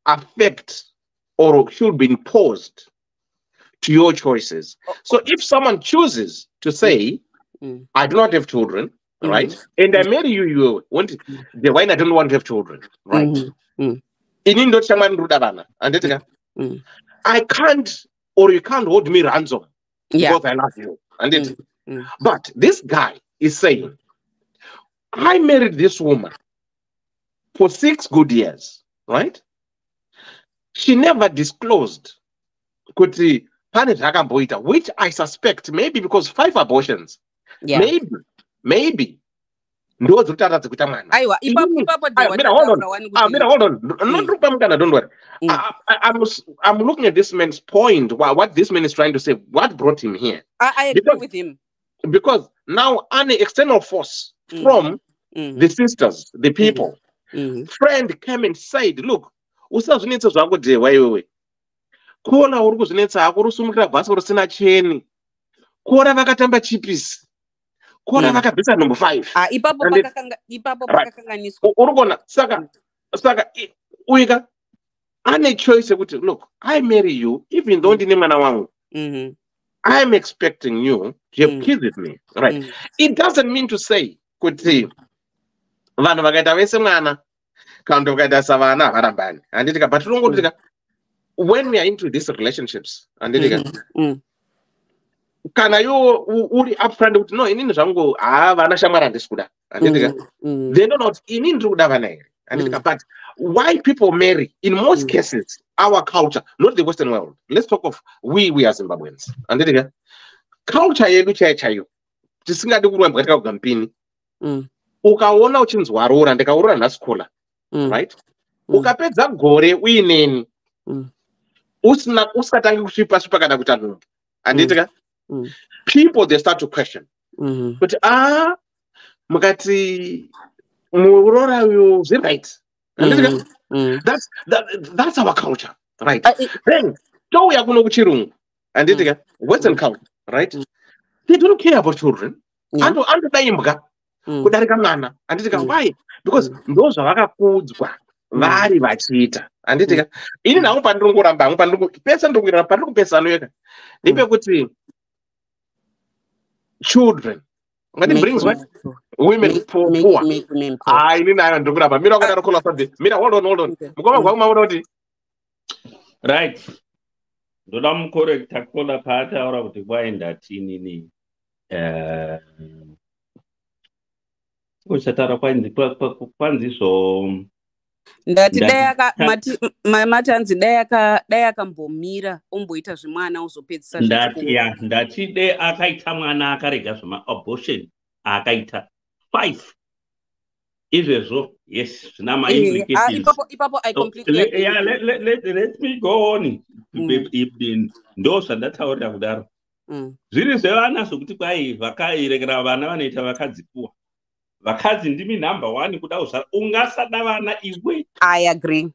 affect or should be imposed to your choices. So if someone chooses to say, I do not have children, right? And I marry you, you want the why I don't want to have children, right? I can't, or you can't hold me ransom because I love you. But this guy is saying, I married this woman for 6 good years, right? She never disclosed which I suspect maybe because 5 abortions. Maybe. Hold on. Don't worry. I'm looking at this man's point. What this man is trying to say. What brought him here? I agree with him. Because now an external force from the sisters, the people, friend came and said, look, kuona uri kuzvinetsa hako rusumukira bhasi rusina cheni, kuona vakatamba chipisi, kuona vakabvisa number 5. Ipapo pakakanganiswa. Uri kuona saka uika ane choice yekuti look, I marry you even though ndine mwana wangu. I'm expecting you to have kids with me, right? It doesn't mean to say kuti vanhu vakaita vese mwana kana ukaita savana varambani. Handitika, but unongotika when we are into these relationships, and can you uri upfront with no inini zvangu vana shamwari handisikuda, they know not inini ndiri kuda vana here, but why people marry in most cases, our culture, not the Western world, let's talk of we are Zimbabweans, culture yedu chaiyo tisingadi kuramba katika kugampini, ukaona uchinzwa arora ndikaurora nhasikola, right? Ukapedza gore uineni usikatangi kusvipa kana kuita nhumbu, handitika, people they start to question kuti mukati muurora uyu zviright, handitika, that's our culture, right? Then touya kuno kuchirungu, handitika, Western culture, right? They don't care about children. Andoda imbwa kudarika mwana, handitika. Why? Because ndo zvavakakudzwa vari vachiita, handitika. Ini nangu pandiri ngoramba hangu pandiri kupesano yeka ndepekuti children brings what women poor. Ini nayo ndiri kuramba mira wakadaro kola sabve. Mira, hold on. Mukoma gwangu maona kuti right. Ndoda mukorekta kola paataura kuti kwaenda tinini kuchataura kwanzi zvo ndati mati anzi dai akambomira omboita zvimwana uzopedzisa zvechikoro. Ndati dai akaita mwana akarega zvema-abortion akaita 5 izvezvo, yes, zvina ma-implications. Ipapo I completely agree. Yeah, let me go on. Ndo zvandataurira kudaro. Zviri zvevana zvokuti kwai vakairekera vana vanoita vakadzikuwa. Vakadzi ndimi number 1 kuda kuzvara. Ungasada vana iwe. I agree.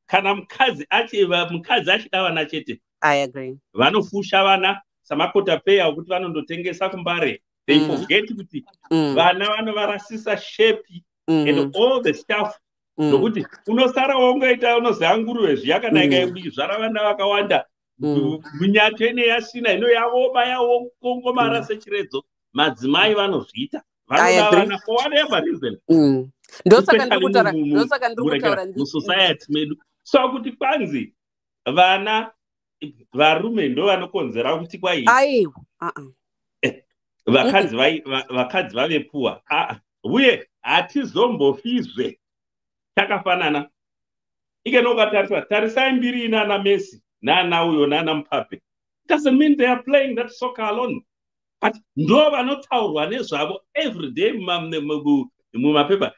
Kana mukadzi achida vana chete. I agree. Vanofusha vana samakota peya kuti vanondotengesa kumbare. They forget kuti vana vanovarasisa shape and all the stuff. Nokuti unosara wongoita unoziva nguruve zviyakanaika zvara vana vakawanda. Munyatene yasina ino yavoma yavokongomara sechiredzo. Madzimai vanozviita. Vanoda vana for whatever reason. Ndosaka ndikutaura musociety medu. So kuti kwanzi vana varume ndo vanokonzera kuti kwai vakadzi vave puwa. Uye hatizombofizve takafanana. Ikenokatarisa tarisai mbiri nana Messi nana uyo nana Mbappe. It doesn't mean they are playing that soccer alone. But ndo vanotaurwa nezvavo every day mumapepa,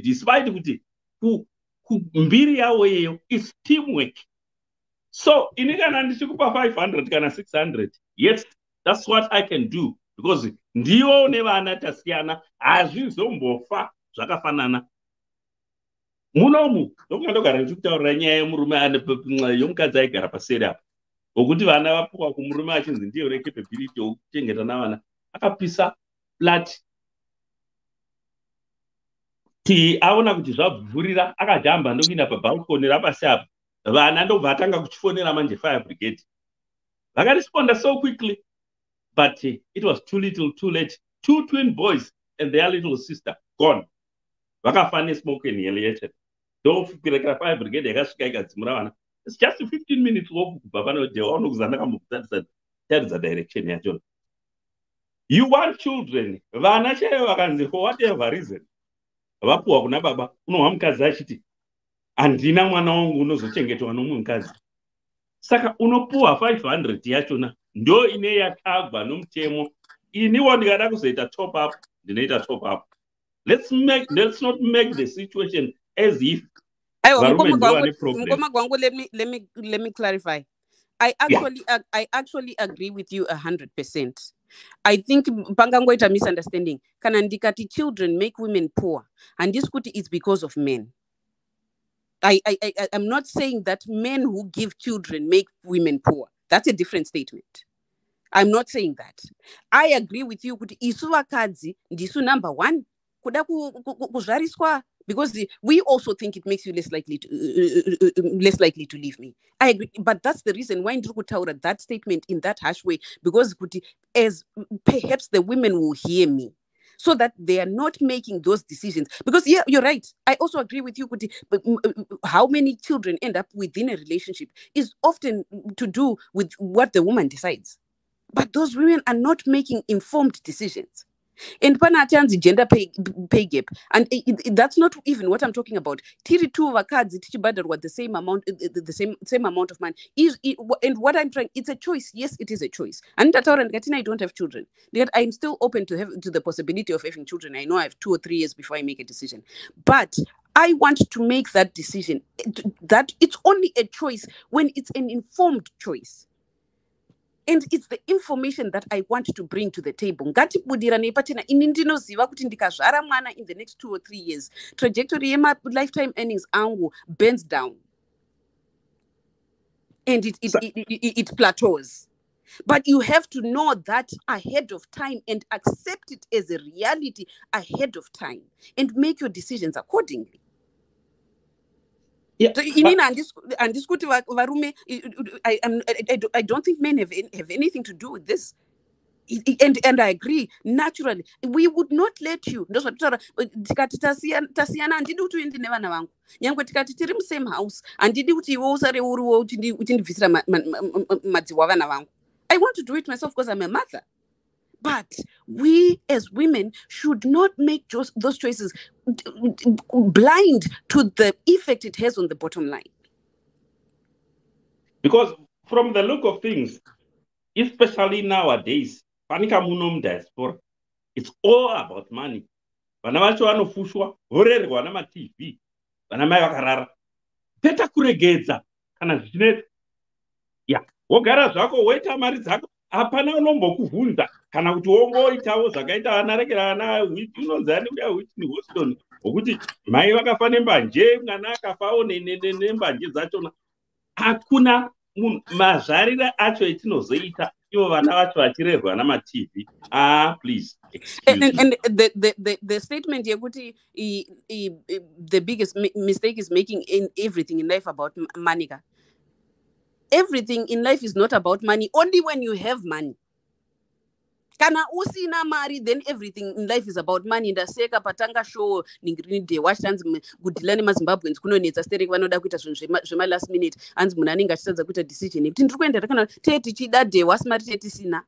despite kuti mbiri yavo yeyo is teamwork. So inikana ndichikupa 500 kana 600, yes, that's what I can do, because ndiwo nevana tasiyana hazvizombofa zvakafanana. Munomu ndokandogara ndichikutaurira nyaya yemurume yomukadzi aigara paseri apa, wokuti vana vapuwa kumurume achinzi ndiyo recapability yokuchengeta navana, akapisa flat aona kuti zvabvurira, akajamba ndokuinda pabalkoni rapasi apa. Vana ndobva atanga kuchifonera manje fire brigade. Vakaresponda so quickly, but it was too little, too late. 2 twin boys and their little sister gone. Vakafa nesmoke inhalation. Ndokurekera fire brigade yakasvika ikadzimura vana. It's just 15 minutes walk kubva pano waonokuzana kambotaridza direction yacho. You want children. Vana chaivo vakanzi for whatever reason vapuwa kuna baba, unohwa mukadzi achiti handina mwana wangu unozochengetwa nomumwe mukadzi. Saka unopuwa 500 yachona ndo ine yakagwa nomutemo. Iniwo ndikada kuzoita top up, ndinoita top up. Let's not make the situation as if Mkoma Gwangu, let me clarify. I actually agree with you 100%. I think pangangoita misunderstanding. Kana ndikati children make women poor, and this kuti it's because of men. I'm not saying that men who give children make women poor. That's a different statement. I'm not saying that. I agree with you kuti isu vakadzi ndisu number 1 kuda kuzvariswa, because we also think it makes you less likely to leave me. I agree, but that's the reason why ndiri kutaura that statement in that harsh way, because as perhaps the women will hear me, so that they are not making those decisions. Because yeah, you're right. I also agree with you, but how many children end up within a relationship is often to do with what the woman decides. But those women are not making informed decisions. And panatanzi gender pay gap, and that's not even what I'm talking about. Tiri two vakadzi tichibhadharwa the same amount, the same amount of money. And what I'm trying, it's a choice. Yes, it is a choice. And I don't have children, yet I'm still open to the possibility of having children. I know I have 2 or 3 years before I make a decision, but I want to make that decision. That it's only a choice when it's an informed choice. And it's the information that I want to bring to the table. Ngati budirane pachena inindinoziva kuti ndikazvara mwana in the next 2 or 3 years, trajectory yema lifetime earnings angu bends down. And it plateaus. But you have to know that ahead of time and accept it as a reality ahead of time and make your decisions accordingly. Yeah, so I don't think men have anything to do with this. And I agree, naturally, we would not let you. Same house, and I want to do it myself because I'm a mother. But we as women should not make those choices blind to the effect it has on the bottom line. Because from the look of things, especially nowadays, panika munom diaspora, it's all about money. Vana vacho vanofushwa, vorerwa nama-TV, vana mai vakarara. Peta kuregedza kana zvichinetsa. Ya, wogara zvako woita mari dzako, hapana unombokuvhunza kana kuti wongoitawo zvakaita vanarekera vana unonzi ani uya Whitney Houston wokuti mai vakafa nembanje, mwana akafawo nembanje dzachona. Hakuna mazvarire acho etinozoita ivo vana vacho vachirerwa nama-TV. Please excuse me. And the statement yekuti the biggest mistake is making in everything in life about money. Everything in life is not about money. Only when you have money. Kana usina mari, then everything in life is about money. Ndaseka patanga show ningrini de washands gudilani mazimbabweans kunonetsa stereki vanoda kuita zvinhu zvema last minute anzi munhu anenge achitadza kuita decision yekuti ndiri kuenda kana teti chida de wasimari teti sina.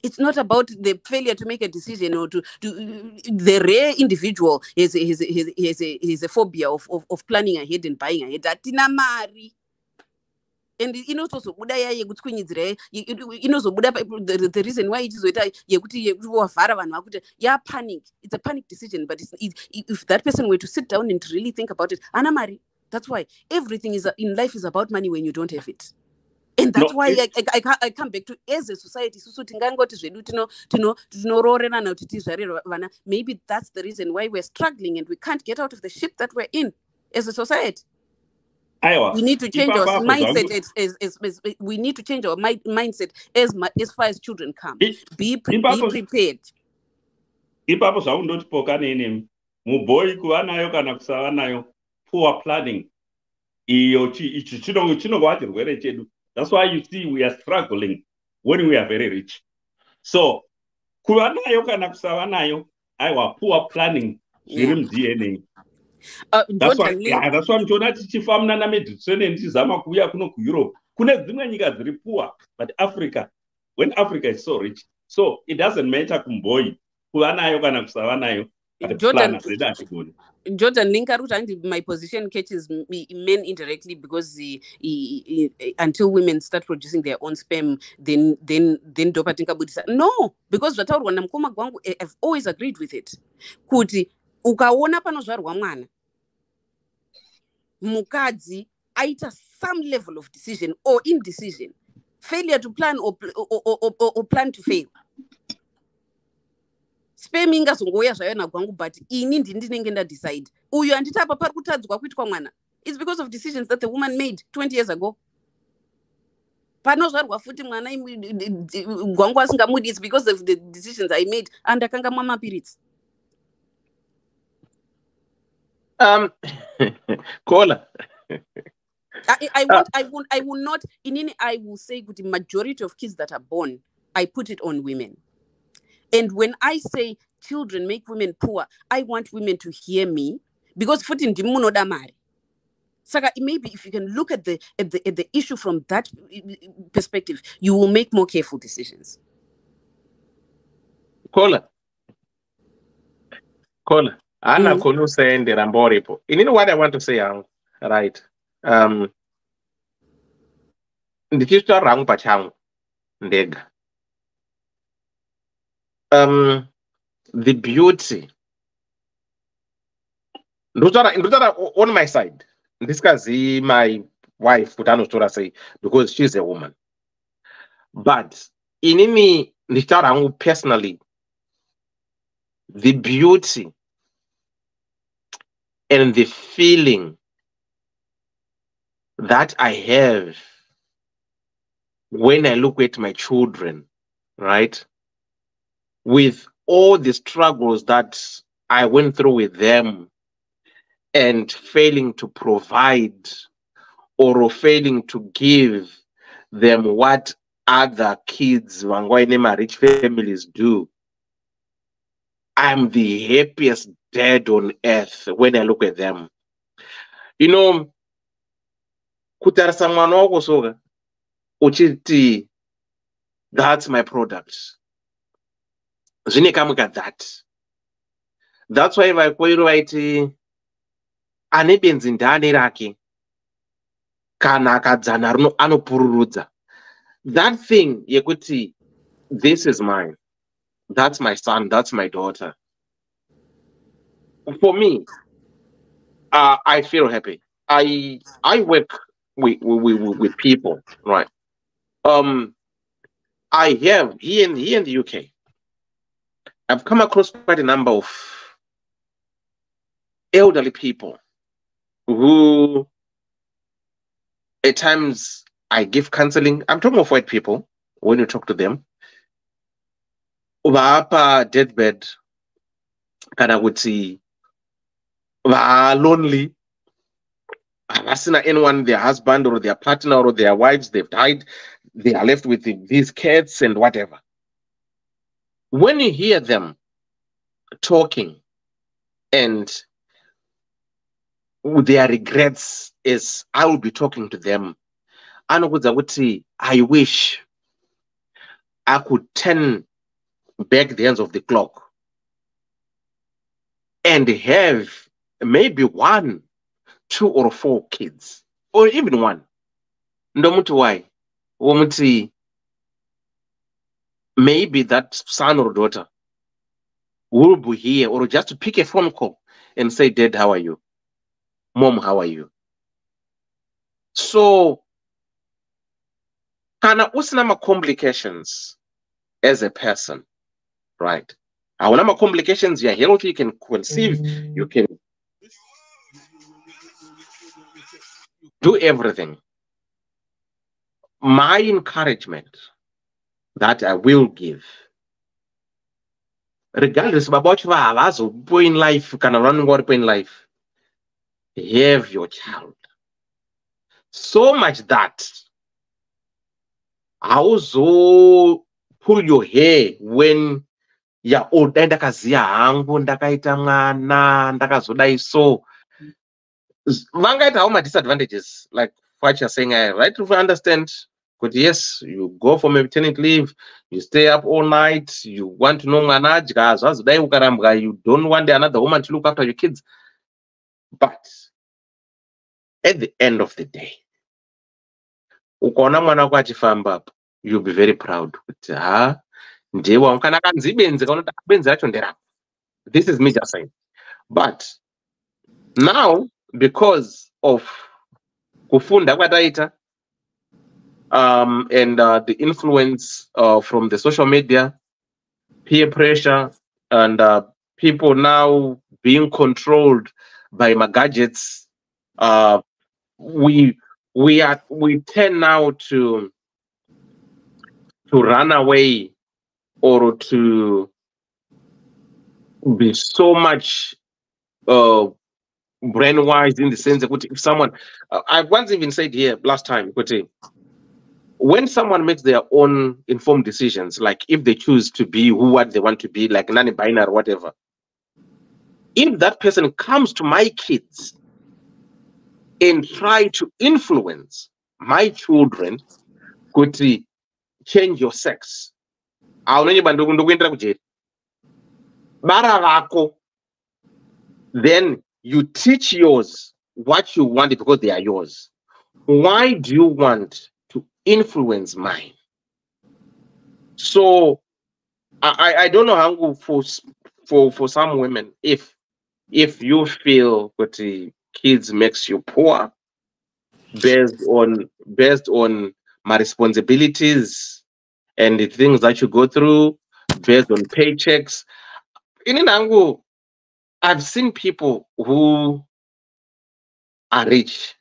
It's not about the failure to make a decision or to the rare individual has a phobia of planning ahead and buying ahead. Atina mari. And inozobuda yaye kutkunyidzira inozobuda the reason why it is yekuti wavhara vanhu vakuti panic. It's a panic decision, but if that person were to sit down and really think about it, ana mari. That's why everything in life is about money when you don't have it. And that's why I come back to, as a society, maybe that's the reason why we're struggling and we can't get out of the ship that we're in as a society. We need to change our mindset. We need to change our mindset as far as children come. Be prepared. Ipapo zvaundotipoka nene muboy kuvanayo kana kusava nayo poor planning iyo ichi chinongova chirwere chedu. That's why you see we are struggling when we are very rich. So kuva nayo kana kusava nayo aiwa poor planning zviri muDNA. That's why muchiona tichifamba namediterranean tichizama kuuya kuno kuEurope. Kune dzimwe nyika dziri poor, but when Africa is so rich, so it doesn't matter kumboyi kuva nayo kana kusava nayo. Jordan Linkaruta, my position catches men indirectly because until women start producing their own sperm, then dopatinka budisa. No, because I've always agreed with it. Kuti ukaona panozvarwa mwana mukadzi aita some level of decision or indecision, failure to plan or plan to fail. Sperm ingazongoya zvayo nagwangu, but ini ndinenge ndadecide uyu anditi apa pari kutadzwa kuitwa mwana. It's because of decisions that the woman made 20 years ago. Panozvarwa futi mwana gwangu asingamudi, it's because of the decisions I made and akanga mama periods. Kola. I will not in any. I will say the majority of kids that are born, I put it on women. And when I say children make women poor, I want women to hear me, because futi ndimuno damari. Saka, maybe if you can look at the issue from that perspective, you will make more careful decisions. Kola. Anna Konu saying the Ramboripo. You know what I want to say, right? The future Rang Pachang Ndeg. The beauty. On my side. This guy's my wife, Putano Stora say, because she's a woman. But in me, personally, the beauty and the feeling that I have when I look at my children, right, with all the struggles that I went through with them and failing to provide or failing to give them what other kids, rich families do, I'm the happiest dad on earth when I look at them. You know, kutarisa mwana wako soga uchiti, that's my product. zvine kamwe that. That's why vakoiro vaiti ane benzi ndani rake kana akadzana anopururudza. That thing yekuti this is mine, that's my son, that's my daughter. For me, I feel happy. I work with people, right? I have here in the UK, I've come across quite a number of elderly people who at times I give counseling. I'm talking of white people. When you talk to them, vapa deathbed, kana kuti va lonely, havasina anyone, their husband or their partner or their wives, they've died, they are left with these cats and whatever. When you hear them talking and their regrets is I will be talking to them, I wish I could turn back the hands of the clock and have maybe 1, 2 or 4 kids, or even 1. Ndomuti why? Womuti maybe that son or daughter will be here, or just to pick a phone call and say, Dad, how are you? Mom, how are you? So, kana usinama complications as a person, right? Aunama complications, you're healthy, you can conceive, you can do everything. My encouragement that I will give, regardless of what you are in life, you can run what in life, have your child. So much that I also pull your hair when you're old and ndakaita mwana ndakazodai so vangaita how my disadvantages, like what you're saying, I right to understand. But yes, you go for maternity leave, you stay up all night, you want to know you don't want another woman to look after your kids. But at the end of the day, you'll be very proud. This is me just saying. But now, because of kufunda kwataita and the influence from the social media, peer pressure, and people now being controlled by my gadgets, we tend now to run away or to be so much brainwashed in the sense that if someone, I once even said here last time, when someone makes their own informed decisions, like if they choose to be what they want to be, like non-binary or whatever, if that person comes to my kids and try to influence my children, could change your sex, then you teach yours what you want because they are yours. Why do you want to influence mine? So I don't know how for some women, if you feel that the kids makes you poor based on my responsibilities and the things that you go through based on paychecks. In Nangu, I've seen people who are rich,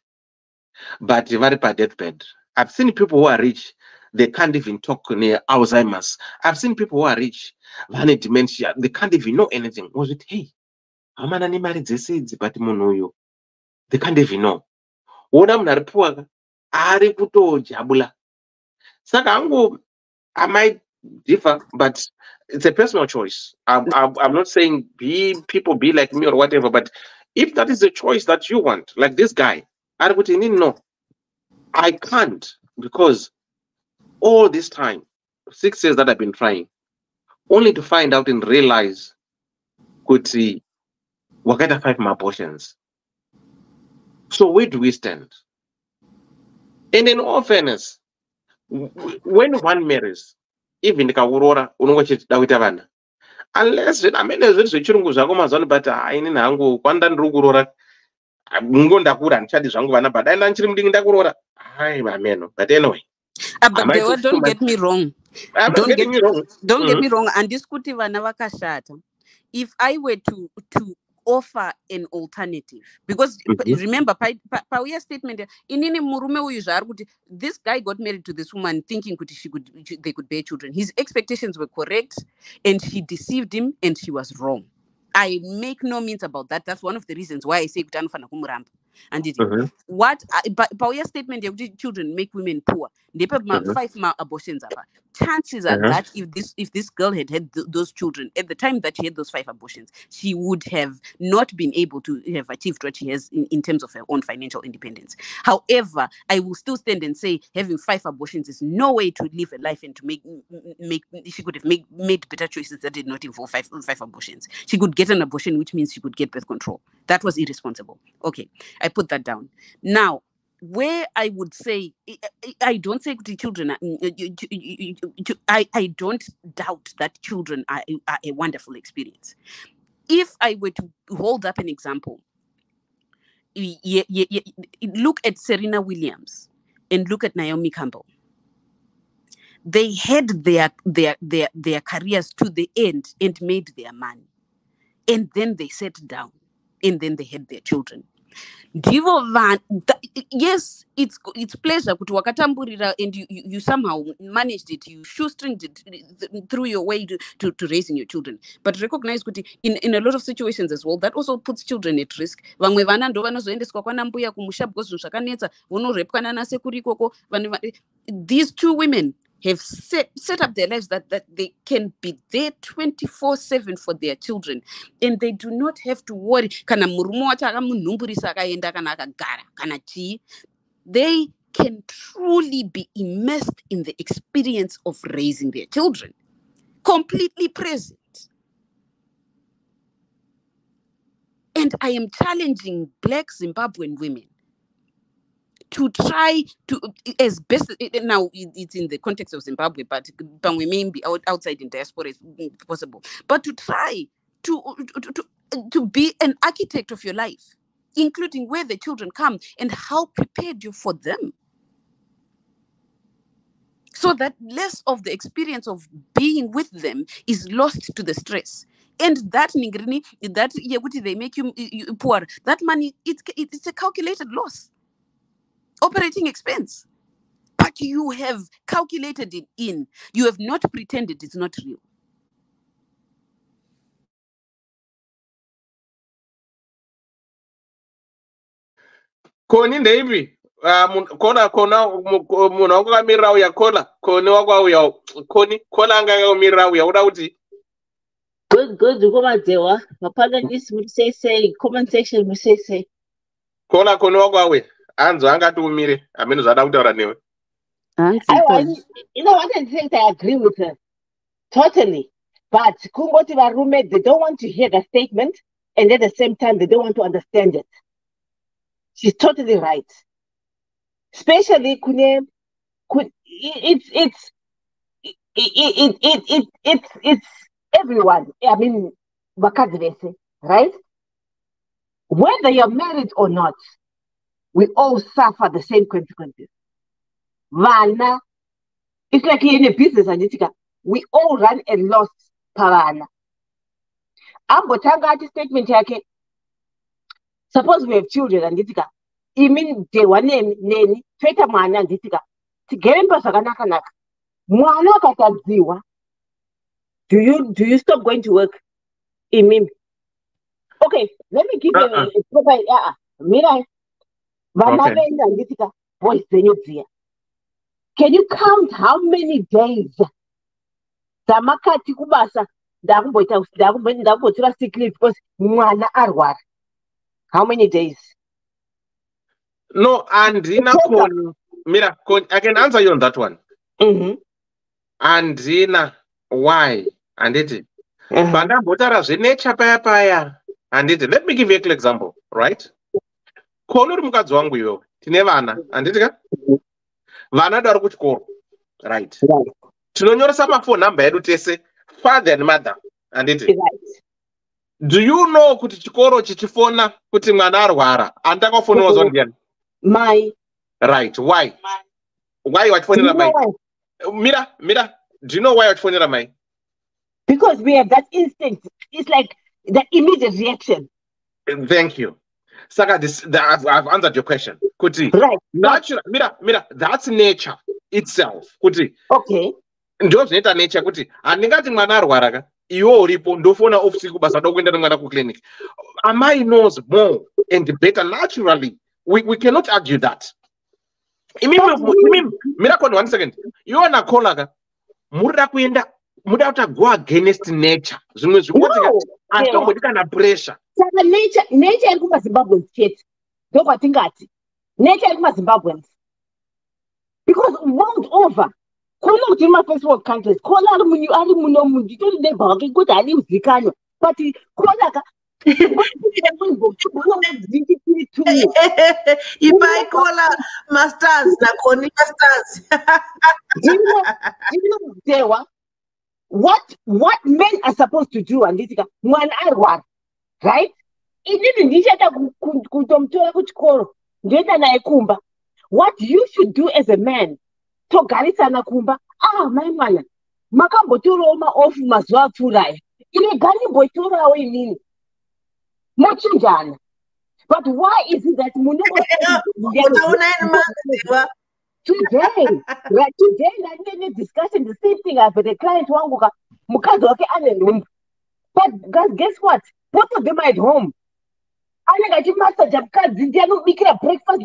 but very bad deathbed. I've seen people who are rich, they can't even talk near Alzheimer's. I've seen people who are rich, vane dementia, they can't even know anything. Was it, hey, I'm an animal, but they can't even know. What I'm not poor, ari kuto jabula. Saka I might differ, but it's a personal choice. I'm not saying people be like me or whatever, but if that is the choice that you want, like this guy, no, I can't, because all this time, 6 years that I've been trying, only to find out and realize kuti wakaita 5 abortions. So where do we stand? And in all fairness, when one marries, even kaurora unongochita kuita vana, unless amene zviri zvechirungu zvako mazano, but ini nangu kwanda ndiri kurora ngondakura handichadi zvangu vana, but aina nchiri mudingi ndakurora hai vameno. But anyway, But don't get me wrong. Don't get me wrong. Don't get me wrong. And this kuti vana vakashata. If I were to offer an alternative, because remember, pauya statement inini murume uyu zvaari kuti this guy got married to this woman thinking kuti they could bear children. His expectations were correct, and she deceived him, and she was wrong. I make no means about that. That's one of the reasons why I say kuti anofana kumuramba. And what pauya statement yakuti children make women poor. Ndepe 5 abortions apa. Chances are that if this girl had those children at the time that she had those 5 abortions, she would have not been able to have achieved what she has in terms of her own financial independence. However, I will still stand and say having 5 abortions is no way to live a life and to make she could have made better choices that did not involve 5 abortions. She could get an abortion, which means she could get birth control. That was irresponsible. Okay, I put that down. Now, where I would say, I don't say to children, I don't doubt that children are a wonderful experience. If I were to hold up an example, look at Serena Williams and look at Naomi Campbell. They had their careers to the end and made their money. And then they sat down and then they had their children. Yes, it's pleasure kuti wakatamburira and you somehow managed it, you shoestringed it through your way to raising your children. But recognize kuti in a lot of situations as well, that also puts children at risk. Vamwe vana ndo vanozoendeswa kwana mbuya kumusha because zvinhu zvakanetsa vonorepwa nasekuru ikoko. These 2 women have set up their lives that they can be there 24/7 for their children, and they do not have to worry. Kana murume wacho akamunhumburisa akaenda kana akagara kana chii. They can truly be immersed in the experience of raising their children, completely present. And I am challenging Black Zimbabwean women to try to, as best, now it's in the context of Zimbabwe, but we may be outside in diaspora is possible, but to try to be an architect of your life, including where the children come and how prepared you're for them, so that less of the experience of being with them is lost to the stress. And that they make you poor, that money, it's a calculated loss. Operating expense, but you have calculated it in. You have not pretended it's not real. Koni ndeipi kona munhu wangu uya kola koni wakauya koni kola anga umirira uya uda kuti good kumadzewa mapanelist would say comment section would say kola koni wakauya anzo angati umire amene zvada kutaura newe. You know, one of the things I agree with her totally, but kungoti varume, they don't want to hear the statement, and at the same time they don't want to understand it. She's totally right. Especially it's everyone. I mean, right? Whether you're married or not, we all suffer the same consequences. Vana, it's like in a business, Anitika. We all run a loss per vana. Ambotanga statement yake. Suppose we have children, Anitika. I mean, they were neni, tweta mwana, Anitika. Tigemba sakanaka naka. Mwana katadziwa. Do you stop going to work? I mean, okay, let me give you a proper Mira. Okay. Can you count how many days Zamakati kubasa sick leave because mwana arwara? How many days? No, Andina Koni. Mira, I can answer you on that one. Andina, why? handiti pandambotara zvenature paya handiti. Let me give you a clear example, right? Kono uri mukadzi wangu iwewe, tine vana handiti ka vana dari kuchikoro, right? Tinonyoresa mafoni namba yedu tese, father and mother handiti. Do you know kuti chikoro chichifona kuti mwana arwara andakafonera zvo ndiani? Mai. Right, why? Why wachifonera mai? Mira, do you know why wachifonera mai? Because we have that instinct. It's like the immediate reaction. Thank you. Saka, I've answered your question. Kuti. Right. Natural, mira, that's nature itself. Kuti. Okay. Ndio zvinoita nature kuti handingati mwana arwara ka iwe uripo ndofona usiku basa dokuenda nemwana kuclinic. Amai knows more and better naturally. We cannot argue that. Mira kwa 1 second. You na kola ka muda kuenda muda uta go against nature. Zvimwe zvikutika atongodika na pressure. Saka nature iri kumaZimbabweans chete. Ndokwatingati. Nature iri kumaZimbabweans. Because world over, khona kuti ma-first world countries, khona ari muno munhu, itori neighbor wake kuti haliuzikanwa. But khona ka Ipai kola masters na koni masters. Do you know what men are supposed to do? And this mwana arwara, right? Inini ndichata kutomtora kuchikoro ndoenda naye kumba. What you should do as a man, togarisana kumba. Mai mwana, makambotorawo maofu mazuva apfuuraya. Ine gani mbotorawo inini. Machinjana. But why is it that today I discussing the same thing as the client wangu mukazi wake ane nhumbu. But guys, guess what? Both of them are at home. Anenge master jabukadzi ndianobikira breakfast.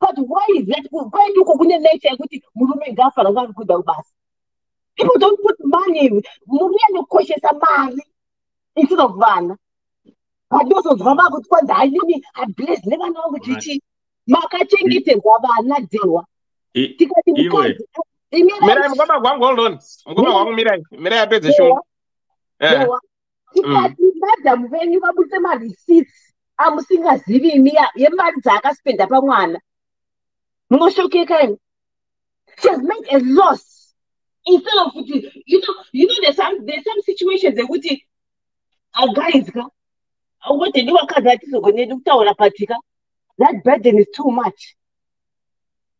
But why is that? Why do kune nature yekuti murume ngafa ngari kuda ubasa? People don't put money. Murume anokoshesa mari instead of vana. Vadozonzwa kuti kwanza hainini abless nevana vangu chichi makachengeterwa vana dewa. Tikati mukadzi Mirai mukoma kwangu, hold on. Mukoma kwangu Mirai apedze shungu. Tikati madhamu venyu vabudise mareceipts amusingazivi yemari dzaakaspenda pamwana. Munoshokeka imi. She has made a loss. Instead of you know there's some situations ekuti guys what they do that burden is too much.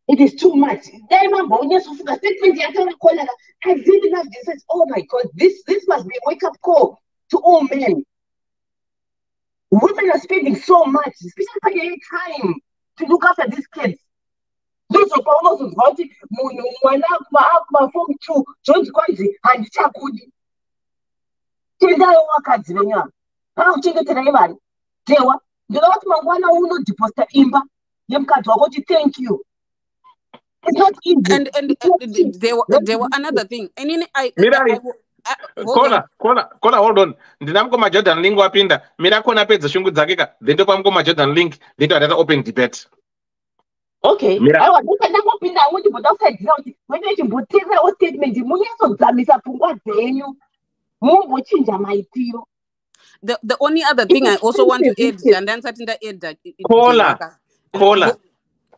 It is too much. I did enough research. Oh my God, this must be a wake-up call to all men. Women are spending so much, especially time to look after these kids. Those of us who want it, my phone too, John's crazy, and Chakudi. Uchengetera imari dewa ndinoti mangwana unodeposta imba yemukadzi wako kuti thank you. It's not easy. And there were another thing. And in Kola, hold on. Ndinamukoma Jordan Link wapinda. Mira kona pedza shungu dzake ka. Then ndopamukoma Jordan Link. Then to open debate. Okay. Awa ndakapinda kuti but outside kuti wena chimbotera statement munyasodzamisa pfungwa dzenyu. Mungochinja maitiro. The only other thing I also want to add, and then something that add that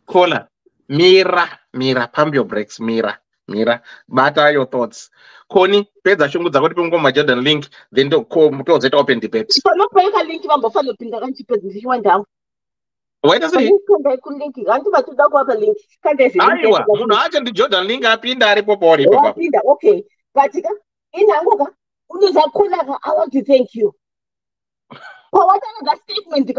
Kola. Mira, pump your brakes, Mira. Bata your thoughts. Koni, pedza shungu dzako kuti pamukoma Jordan Link, then to open debate. So no peka link vambofana pinda kanchi pedza ndichiwanda. Why does it? Kanda kulink, kanti batuda kuapa link. Aiwa, munhu acha ndi Jordan Link apinda aripo pori papa. Apinda, okay. Katika inangoka unozakhona I want to thank you. But what another statement?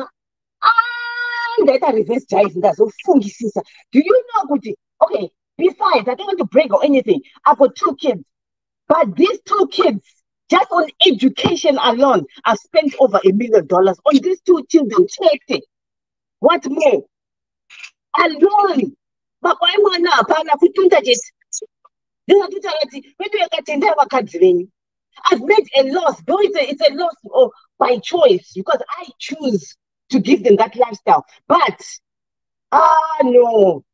That reverse jive ndazofungisisa. Do you know kuti? Okay, besides, I don't want to brag or anything. I've got 2 kids. But these 2 kids, just on education alone, I've spent over $1 million on these 2 children. Check it. What more? Alone. But why mwana hapana kutunda jet? I've made a loss, though it's a loss by choice because I choose to give them that lifestyle. But no.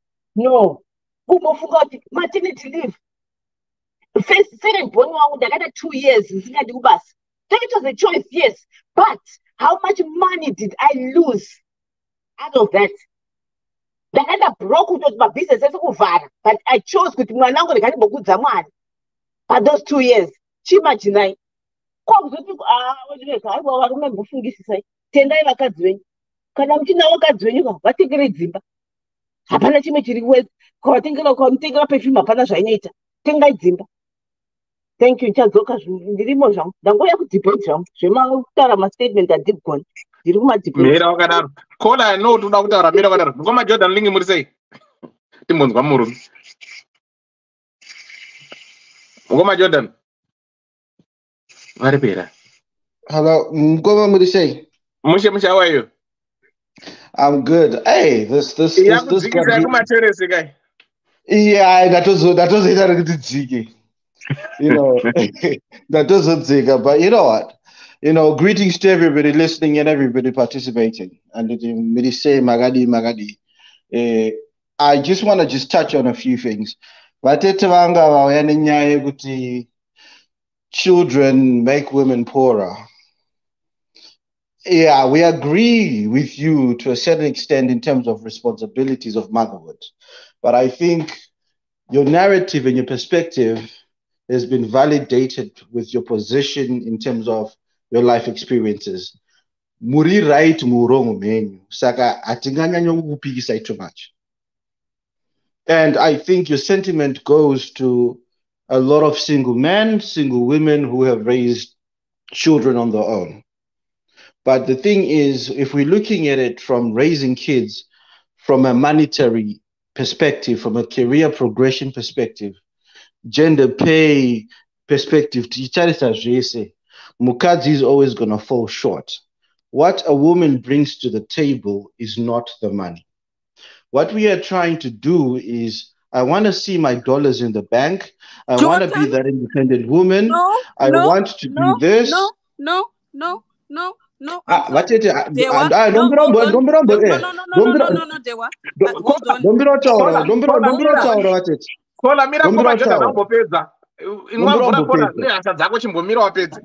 Maternity leave. second born wangu ndakada 2 years zisingadi kubasa. So it was a choice, yes, but how much money did I lose out of that? Ndakada broke kuti mabusiness esikuvhara, but I chose kuti mwana wangu ndikandibokudza mwana for those 2 years. Chimachinai kwakuzoti haiwa varume mbofungisisai, tendai vakadzi venyu, kana muchinawo vakadzi venyu vatengere dzimba, hapana chimwe chiri kwamutengera perfume, hapana zvainoita, tengai dzimba. Thank you. Nchadzoka ndirimo zvangu ndangouya kudebate zvangu zvemataura mastatement andibgoni ndiri kumadebate. Mira wakadaro kola no toda kutaura mira wakadaro ngoma Jordan lingi muri sei timbonzwa murume ngoma Jordan vari pera. Hello, ngoma muri sei? Mushe how are you? I'm good. Hey, this guy. Yeah, that was it. You know, that doesn't take up, but you know what? You know, greetings to everybody listening and everybody participating. And it say Magadi. I just want to touch on a few things. Children make women poorer. Yeah, we agree with you to a certain extent in terms of responsibilities of motherhood. But I think your narrative and your perspective has been validated with your position in terms of your life experiences. Muri right murongo menyu. Saka atinganya kupikisa too much. And I think your sentiment goes to a lot of single men, single women who have raised children on their own. But the thing is, if we're looking at it from raising kids from a monetary perspective, from a career progression perspective, gender pay perspective, Mukadzi is always going to fall short. What a woman brings to the table is not the money. What we are trying to do is, I want to see my dollars in the bank. I want to be that independent woman. I want to do this. No. Kola mira ngoma Jordan wambopedza. Inwavhura kola nehasha dzako chimbomira wapedza.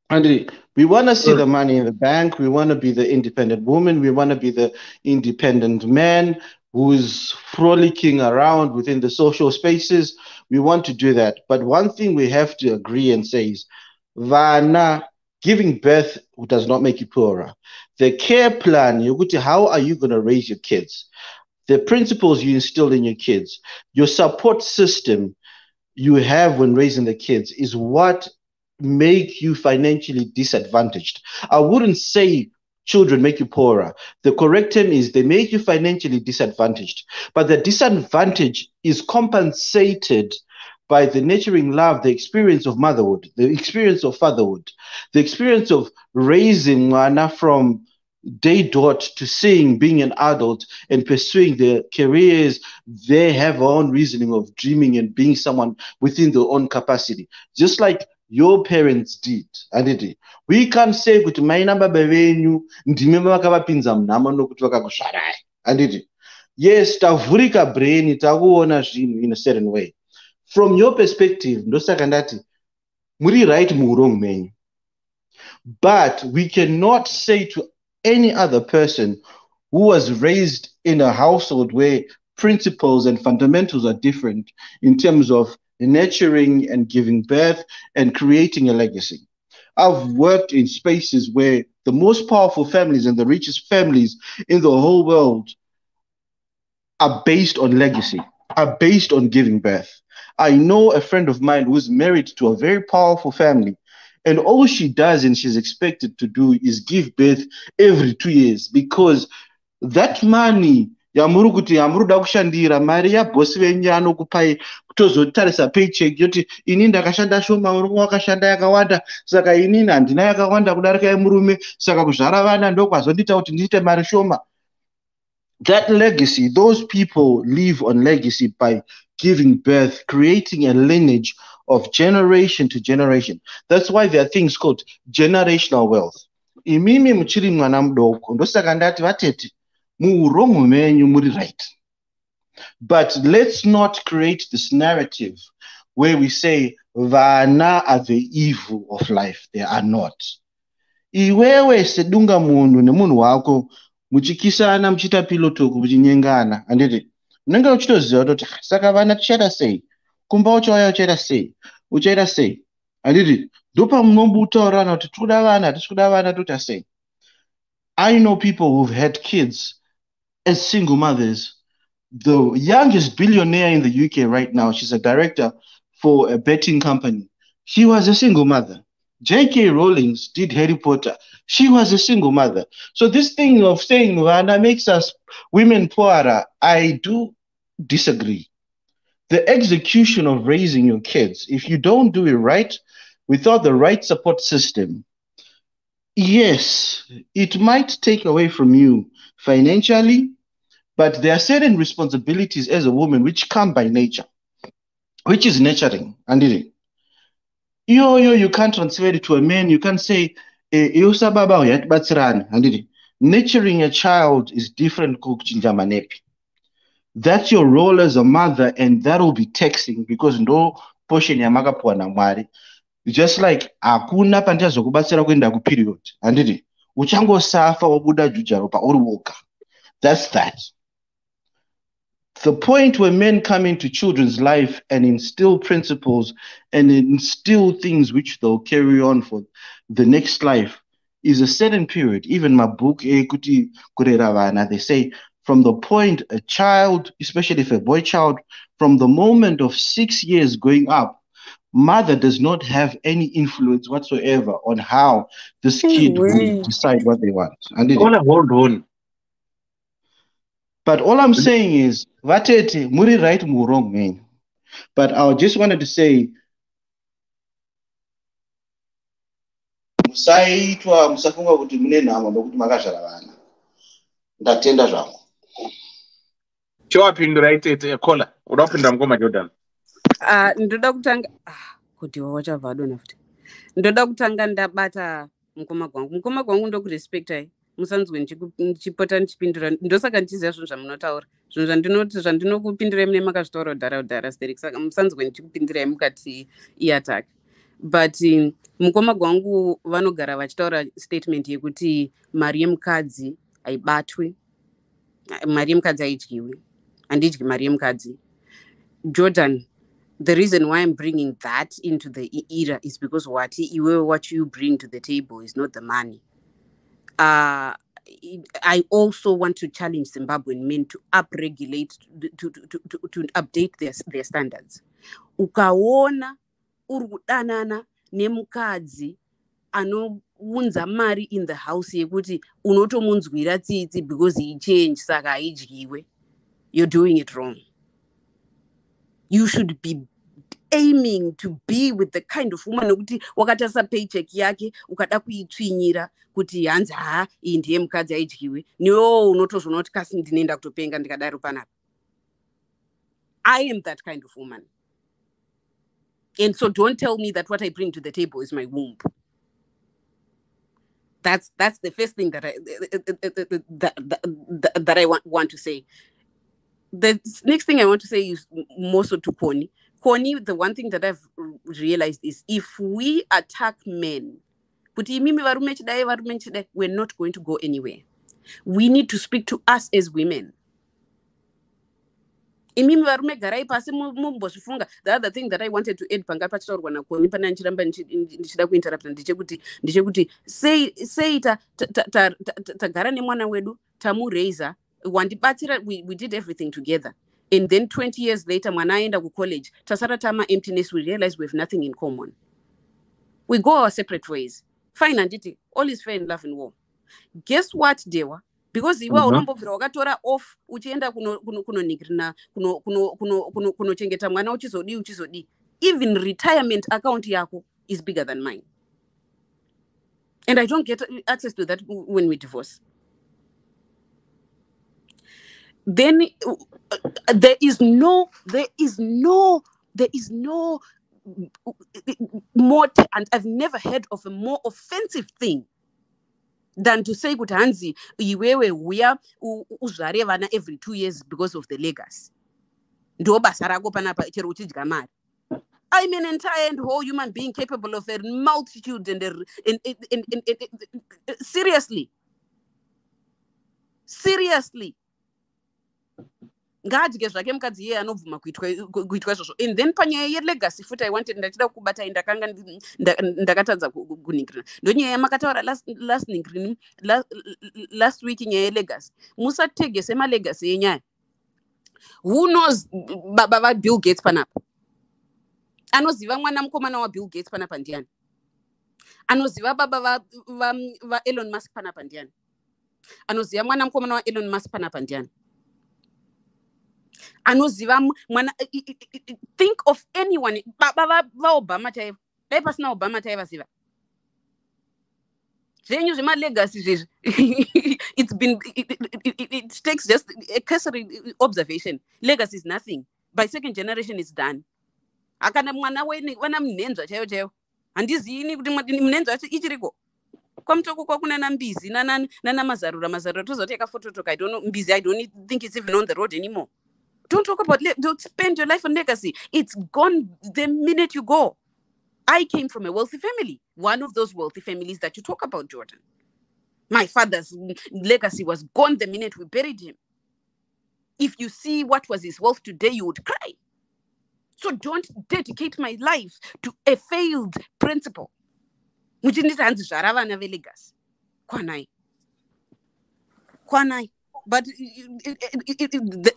And we want to see the money in the bank. We want to be the independent woman. We want to be the independent man who's frolicking around within the social spaces. We want to do that. But one thing we have to agree and say is, Vana, giving birth does not make you poorer. The care plan, how are you going to raise your kids? The principles you instill in your kids, your support system you have when raising the kids is what make you financially disadvantaged. I wouldn't say children make you poorer. The correct term is they make you financially disadvantaged. But the disadvantage is compensated by the nurturing love, the experience of motherhood, the experience of fatherhood, the experience of raising Mwana from day dot to seeing, being an adult and pursuing their careers. They have their own reasoning of dreaming and being someone within their own capacity. Just like your parents did. And we can't say kuti maina baba venyu ndime vakavapinza munhamo nokuti vakakusvarai. And yes, tavhurika brain, takuona zvinhu in a certain way. From your perspective, ndosaka ndati muri right muurong menyu. But we cannot say to any other person who was raised in a household where principles and fundamentals are different in terms of nurturing and giving birth and creating a legacy. I've worked in spaces where the most powerful families and the richest families in the whole world are based on legacy, are based on giving birth. I know a friend of mine who's married to a very powerful family, and all she does and she's expected to do is give birth every 2 years, because that money yamurukuti yamuruda kushandira mari yabosi venyu anokupai kutozotarisa paycheck yoti ini ndakashanda shoma murume wakashanda yakawanda saka inini handina yakawanda kudarika yemurume saka kuzvara vana ndokwazondita kuti ndiite mari shoma. That legacy, those people live on legacy by giving birth, creating a lineage of generation to generation. That's why there are things called generational wealth. Imimi muchiri mwana mudoko ndosaka ndati vatete muuromo menyu muri right. But let's not create this narrative where we say vana are the evil of life. They are not. Iwewe sedunga munhu nemunhu wako muchikisana muchita pilotoku muchinyengana handiti unenge uchitoziva kuti saka vana tichaita sei kumba uchauya uchaita sei handiti ndopa munombutaurana kuti tikuda vana hatisi kuda vana tota sei. I know people who've had kids as single mothers. The youngest billionaire in the UK right now, she's a director for a betting company. She was a single mother. J.K. Rowling did Harry Potter. She was a single mother. So this thing of saying Vana makes us women poorer, I do disagree. The execution of raising your kids, if you don't do it right, without the right support system, yes, it might take away from you financially, but there are certain responsibilities as a woman which come by nature, which is nurturing. And you can't transfer it to a man. You can't say, nurturing a child is different. That's your role as a mother, and that will be taxing because no portion yamaka pwana mwari. Just like akuna pantazo kubatsira kuenda ku period. Andidi uchango safa wabuda jujaro pa oruwoka. That's that. The point where men come into children's life and instill principles and instill things which they'll carry on for the next life is a certain period. Even my book, they say from the point a child, especially if a boy child, from the moment of 6 years going up, mother does not have any influence whatsoever on how this kid will decide what they want. Hold on. But all I'm saying is, vatete, muri right, muri wrong, man. But I just wanted to say, musaitwa musafunga kuti mune nhamo nokuti makazvara vana. Ndatenda zvangu. Chowapindura itete kola. Unopindura mukoma Jordan. Ndoda kutanga kuti wachabva dona futi. Ndoda kutanga ndabata mukoma gwangu ndokurespectai. Musanzwe ndichipota ndichipindura ndosaka ndichiziva zvinhu zvamunotaura zvinhu zvandinokupindurai mune makazvitaura udhara sterek saka musanzwe ndichikupindurai mukati iattack. But mukoma gwangu vanogara vachitaura statement yekuti mari yemukadzi haibatwi, mari yemukadzi haidyiwi, handidyi mari yemukadzi. Jordan, the reason why I'm bringing that into the era is because what you bring to the table is not the money. I also want to challenge Zimbabwean men to upregulate, to update their standards. Ukaona urudanana nemukadzi anounza mari in the house yekuti unotomunzwira tsitsi because he changed saka haidyiwe, you're doing it wrong. You should be aiming to be with the kind of woman ukuthi wakatasa paycheck yake ukada kuitsvinyira kuti hanzi iyi ndiye mukadzi aidyiwe, niwo unotozvona kuti kasi ndinoenda kutopenga ndikadaro panapa. I am that kind of woman. And so don't tell me that what I bring to the table is my womb. That's the first thing that I want to say. The next thing I want to say is more so to Connie. Connie, the one thing that I've realized is if we attack men, we're not going to go anywhere. We need to speak to us as women. The other thing that I wanted to add we did everything together. And then 20 years later, when I end up college, Tasaratama emptiness, we realize we have nothing in common. We go our separate ways. Fine, and all is fair in love and war. Guess what, Dewa? Because you are off, uchienda kunochengeta mwana uchizodi. Even retirement account yako is bigger than mine. And I don't get access to that when we divorce. Then there is no more, and I've never heard of a more offensive thing than to say kuti hanzi iwewe uya uzvare vana every 2 years because of the legacy. Ndo basa rako panapa chero uchidya mari. I'm an entire and whole human being capable of a multitude seriously. Ngadye zvake mukadzi iye anobvuma kuitwa izvozvo. And then panyaya yelegacy futi I wanted ndachida kubata ndakanga ndakatadza kuningirira. Ndonyaya yamakataura last week nyaya yelegacy. Musategese malegacy yenyaya. Who knows baba Bill Gates panapa? Anoziva mwana mukomana wa Bill Gates panapa ndiani? Anoziva baba va Elon Musk panapa ndiani? Anoziva mwana mukomana wa Elon Musk panapa ndiani? Anoziva mwana, think of anyone baba va Obama chaiva. Dai pasina Obama chaiva ziva. Zvenyu zvema legacy zvezvi. It takes just a cursory observation. Legacy is nothing. By second generation it's done. Akana mwana wana mnenza chaiyo. Handizini kuti mnenza wacho ichiriko. Kwamtoko kwakuna nambizi nana mazarura tozoteka photo toka. I don't know mbizi. I don't think it's even on the road anymore. Don't talk about don't spend your life on legacy. It's gone the minute you go. I came from a wealthy family. One of those wealthy families that you talk about, Jordan. My father's legacy was gone the minute we buried him. If you see what was his wealth today, you would cry. So don't dedicate my life to a failed principle. Legacy. Kwanai. But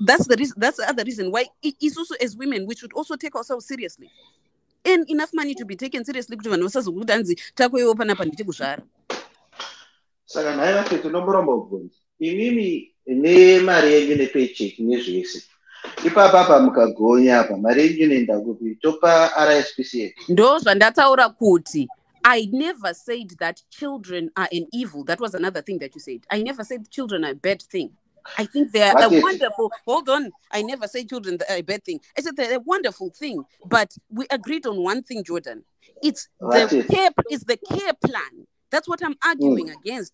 that's the reason. That's the other reason why it is also, as women, we should also take ourselves seriously. And enough money to be taken seriously. Saka naye vaketi nomboromba kubvunza imimi ne mari yenyu nepaycheck nezvese ipapa apa mukagonya apa mari yenyu inoenda kupi topa RSPCA ndo zvandataura kuti I never said that children are an evil. That was another thing that you said. I never said children are a bad thing. I think they are a wonderful. Hold on. I never said children are a bad thing. I said they're a wonderful thing. But we agreed on one thing, Jordan. It's the care plan. That's what I'm arguing against.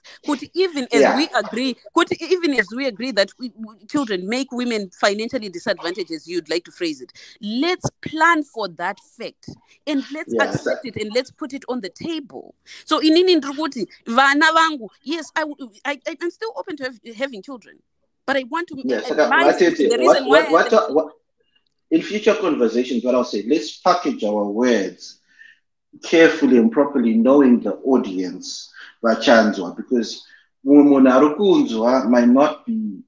Even as we agree that children make women financially disadvantaged, as you'd like to phrase it, let's plan for that fact and let's accept it and let's put it on the table. So in Indruguti, vana vangu, yes, I'm still open to having children, but I want to. The reason why in future conversations, what I'll say, let's package our words carefully and properly, knowing the audience, because Munarukunzwa might not be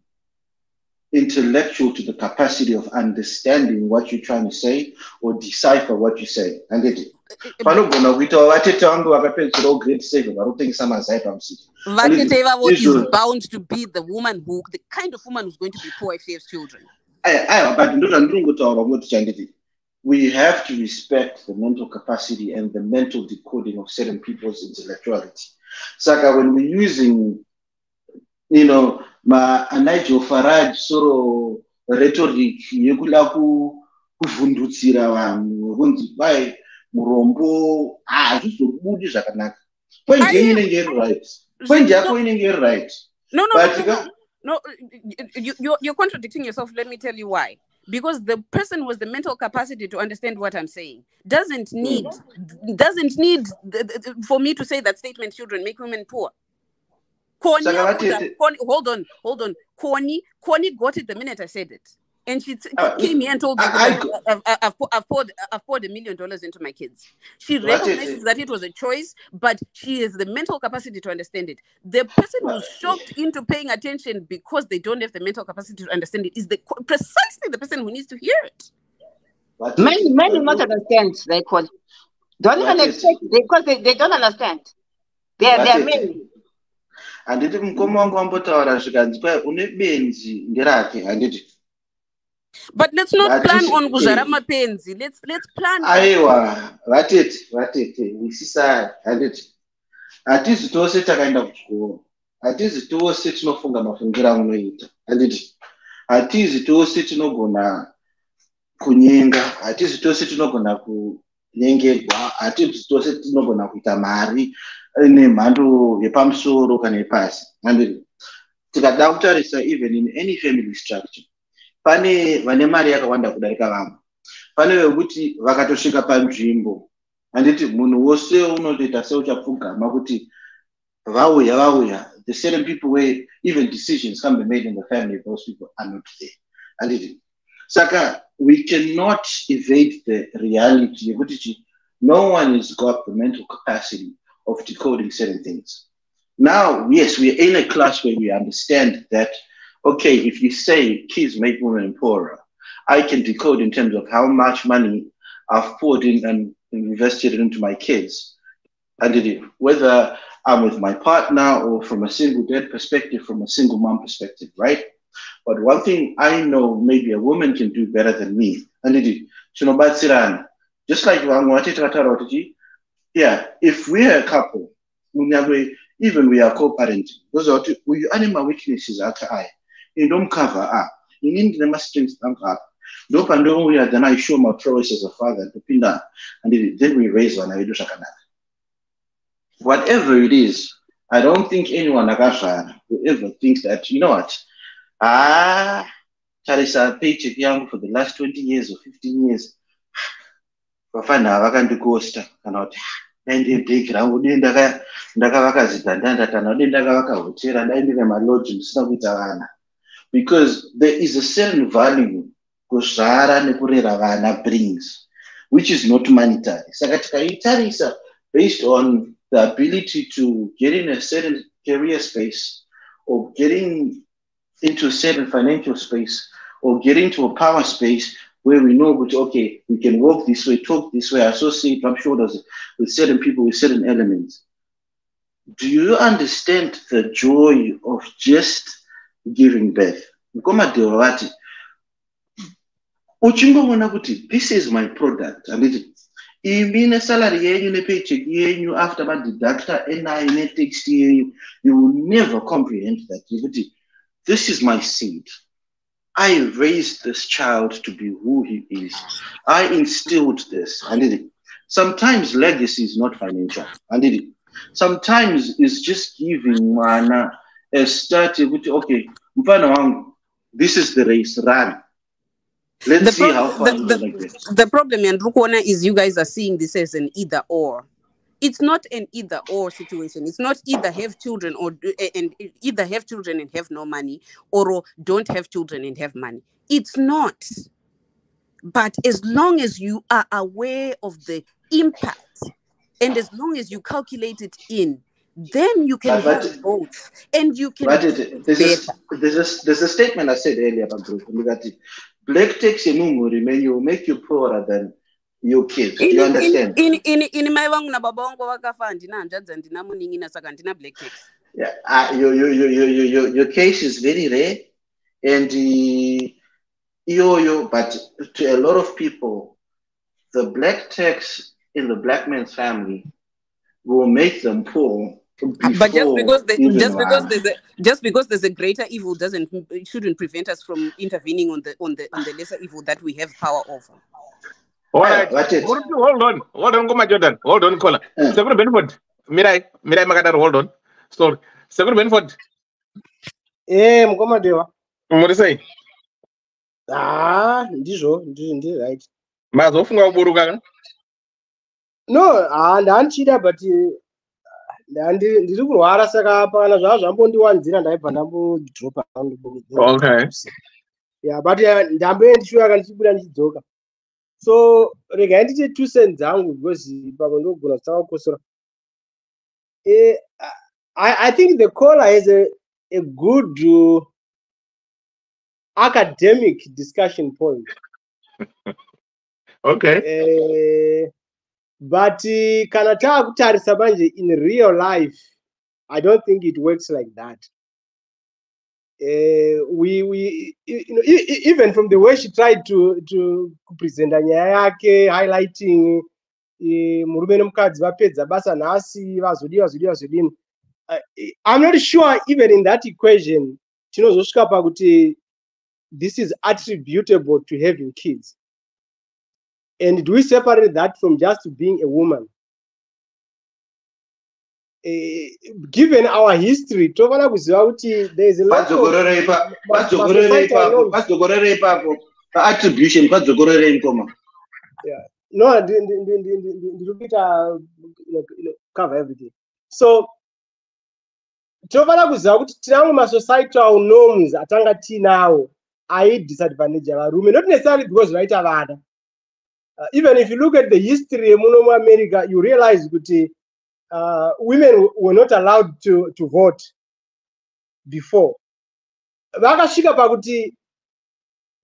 intellectual to the capacity of understanding what you're trying to say or decipher what you say. And it is bound to be the kind of woman who's going to be poor if she has children. We have to respect the mental capacity and the mental decoding of certain people's intellectuality. Saka, when we're using, Nigel Farage sort of rhetoric, kuvundutsira vanhu kunzi kwai murombo hazvizobudi zvakanaka. Point yenyu inenge iri right. Point yako inenge iri right. No, you're contradicting yourself. Let me tell you why. Because the person with the mental capacity to understand what I'm saying doesn't need for me to say that statement, children make women poor. Hold on. Connie got it the minute I said it. And she came here and told me I've poured $1 million into my kids. She recognizes that it was a choice, but she has the mental capacity to understand it. The person who's shocked into paying attention because they don't have the mental capacity to understand it is precisely the person who needs to hear it. Men do not understand. They don't even expect because they don't understand. They are men. And it didn't come on unebenzi ngerake and it. But let's not plan on kuzara mapenzi. Let's plan. Aiwa, vatete. Isisa, handiti. Atizi tose takaenda kuchikoro. Atizi tose tinofunga mafungira unoita. Handiti. Atizi tose tinogona kunyenga. Atizi tose tinogona kunyengerwa. Atizi tose tinogona kuita mari nemhando yepamusoro kana yepasi. Handiti. Tikada kutarisa even in any family structure. Pane vane mari yakawanda kudarika vamwe. pane vekuti vakatosvika panzvimbo handiti munhu wose unotoita seuchapfugama kuti vauya the certain people where even decisions can be made in the family, those people are not there. Handiti saka we cannot evade the reality yekuti no one has got the mental capacity of decoding certain things. Now, yes, we are in a class where we understand that, okay, if you say kids make women poorer, I can decode in terms of how much money I've poured in and invested into my kids. And whether I'm with my partner or from a single dad perspective, from a single mom perspective, right? But one thing I know maybe a woman can do better than me. And just like yeah, if we're a couple, even we are co-parenting, those are we animal weaknesses I don't cover up. You need the strengths up. Then I show my prowess as a father to Pinda, and then we raise one. Whatever it is, I don't think anyone will ever think that, you know what, Charissa paycheck young for the last 20 years or 15 years. Because there is a certain value brings, which is not monetary. Based on the ability to get in a certain career space, or getting into a certain financial space, or get into a power space where we know that, okay, we can walk this way, talk this way, associate rub shoulders with certain people, with certain elements. Do you understand the joy of just giving birth? This is my product. Even salary yenyu paycheck yenyu after my deductor NI text you will never comprehend that. This is my seed. I raised this child to be who he is. I instilled this. Sometimes legacy is not financial. Sometimes it's just giving a start. Okay, this is the race. Run. Let's see how far the problem in Rukwana is you guys are seeing this as an either or. It's not an either or situation. It's not either have children or and either have children and have no money, or don't have children and have money. It's not. But as long as you are aware of the impact, and as long as you calculate it in, then you can have both, and you can. There's a statement I said earlier about black tax you make you poorer than your kids. Do you understand? In my black tax. Yeah, your case is very rare, and but to a lot of people, the black tax in the black man's family will make them poor. But just because there's a greater evil shouldn't prevent us from intervening on the lesser evil that we have power over. All right. Hold on, Goma Jordan. Hold on, caller. Second Benford. Mirai Magadar, hold on. Sorry. Second Benford. Mkoma dewa. What do you say? Ndizo right. Mazofunga uburuga. No, ndanchida but ndiri kurwara saka pana zvazvambondiwanzira ndaibva ndambodropa. Okay. Yeah, but ndambe ndishuka ndichibuda ndichidzoka. So regai ndite 2 cents dzangu because pamwe ndogona kutakakosora. I think the caller has a good academic discussion point. Okay. But kana takutarisa manje in real life, I don't think it works like that. We even from the way she tried to present nyaya yake, highlighting murume nomukadzi vapedza basa nhasi vazodini. I'm not sure even in that equation tinozosvika pakuti this is attributable to having kids. And do we separate that from just being a woman? Given our history, there is a lot of attribution padzokorere inkoma. Yeah. No, look at cover everything. So tofana kuziva kuti tinamwe masocietal norms atanga tinawo disadvantage varume, not necessarily because vaita vana. Even if you look at the history muno America, you realize that women were not allowed to vote before. Vakashika pakuti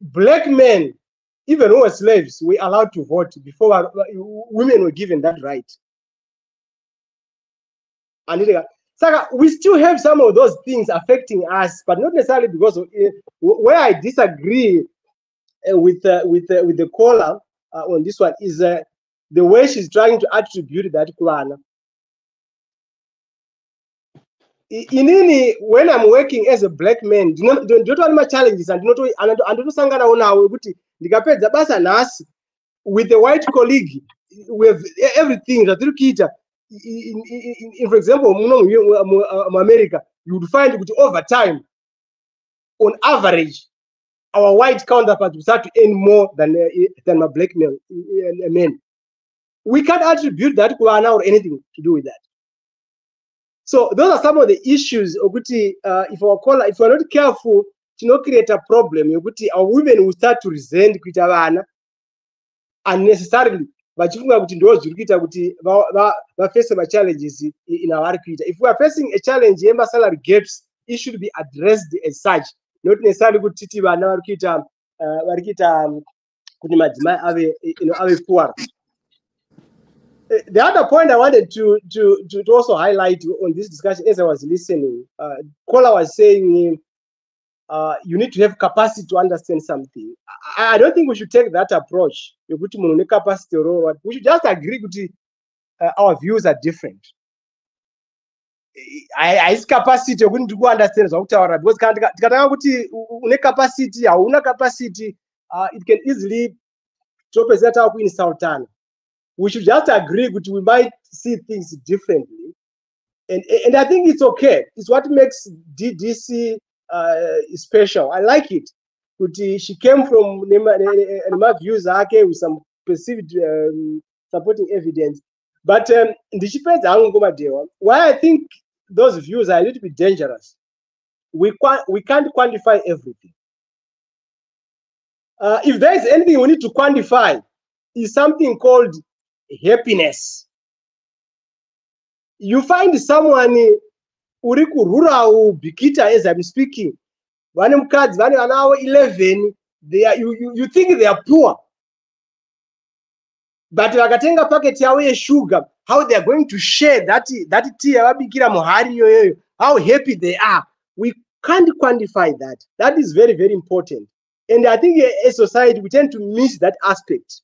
black men, even who were slaves, were allowed to vote before women were given that right. And we still have some of those things affecting us, but not necessarily because of, where I disagree with the caller on this one is the way she's trying to attribute that Kulana. Inini, when I'm working as a black man, don't want my challenges and not sangana ona with the white colleague, we have everything that in for example, America, you would find that over time, on average, our white counterparts will start to earn more than my black men. We can't attribute that to or anything to do with that. So those are some of the issues. If we're not careful to not create a problem, our women will start to resent unnecessarily. But if we are facing challenges in our work, if we are facing a challenge, salary gaps, it should be addressed as such. Not necessarily good city poor. The other point I wanted to also highlight on this discussion as I was listening, caller was saying you need to have capacity to understand something. I don't think we should take that approach. We should just agree that our views are different. I capacity to understand because capacity, it can easily insult. We should just agree that we might see things differently, and I think it's okay. It's what makes Ddc special. I like it. She came from my views with some perceived supporting evidence, but why I think those views are a little bit dangerous. We can't quantify everything. If there is anything we need to quantify, is something called happiness. You find someone uri kururawo bikita as I'm speaking. Vane mukadzi vane vana avo 11, you think they are poor. But vakatenga packet yavo yesugar, how they are going to share that tea yavabikira muhari yoyo, how happy they are. We can't quantify that. That is very, very important. And I think as a society, we tend to miss that aspect,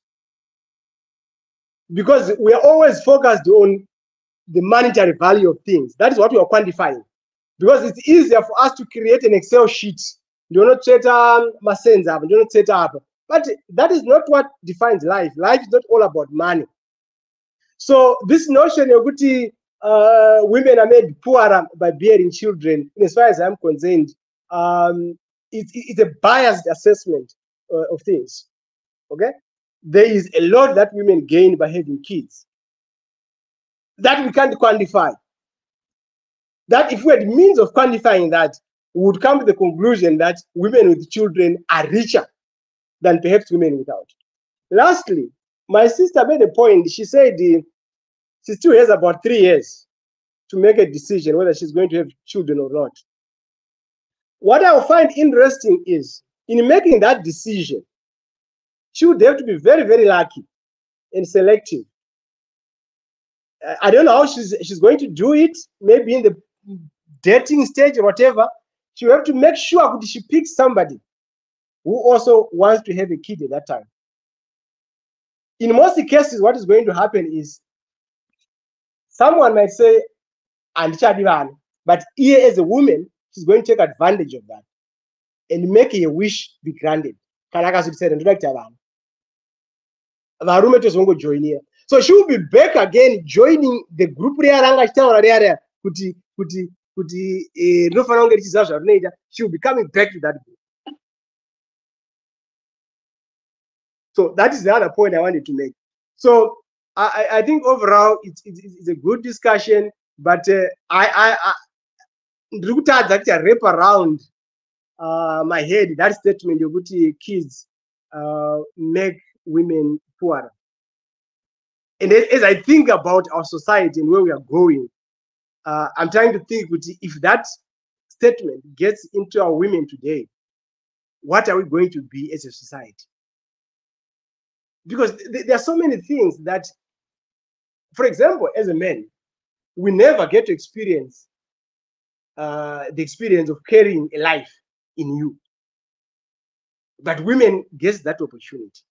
because we are always focused on the monetary value of things. That is what we are quantifying, because it's easier for us to create an Excel sheet. Do not set up, but that is not what defines life. Life is not all about money. So this notion of women are made poorer by bearing children, as far as I'm concerned, it's a biased assessment of things. Okay, there is a lot that women gain by having kids that we can't quantify. That if we had means of quantifying that, we would come to the conclusion that women with children are richer than perhaps women without. Lastly, my sister made a point. She said she still has about 3 years to make a decision whether she's going to have children or not. What I find interesting is, in making that decision, she would have to be very, very lucky and selective. I don't know how she's going to do it, maybe in the dating stage or whatever. She will have to make sure that she picks somebody who also wants to have a kid at that time. In most cases, what is going to happen is someone might say, but here as a woman, she's going to take advantage of that and make a wish be granted. So she will be back again, joining the group. She will be coming back to that group. So that is the other point I wanted to make. So I think overall it's a good discussion, but I looked at that wrap around my head that statement of kids make women poorer. And as I think about our society and where we are going, I'm trying to think if that statement gets into our women today, what are we going to be as a society? Because there are so many things that, for example, as a man, we never get to experience the experience of carrying a life in you. But women get that opportunity.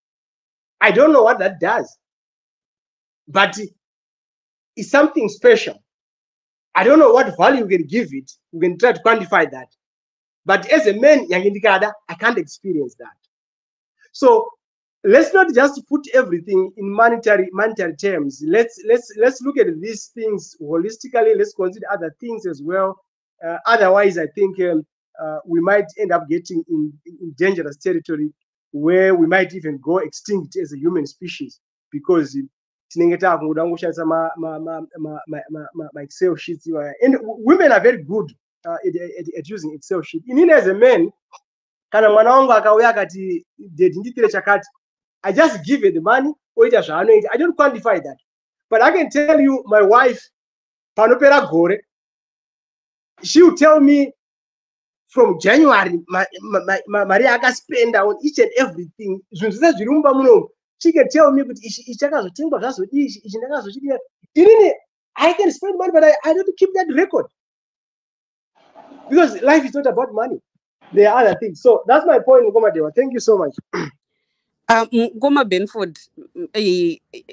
I don't know what that does, but it's something special. I don't know what value we can give it. We can try to quantify that. But as a man, I can't experience that. So let's not just put everything in monetary terms. Let's look at these things holistically. Let's consider other things as well. Otherwise, I think we might end up getting in dangerous territory where we might even go extinct as a human species because my Excel sheets. And women are very good at using Excel sheet. In as a man, kana mwana wangu akauya akati nditire chakati, I just give it the money, oita zvaanoita. I don't quantify that. But I can tell you, my wife, panopera gore, she will tell me from January, Maria akaspend on each and everything. She can tell me, but I can spend money, but I don't keep that record. Because life is not about money. There are other things. So that's my point, Ngomadewa. Thank you so much. Goma Benford,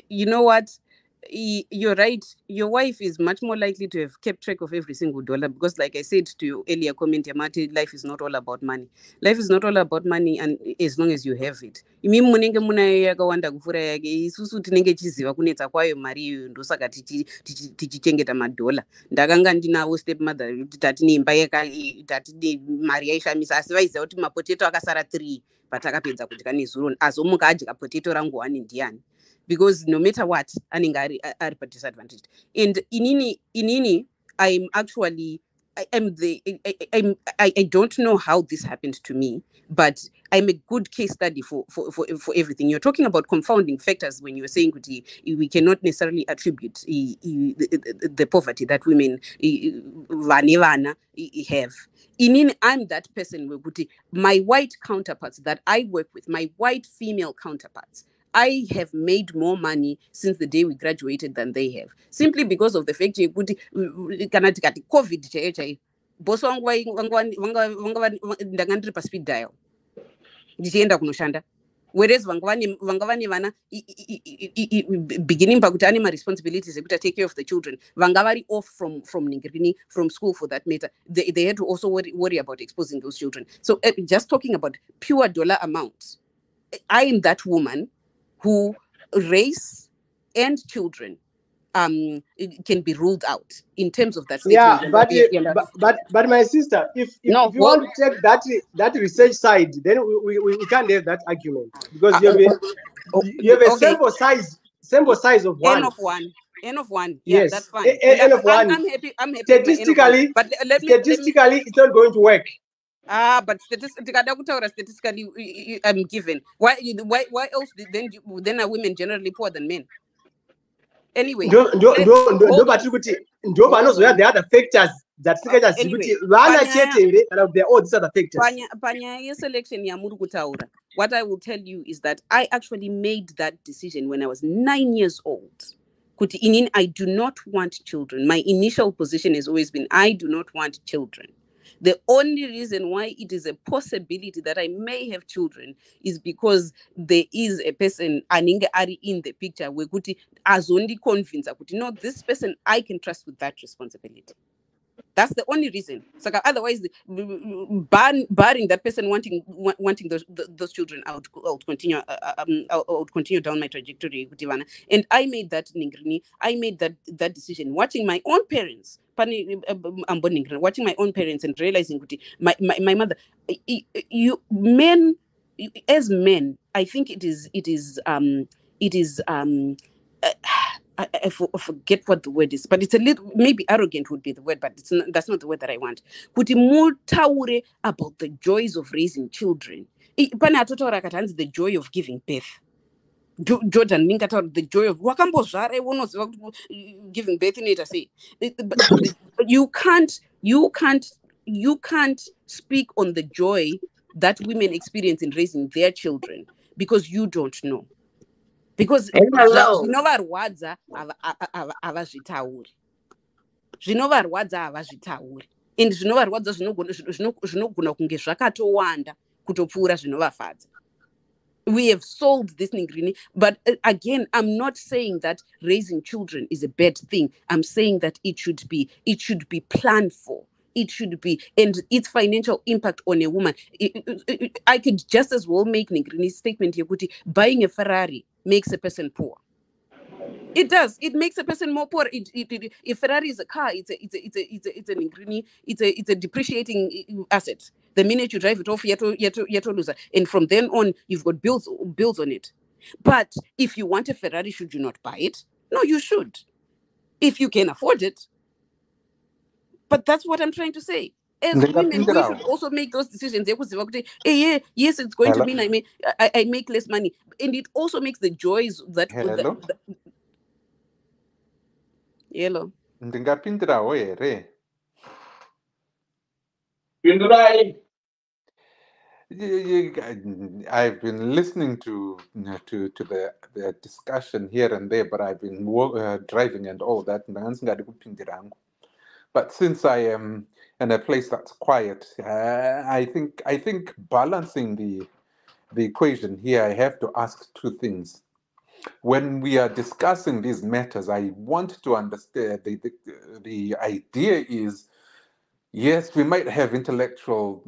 you know what? You're right. Your wife is much more likely to have kept track of every single dollar because, like I said to your earlier comment, Yamati, life is not all about money. Life is not all about money, and as long as you have it. Imi munenge munayaka wanda kufura yake isusu tinenge chiziva kunetsa kwayo mari ndosaka tichichengeta madola. Ndakanga ndinawo step mother tati neimba yaka tati mari yaishamisa asi vaiziva kuti mapotato akasara 3 patakapedza kudya nezuro azomuka adya potato rangu 1 ndiani. Because no matter what, anenge ari disadvantaged. And inini, I'm actually, I don't know how this happened to me, but I'm a good case study for everything. You're talking about confounding factors when you're saying we cannot necessarily attribute the poverty that women have. I'm that person where my white counterparts that I work with, my white female counterparts, I have made more money since the day we graduated than they have. Simply because of the fact that COVID, boss ndangandiri pa speed dial. Ndichienda kunoshanda. Whereas vangavani vana beginning pakuti ane responsibilities ekuti take care of the children. Vangavari off from Ningirini, from school for that matter. They had to also worry about exposing those children. So just talking about pure dollar amounts, I am that woman who race and children can be ruled out in terms of that statement. Yeah, but my sister, if you want to take that research side, then we can't have that argument because you have a sample size of 1. N of 1. Yeah, yes, that's fine. N of 1. I'm happy. Statistically, but statistically, it's not going to work. But statistically, I'm given. Why else then are women generally poorer than men? Anyway, but the other factors that there are all these other factors. What I will tell you is that I actually made that decision when I was 9 years old. I do not want children. My initial position has always been I do not want children. The only reason why it is a possibility that I may have children is because there is a person anenge ari in the picture where as only convinced no, this person I can trust with that responsibility. That's the only reason. So otherwise, barring that person wanting those children, I would continue down my trajectory. And I made that Ningrini. I made that decision, watching my own parents. Watching my own parents and realizing my mother. As men, I think it is I forget what the word is, but it's a little, maybe arrogant would be the word, but that's not the word that I want. Kuti mutaure about the joys of raising children. Pane atotaura akati hanzi the joy of giving birth. Jordan Minkataur, the joy of wakambozvara unoziva kuti giving birth inoita sei. You can't speak on the joy that women experience in raising their children because you don't know. Because zvinovarwadza havazvitauri. Zvinovarwadza havazvitauri. And zvinovarwadza zvinogona kunge zvakatowanda kutopfuura zvinovafadza. We have solved this Ningrini, but again, I'm not saying that raising children is a bad thing. I'm saying that it should be planned for. It should be, and its financial impact on a woman. I could just as well make Ningrini's statement here, buying a Ferrari makes a person poor. It does. It makes a person more poor. If Ferrari is a car, it's an Ningrini, it's a depreciating asset. The minute you drive it off, you have to lose it. And from then on, you've got bills on it. But if you want a Ferrari, should you not buy it? No, you should. If you can afford it. But that's what I'm trying to say. As women, we should also make those decisions. Yes, it's going to mean I make less money. And it also makes the joys that... Hello? Hello. Ndingapindirawo here. I've been listening to the discussion here and there, but I've been driving and all that. But since I am in a place that's quiet, I think balancing the equation here, I have to ask two things. When we are discussing these matters, I want to understand the idea is, yes, we might have intellectual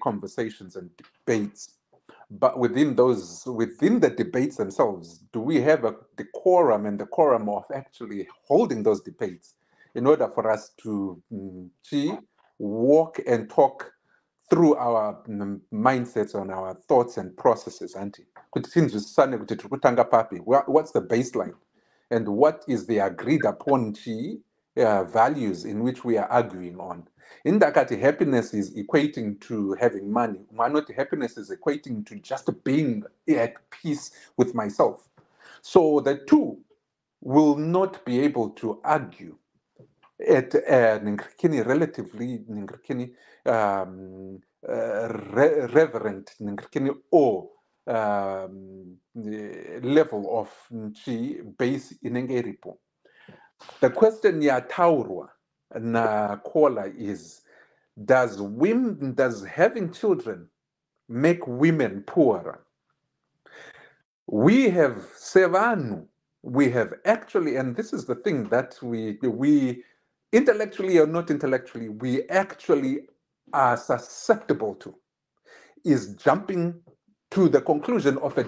conversations and debates, but within the debates themselves, do we have the quorum and the quorum of actually holding those debates in order for us to walk and talk through our mindsets on our thoughts and processes, auntie? What's the baseline? And what is the agreed upon values in which we are arguing on? In Dakati, happiness is equating to having money. Manoti, happiness is equating to just being at peace with myself. So the two will not be able to argue at relatively reverent or level of base in Engeripo. The question Taurua na Kola is, does having children make women poorer? We have Sevanu. We have actually, and this is the thing that we intellectually or not intellectually, we actually are susceptible to, is jumping to the conclusion of a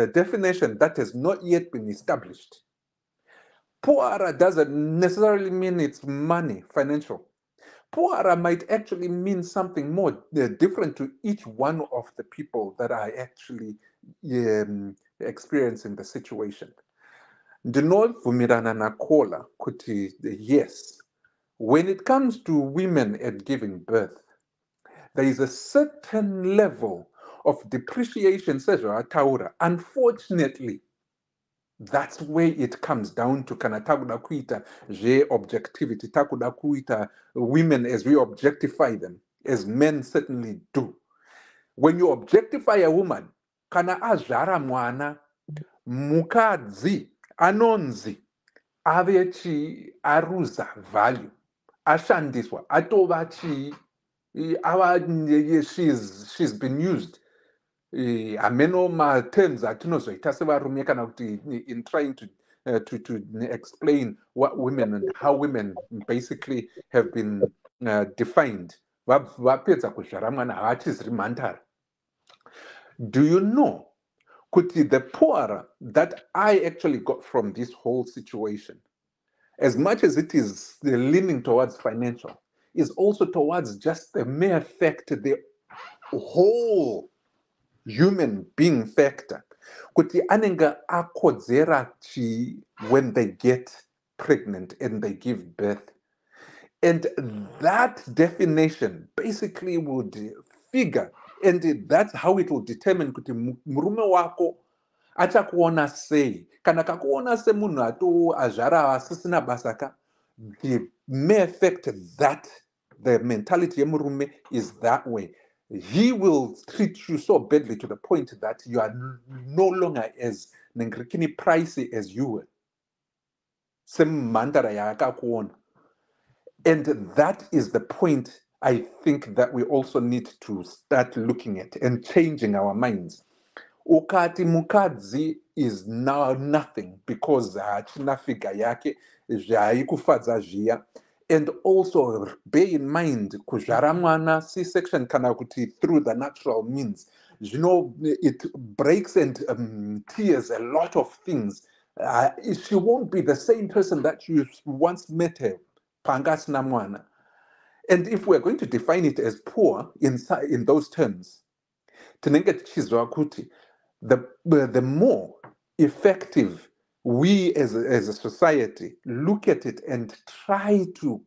definition that has not yet been established. Poorer doesn't necessarily mean it's money, financial. Poorer might actually mean something more different to each one of the people that are actually experiencing the situation. Yes, when it comes to women at giving birth, there is a certain level of depreciation, unfortunately. That's where it comes down to takuda kuita objectivity, takuda kuita women as we objectify them, as men certainly do. When you objectify a woman, kana azvara mwana, mukadzi anonzi avechi aruza value, ashandiswa atovachi she's been used. Ameno terms in trying to explain what women and how women basically have been defined. Do you know, the poorer that I actually got from this whole situation, as much as it is leaning towards financial, is also towards just the mere fact, the whole human being factor kuti anenge akodzera chi when they get pregnant and they give birth. And that definition basically would figure, and that's how it will determine kuti murume wako achakuona sei. Kana kakuona semunhu azvara asisina basa ka, the mere fact that the mentality yemurume is that way, he will treat you so badly to the point that you are no longer as nengrikini pricey as you were. Semandara yakakuona. And that is the point I think that we also need to start looking at and changing our minds. Ukati mukadzi is now nothing because hachina figure yake zvaikufadza zviya. And also bear in mind kuzvara mwana C-section kana kuti through the natural means, you know, it breaks and tears a lot of things. She won't be the same person that you once met her. Pangasina mwana. And if we're going to define it as poor in those terms, tinenge tichizwa kuti the more effective we as a society look at it and try to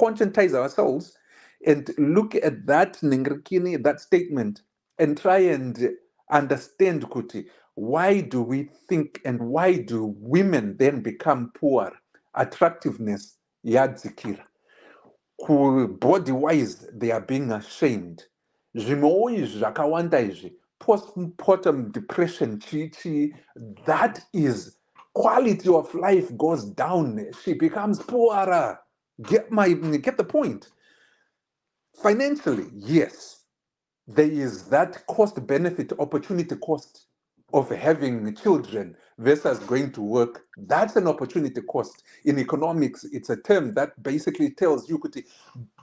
conscientize ourselves and look at that nengrikini, that statement, and try and understand kuti, why do we think and why do women then become poor? Attractiveness yadzikira. Body wise they are being ashamed. Zvimwe izvi zvakawanda izvi, postpartum depression chichi, that is quality of life goes down. She becomes poorer. Get the point? Financially, yes, there is that cost benefit opportunity cost of having children versus going to work. That's an opportunity cost. In economics, it's a term that basically tells you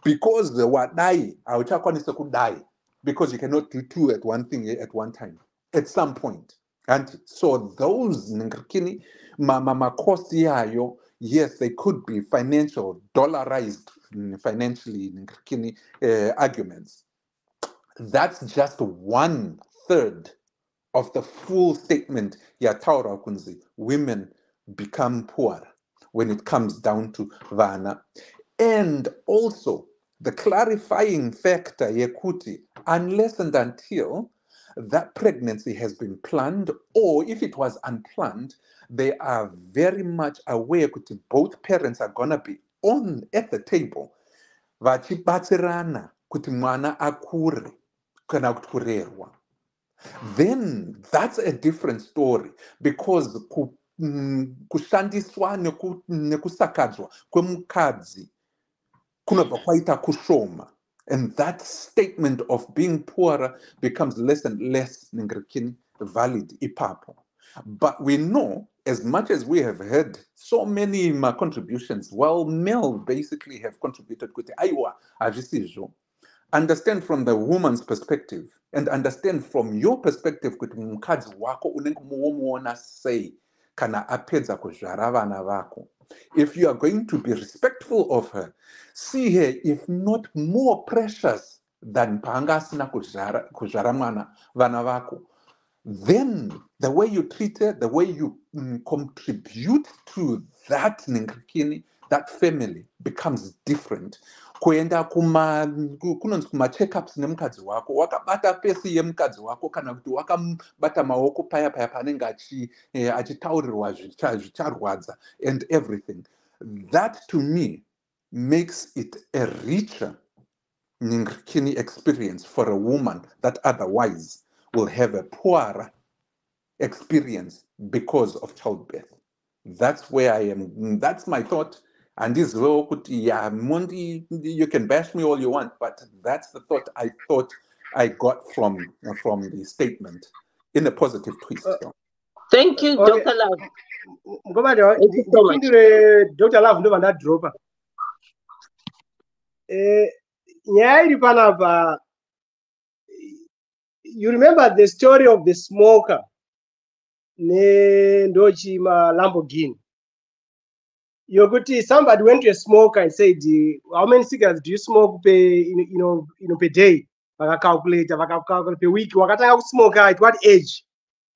because the wadai, auchakwanisa kudai, because you cannot do two at one thing at one time at some point. And so those ngikini mama cost yayo, yes, they could be financial, dollarized financially ngikini arguments. That's just 1/3 of the full statement yataura kunzi women become poor when it comes down to vana. And also the clarifying factor yekuti, unless and until that pregnancy has been planned, or if it was unplanned, they are very much aware kuti both parents are gonna be at the table vachibatsirana kuti mwana akure kana kuti kurerwa. Then that's a different story, because kushandiswa nekusakadzwa kwemukadzi kunobva kwaita kushoma, and that statement of being poorer becomes less and less valid ipapo. But we know, as much as we have heard so many contributions, well, male basically have contributed kuti aiwa azvisizvo. Understand from the woman's perspective and understand from your perspective kuti mukadzi wako unenge muomuona sei kana apedza kuzvara vana vako. If you are going to be respectful of her, see her if not more precious than paanga asina kuzvara mwana vana vako. Then the way you treat her, the way you contribute to that nengikini, that family becomes different. Kuenda kunonzi kuma-checkups nemukadzi wako, wakabata pesi yemukadzi wako kana kuti wakabata maoko paya panenge achitaurirwa zvicharwadza and everything. That to me makes it a richer ningirikini experience for a woman that otherwise will have a poorer experience because of childbirth. That's where I am. That's my thought. And this Mondi, you can bash me all you want, but that's the thought I got from the statement in a positive twist. Thank you, Okay. Dr. Love. Ngoba Thank you so much. ndipindure Dr. Love ndo vandadropa. Nyaya iri panapa, you remember the story of the smoker nendochi Lamborghini. Yokuti somebody went to a smoker and said, how many cigarettes do you smoke per day? vakacalculate per week wakatanga kusmoke at what age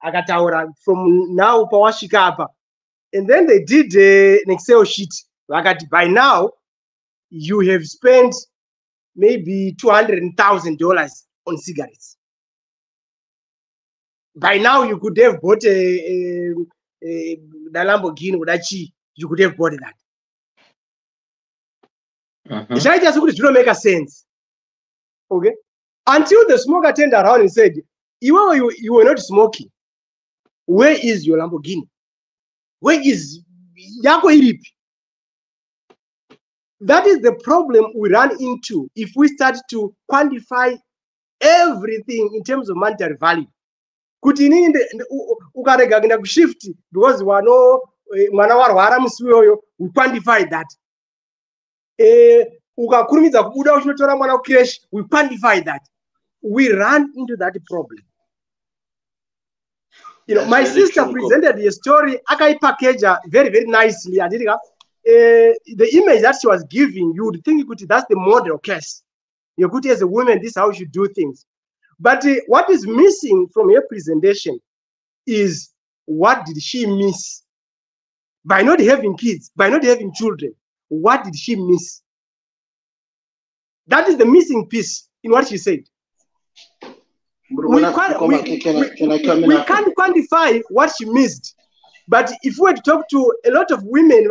akataura from now pawasvika apa. And then they did an Excel sheet vakati by now you have spent maybe $200,000 on cigarettes. By now you could have bought a Lamborghini with that chi, you could have bought that. It's right, just it don't make a sense. Okay? Until the smoker turned around and said, you were not smoking. Where is your Lamborghini? Where is Yako Irip? That is the problem we run into if we start to quantify everything in terms of monetary value. Kuti inini ukarega kuenda kushift because mwana warwara musi uyoyo, we quantify that. Ukakurumidza kubuda uchinotora mwana kucrash, we quantify that. We run into that problem. You know, my sister presented a story, akaipackage very, very nicely. And the image that she was giving, you would think that's the model case. You could, as a woman, this is how you should do things. But what is missing from her presentation is what did she miss? By not having kids, by not having children, what did she miss? That is the missing piece in what she said. We can't quantify what she missed. But if we were to talk to a lot of women,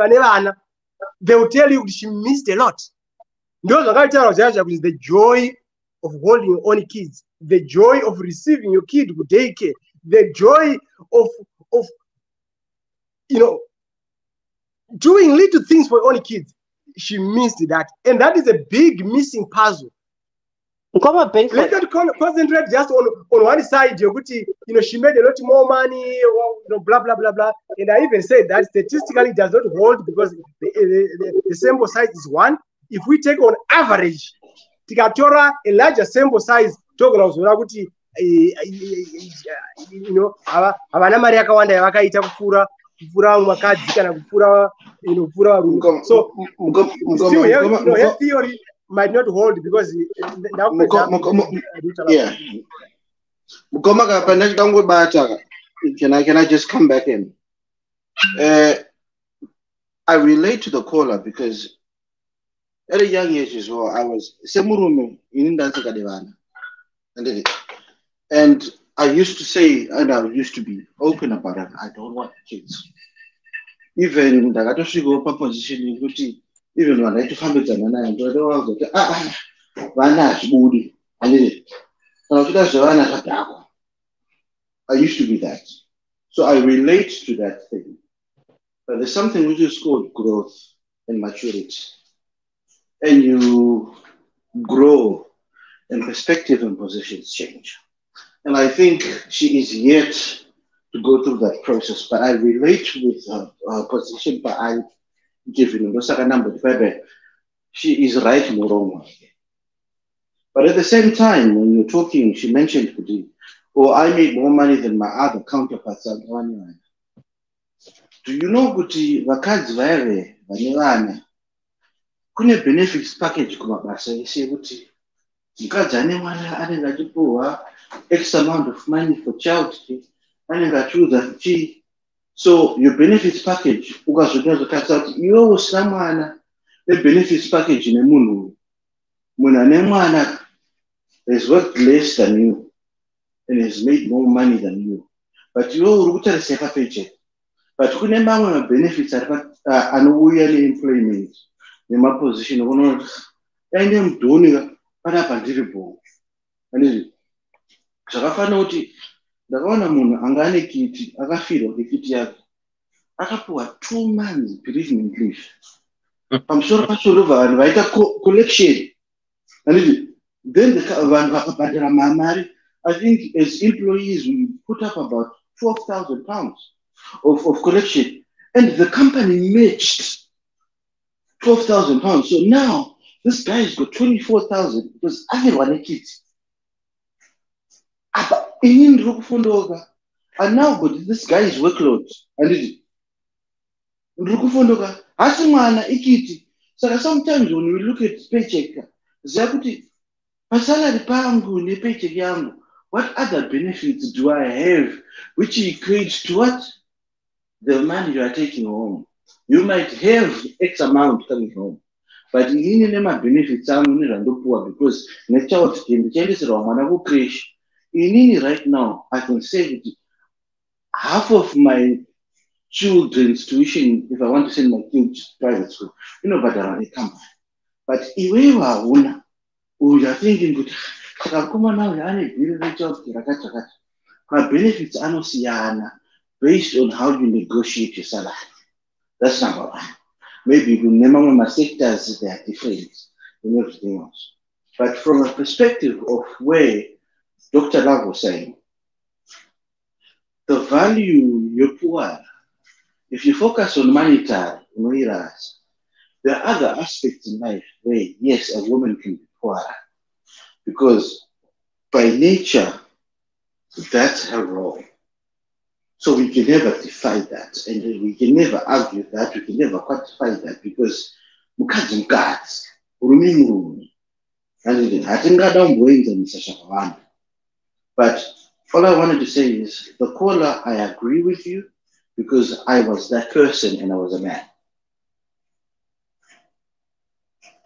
they will tell you she missed a lot. Those are the joy of holding your own kids, the joy of receiving your kid to daycare, the joy of doing little things for your own kids. She missed that, and that is a big missing puzzle. Let's not concentrate just on one side. She made a lot more money, blah blah blah blah. And I even said that statistically it does not hold because the sample size is one. If we take on average, tikatora a larger sample size, havana mari yakawanda yavakaita kupfuura vakadzi kana kupfuura varume. So still her theory might not hold because can I just come back in? I relate to the caller because at a young age as well, I was and I used to say, and I used to be open about it, I don't want kids. Even the go position, even when I found it, I used to be that. So I relate to that thing. But there's something which is called growth and maturity. And you grow and perspective and positions change. And I think she is yet to go through that process. But I relate with her position, but I give you the second number. She is right in the wrong one. But at the same time, when you're talking, she mentioned, I make more money than my other counterparts. Do you know Guti Vakadz Vare, Vanilana? Kune benefits package kumabasa ese kuti mukadzi ane mwana anenge achipuwa X amount of money for child care anenge achiudza chi. So your benefits package ukazoita zvakatsa kuti iwe usina mwana benefits package nemunhu ane mwana has worked less than you and has made more money than you, but iwe uri kutarisa paycheck. But kune mamwe benefits anouya neemployment nemaposition unoona aine mudhoni panapa ndiripo. Zvakafanira kuti ndakaona munhu anga ane kiti akafirwa kekiti yake akapuwa 2 months bereavement leave. Pamusoro pacho ndobva vanhu vaita collection. Then vanhu vakabhadhara mari. I think as employees we put up about £12,000 of collection, and the company matched £12,000. So now this guy's got 24,000 because everyone a kid. And now but this guy's workload and so sometimes when we look at paycheck, Pasalary pangu ne paycheck yangu. What other benefits do I have which equates to what? The money you are taking home. You might have X amount coming home. But in my benefits poor because the child can change it wrong crash. In right now, I can save half of my children's tuition if I want to send my kids to private school. But I come. But if we are thinking good, my benefits are not based on how you negotiate your salary. That's number one. Maybe my sectors they are different and everything else. But from a perspective of where Dr. Love was saying, the value you're poor, if you focus on monetary, whereas there are other aspects in life where, yes, a woman can be poor because by nature, that's her role. So we can never defy that, and we can never argue that, we can never quantify that because but all I wanted to say is, the caller, I agree with you because I was that person and I was a man.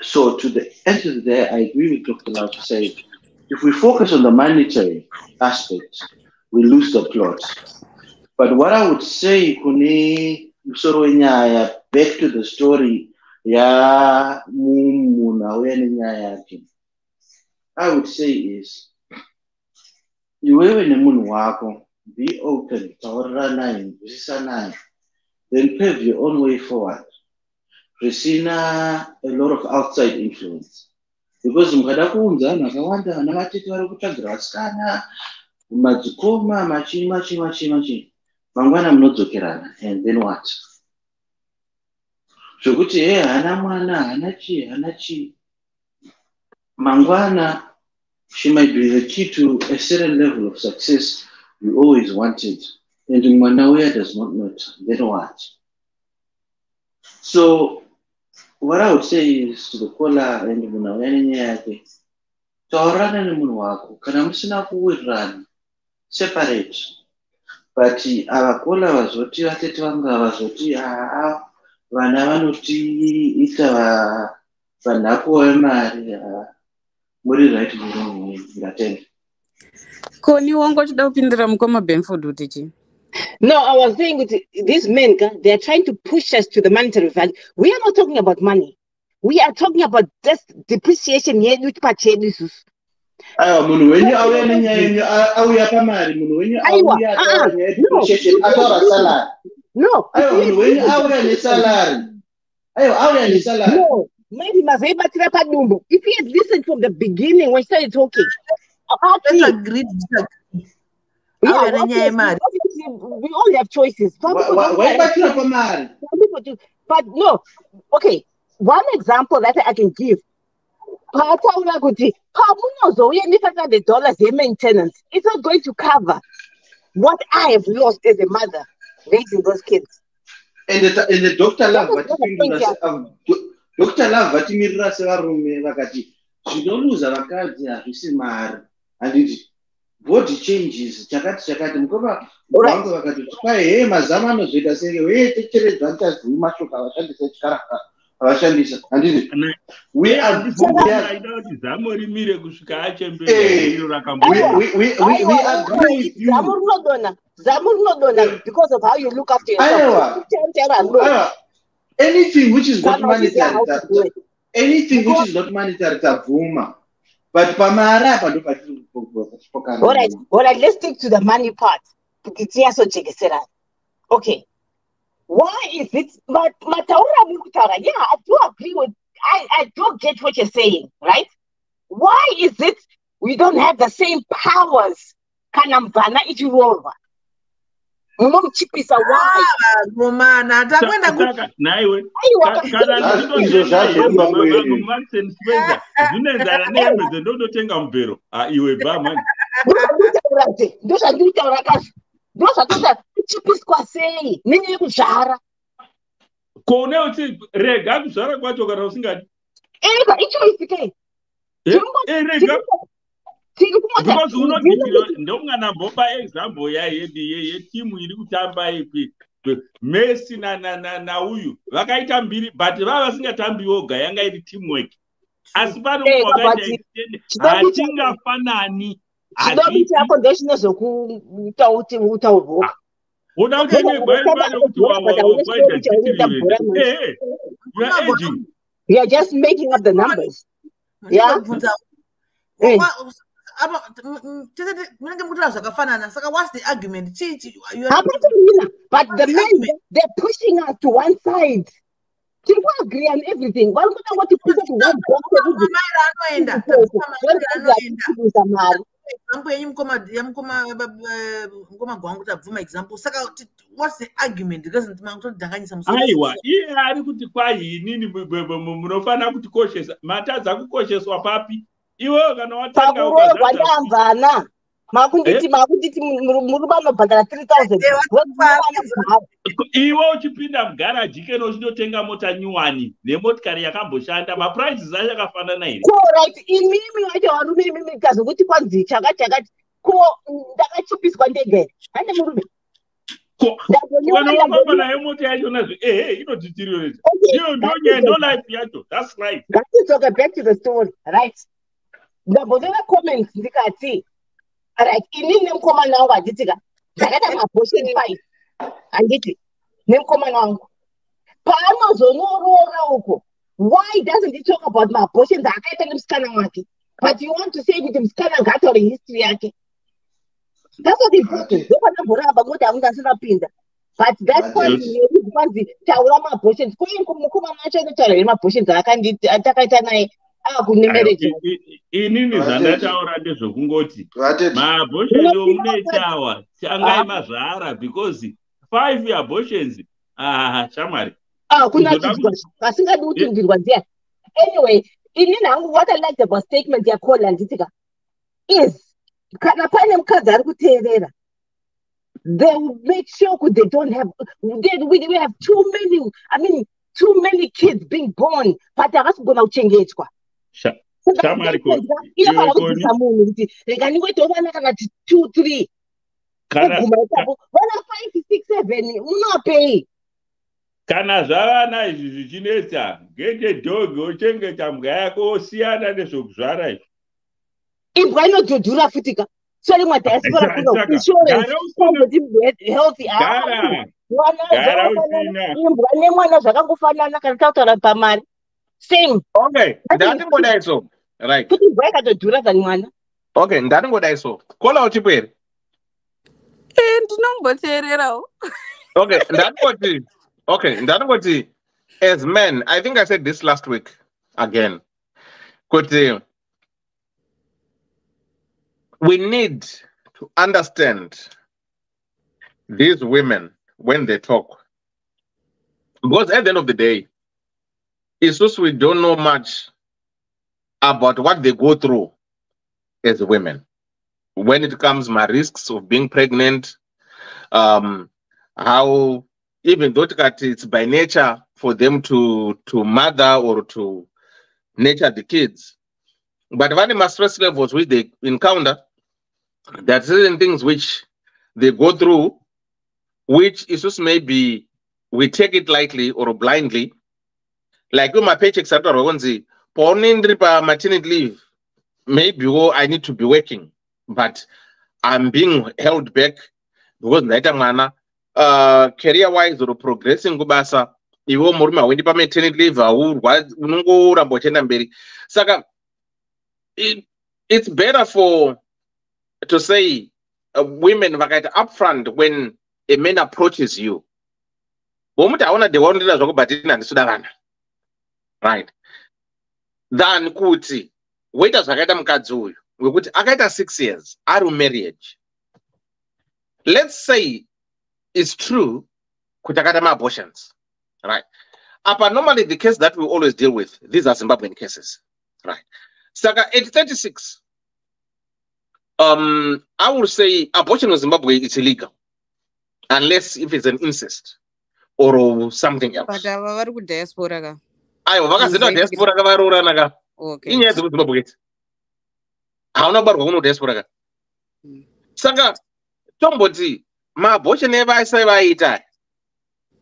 So to the end of the day, I agree with Dr. Lau to say, if we focus on the monetary aspect, we lose the plot. But what I would say, Kuni, back to the story, I would say is, be open, then pave your own way forward. Resina a lot of outside influence. Because Mangwana mnodzokerana, and then what? Zvokuti hana mwana hanachi Mangwana, she might be the key to a certain level of success you always wanted, and Mwanawea does not know it. Then what? So what I would say is to the caller and Mwanawea, taurana nemunhu wako kana musina kuwirirana, separate. But avakola vazoti vatete vanga vazoti vana vanoti ita vanhako vemari muri right murongo ngatende. Koni wangu chida kupindira mukoma Benford utichi. No, I was saying with these men, they are trying to push us to the monetary value. We are not talking about money. We are talking about just depreciation. Munhu wenyu auya nenyaya yenyu auya pamari, munhu wenyu auya ataura nyaya yedepreciation ataura salary. No. Munhu wenyu auya nesalary. Auya nesalary. No. Maybe mazoibatira padumbu. If he had listened from the beginning when he started talking. Let's agree. Yeah, we all have choices. Some people do. But no. Okay. One example that I can give. $500 maintenance. It's not going to cover what I have lost as a mother raising those kids. And the Dr. Love vatimirira sevarume vakati zvinoluza vakadzi hazvisi mari handiti body changes chakati mukova vangu vakati kwai mazama anozoita senge techeredzwa tichazii mashoka avashandisa chikaraka avashandisa handiti we agree with you. Because of how you look after yourself. Anything which is not monetary, tavuma. But pamara all right, let's stick to the money part. Okay. Why is it? But yeah, I do agree with. I do get what you're saying, right? Why is it we don't have the same powers? Kanamvana ichirova. Munomchipisa why? Romana, takwenda naiwe zvinenzana nehembe dzendonotenga mubhero iwe bamani ndochatichipiswa sei nenyaya yekuzvara kone uti rega kuzvara kwacho kana usingadi ega ichoisikei Because ndongana mbopa example yetimu iri kutamba ipi Messi na uyu vakaita mbiri but vava vasingatambi voga yanga iri teamwork asi pano wakaita extend hatingafanani chidobi chako ndechine zvokutaurwoka uda kuti you are just making up the numbers. Yeah. What's the argument? But the men, they're pushing us to one side. We agree on everything. Why would I want to put it to one what's the argument? It doesn't matter. Aiwa, iye ari kuti kwai inini munofana kuti koshesa matadza kukosheswa papi iwewe kana watanga ukazana makunditi muri vanobhadhara 3000 iwe uchipinda mugaraji keno uchinotenga mota nyuwani nemotikari yakamboshanda mapurices acho akafanana here. Right, imimi wacho varume imimi kazokuti kwanzi chakati ko ndakachipiswa ndege hande murume wakaona yemota yacho nazvo inotitirioneta ndo life yacho. That's right. Let's talk back to the story, right? Ndambonera comments ndikati right, inini nemukomana wangu handitika ndakaita maabhorshon 5 handiti nemukomana wangu paanozonoroora uko. Why doesn't he talk about maabhorshons akaita nemusikana wake, but you want to say kuti musikana ngataure history yake? That's what important. Ndopanamboramba ngoti hamuna pinda, but that's why kwanzi taura maabhorshons mukomana wacho anotaura nemaabhorshons atakaita naye inini zvandataura ndezvokungoti maabhorshon omunechawa changai mazvara because 5 abortions shamwari kuna asingadi kutindirwa ndiani. Anyway, inini hangu what I liked about statement yakola handitika is kana pane mukadzi ari kuteerera, they will make sure they don't have we have too many kids being born but havasingona kuchengetwa. Inofanira kudzidzisa munhu kuti rega ndingoitawo vana kana 2-3 vana 5-6-7 munowapei. Kana zvavana izvi zvichinetsa ngende dhogi ochengeta mbwa yako osiyana nezvokuzvara izvi. Imbwa inodhudhura futika sori madiaspora kuno insurance kuti healthy imbwa nemwana zvakangofanana kana tautaura pamari same. Okay, ndatingodai so right kuti imbwa ikatodhura than mwana. Okay, ndatingodai so kola uchipere ndinomboteererawo. Okay, ndatingoti as men, I think I said this last week again, kuti we need to understand these women when they talk, because at the end of the day, it's just we don't know much about what they go through as women when it comes to my risks of being pregnant, how even though it's by nature for them to mother or to nurture the kids, but when the stress levels which they encounter, there are certain things which they go through, which is just maybe we take it lightly or blindly. Like with my paychecks after maternity leave, maybe I need to be working, but I'm being held back because career wise or progressing kubasa iwo murume wendi pa maternity leave unongoramba uchenda mberi. Saka it's better to say women vakaita upfront when a man approaches you. Womuti aona dewaundira zvakubatina ndisuda vana. Right. Then kuti waita zvakaita mukadzi uyu wekuti akaita 6 years ari marriage. Let's say it's true kuti akaita ma-abortions. Right. But normally the case that we always deal with, these are Zimbabwean cases. Right. Saka at 36, I would say abortion in Zimbabwe is illegal unless if it's an incest or something else. But vari kudiaspora ka. Ayo vakazenda diaspora kavarorana ka. Okay. Inyaya dzekuzimbabwe. hauna barwa uno diaspora ka saka tomboti maabhosheni evasai vaita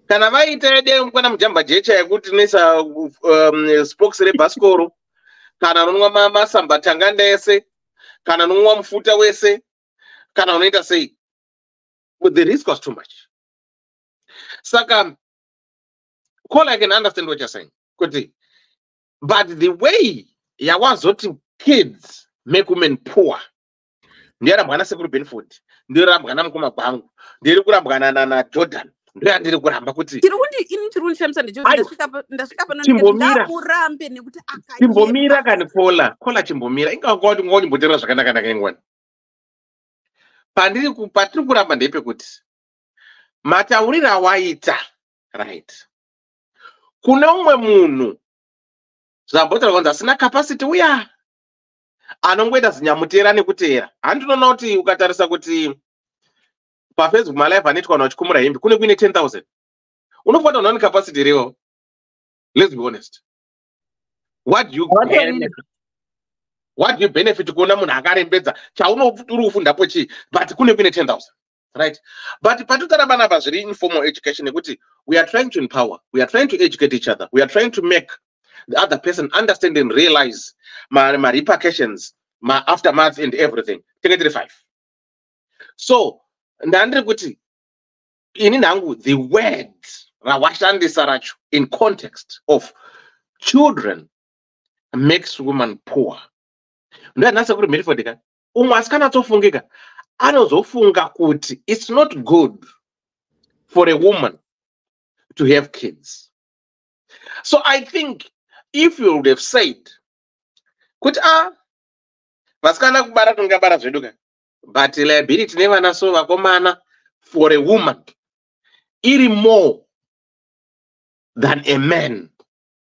kana vaita ede mukwana mujamba jecha yekuti nesa spokes rebhasikoro kana unonwa masambatanganda ese kana unonwa mufuta wese kana unoita sei, but the risk was too much. Saka call, I can understand what you're saying, but the way yawazoti kids make women poor ndiyarambwana sekuru Benford, ndiyorambwana mukoma kwangu, ndiri kurambwana na Jordan, ndoyandiri kuramba kuti chimbomira kani kola chimbomira ingangoti ngonyimboterera zvakanaka ndakaingwani patiri kuramba ndepekuti matauriro awaita right kune umwe munhu zvambotaura kunzi asina capacity uya anongoita zinyamutera nekutera. Handinoona kuti ukatarisa kuti paFacebook malive anoitwa vanhu vachikumura hembe kune kuine 10,000 unofanira kuona capacity rewo. Let's be honest, what do you benefit kuona munhu akarembedza chaunoturi kufundapo chii, but kune kuine 10,000 right. But patitaramba napa zviri informal education nekuti we are trying to empower, we are trying to educate each other, we are trying to make the other person understand and realize my repercussions, my aftermath and everything. 5. So ndandiri kuti ini nangu the words rawashandisa racho in context of children makes women poor. Ndanasa kuti Milford ka umwe asikanatofungika anozofunga kuti it's not good for a woman to have kids. So I think if you would have said kuti vasikana kubara tungabara zveduka, but liability nevana so vakomana for a woman iri more than a man,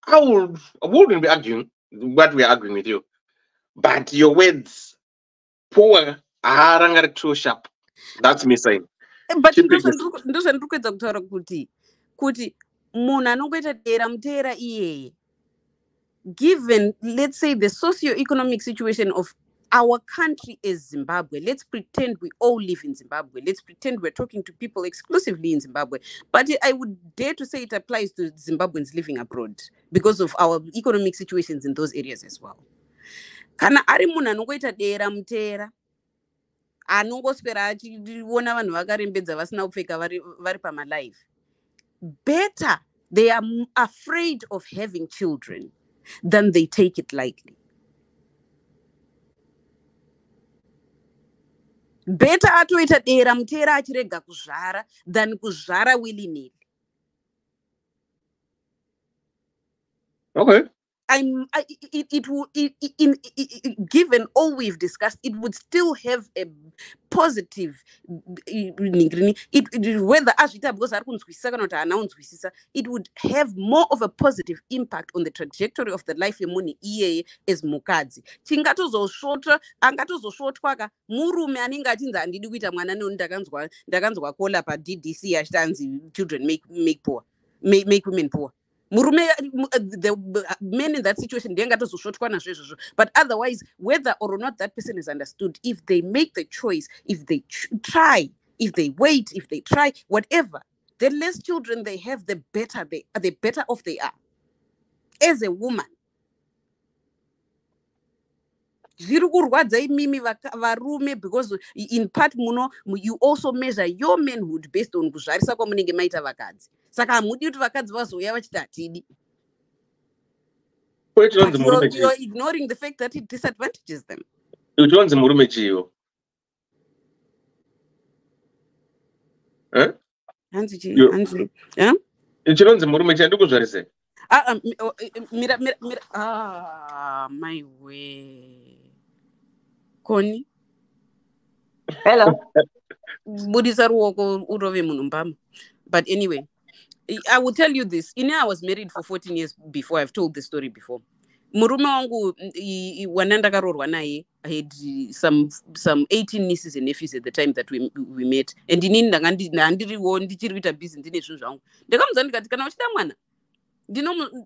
I wouldn't be arguing what we are arguing with you, but your words poor are too sharp. That's me saying. But ndozvandiri kuedza kutaura kuti munhu anongoita dera mutera iyeye, given, let's say, the socio-economic situation of our country is Zimbabwe. Let's pretend we all live in Zimbabwe. Let's pretend we're talking to people exclusively in Zimbabwe. But I would dare to say it applies to Zimbabweans living abroad because of our economic situations in those areas as well. Kana ari munhu anongoita dera mutera, anongoswera achiona vanhu vakarembedza vasina kupfeka vari pamalive, better they are afraid of having children than they take it lightly. Better atoita dera mutera achirega kuzvara than kuzvara willy-nilly. Okay. Given all we've discussed, it would still have a positive, whether it would have more of a positive impact on the trajectory of the life yemuni iye as mukadzi. Chingatozosvotwa angatozosvotwa murume anenge achinzi handidi kuita mwana noni ndakanzwa kola pa DDC achitanzi children make women poor. The men in that situation, but otherwise, whether or not that person is understood, if they make the choice, if they try, if they wait, if they try, whatever, the less children they have, the better off they are. As a woman, because in part you also measure your manhood based on kuzvarisa kwamunenge maita vakadzi. Saka hamudi kuti vakadzi vazoya vachiti hatidi. You're ignoring the fact that it disadvantages them. Uchonzi murume chiyo. Uchonzi murume chiyo ndikuzvarise. Mira. My way. Koni. Hello. Budisa ruoko urove munhu mbama. But anyway, I will tell you this. I was married for 14 years before. I've told the story before. Murume wangu wanandakarorwa naye, I had some 18 nieces and nephews at the time that we met. And inini ndandiriwo ndichiri kuita busy ndine zvinhu zvangu. Ndakamuudza ndikati kana uchida mwana,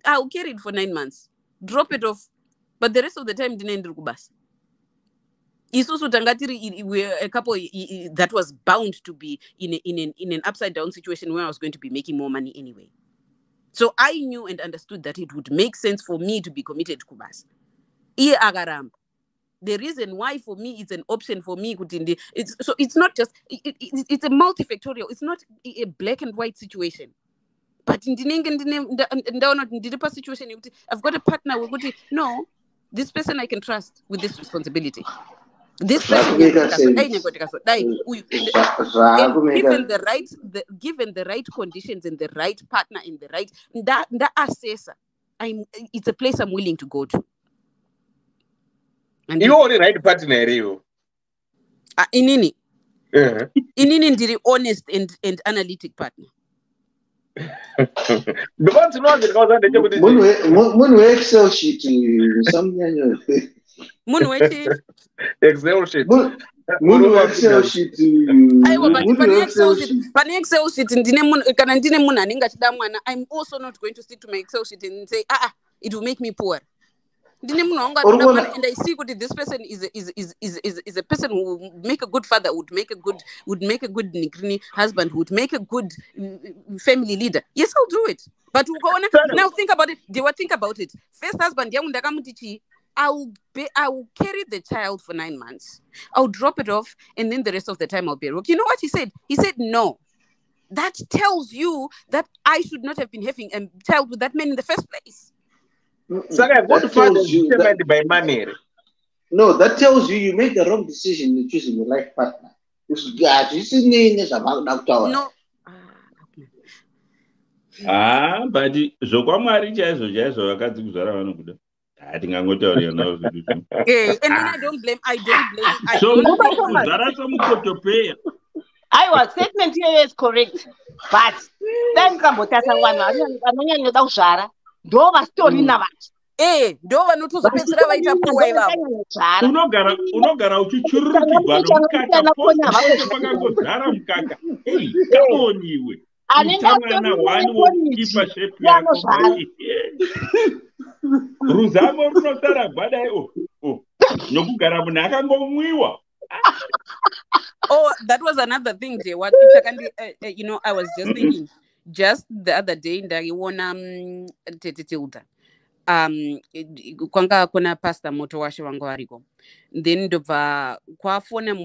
I'll carry it for 9 months. Drop it off. But the rest of the time ndine ndiri kubasa. isusu tangatiri we're a couple that was bound to be in an upside down situation where I was going to be making more money anyway. So I knew and understood that it would make sense for me to be committed to Kubas. Iye akaramba. The reason why for me it's an option for me, it's not just it's a multifactorial. It's not a black and white situation. But in the situation, I've got a partner. No, this person I can trust with this responsibility. This person, given the right conditions and the right partner in the right that assessor, it's a place I'm willing to go to. And you are the right partner, you. Inini ndiri honest and analytic partner. Because you know the Excel sheet something. Excel sheet. Excel sheet. Excel sheet I'm also not going to stick to my Excel sheet and say it will make me poor. And I see that this person is a person who would make a good father, would make a good husband, would make a good family leader. Yes, I'll do it. But now think about it. They will think about it. First husband, I will carry the child for 9 months. I'll drop it off, and then the rest of the time I'll be broke. You know what he said? He said no. That tells you that I should not have been having a child with that man in the first place. So what tells you that, by money? No, that tells you make the wrong decision in choosing your life partner. No. But zvokwamwari chaizvo vakadzi kuzvara vanokuda. And I don't blame. I was statement here is correct, but then Kambotasa one, Dova story na vati. Ndova notuzopedzera vaita puwa ivavo. Unogara uchichururukirwa nomukaka pakangodzara mukaka. Kaoniwe. Mwana wani wokipa shepu yako. Ruzamo runotara gwada nokugara munhu akangomwiwa. Oh, that was another thing, Jay. What I was just thinking. Just the other day, ndaiona Tete Tilda. Kwanga kuna pastor moto washe wangu wariko. Then ndobva kwafona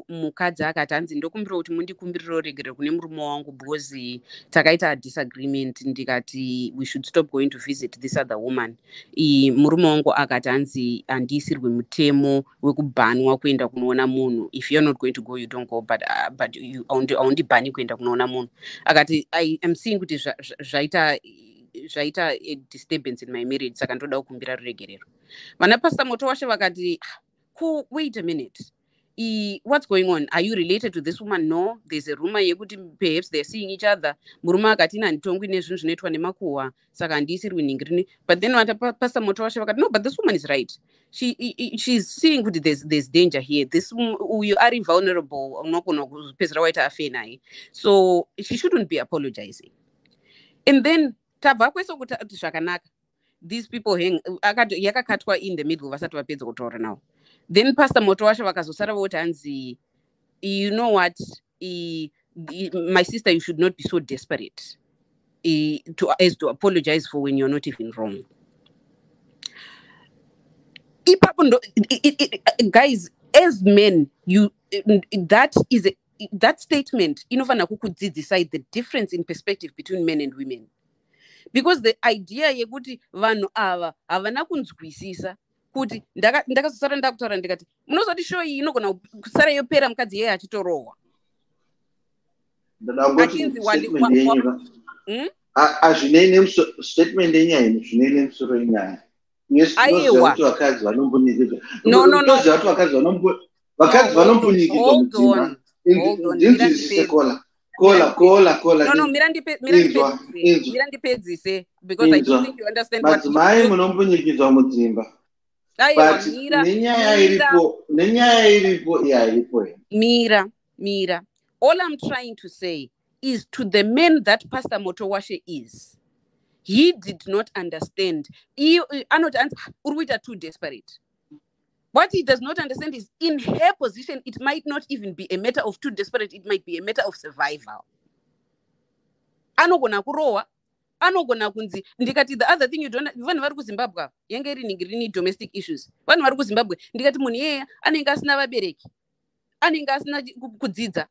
mukadzi akati hanzi ndokumbira kuti mundikumbirire uregere kune murume wangu because takaita disagreement ndikati we should stop going to visit this other woman. Murume wangu akati hanzi handisirwe mutemo wekubhanwa kuenda kunoona munhu. If you're not going to go, you don't go, but you only bani kuenda kunoona munhu. Akati I am seeing kuti zvaita a disturbance in my marriage saka ndoda kukumbira ruregerero. Vana pastor moto washe vakati wait a minute. What's going on? Are you related to this woman? No. There's a rumor yekuti perhaps they're seeing each other. Murume akati nanditongwi nezvinhu zvinoitwa nemakuhwa saka handisirwi ningirini. But then pastor moto washe vakati no, but this woman is right. She's seeing kuti there's danger here. This you are invulnerable. Unogona kupedzera waita affair naye. So she shouldn't be apologizing. And then tabva kweso kuti zvakanaka. These people yakakatwa in the middle vasati vapedza kutaura nawo. Then pastor moto washe vakazosara voti hanzi, you know what, my sister, you should not be so desperate as to apologize for when you're not even wrong. Guys, as men, that statement inofana kukudzidzisai the difference in perspective between men and women. Because the idea yekuti vanhu ava havana kunzwisisa kuti ndakazosara ndakutaura ndikati munozoti show iyi inogona kusara yopera mukadzi yeye achitorohwa. Statement yenyaya zvine musoro yenyaya. Aiwa. Vakadzi vanombunyikidzwa mudzimba. No, mirandipedzise because I don't think you understand what madzimai munombunyikidzwa mudzimba. But nenyaya iripo Mira. All I'm trying to say is to the men that Pastor Motowashe is, he did not understand. Urwita too desperate. What he does not understand is, in her position, it might not even be a matter of too desperate, it might be a matter of survival. Anogona kurowa, anogona kunzi, ndikati the other thing you don't, vanhu vari kuZimbabwe, yange rini domestic issues. Vanhu vari kuZimbabwe, ndikati munhu iyeye anenge asina vabereki, anenge asina kudzidza,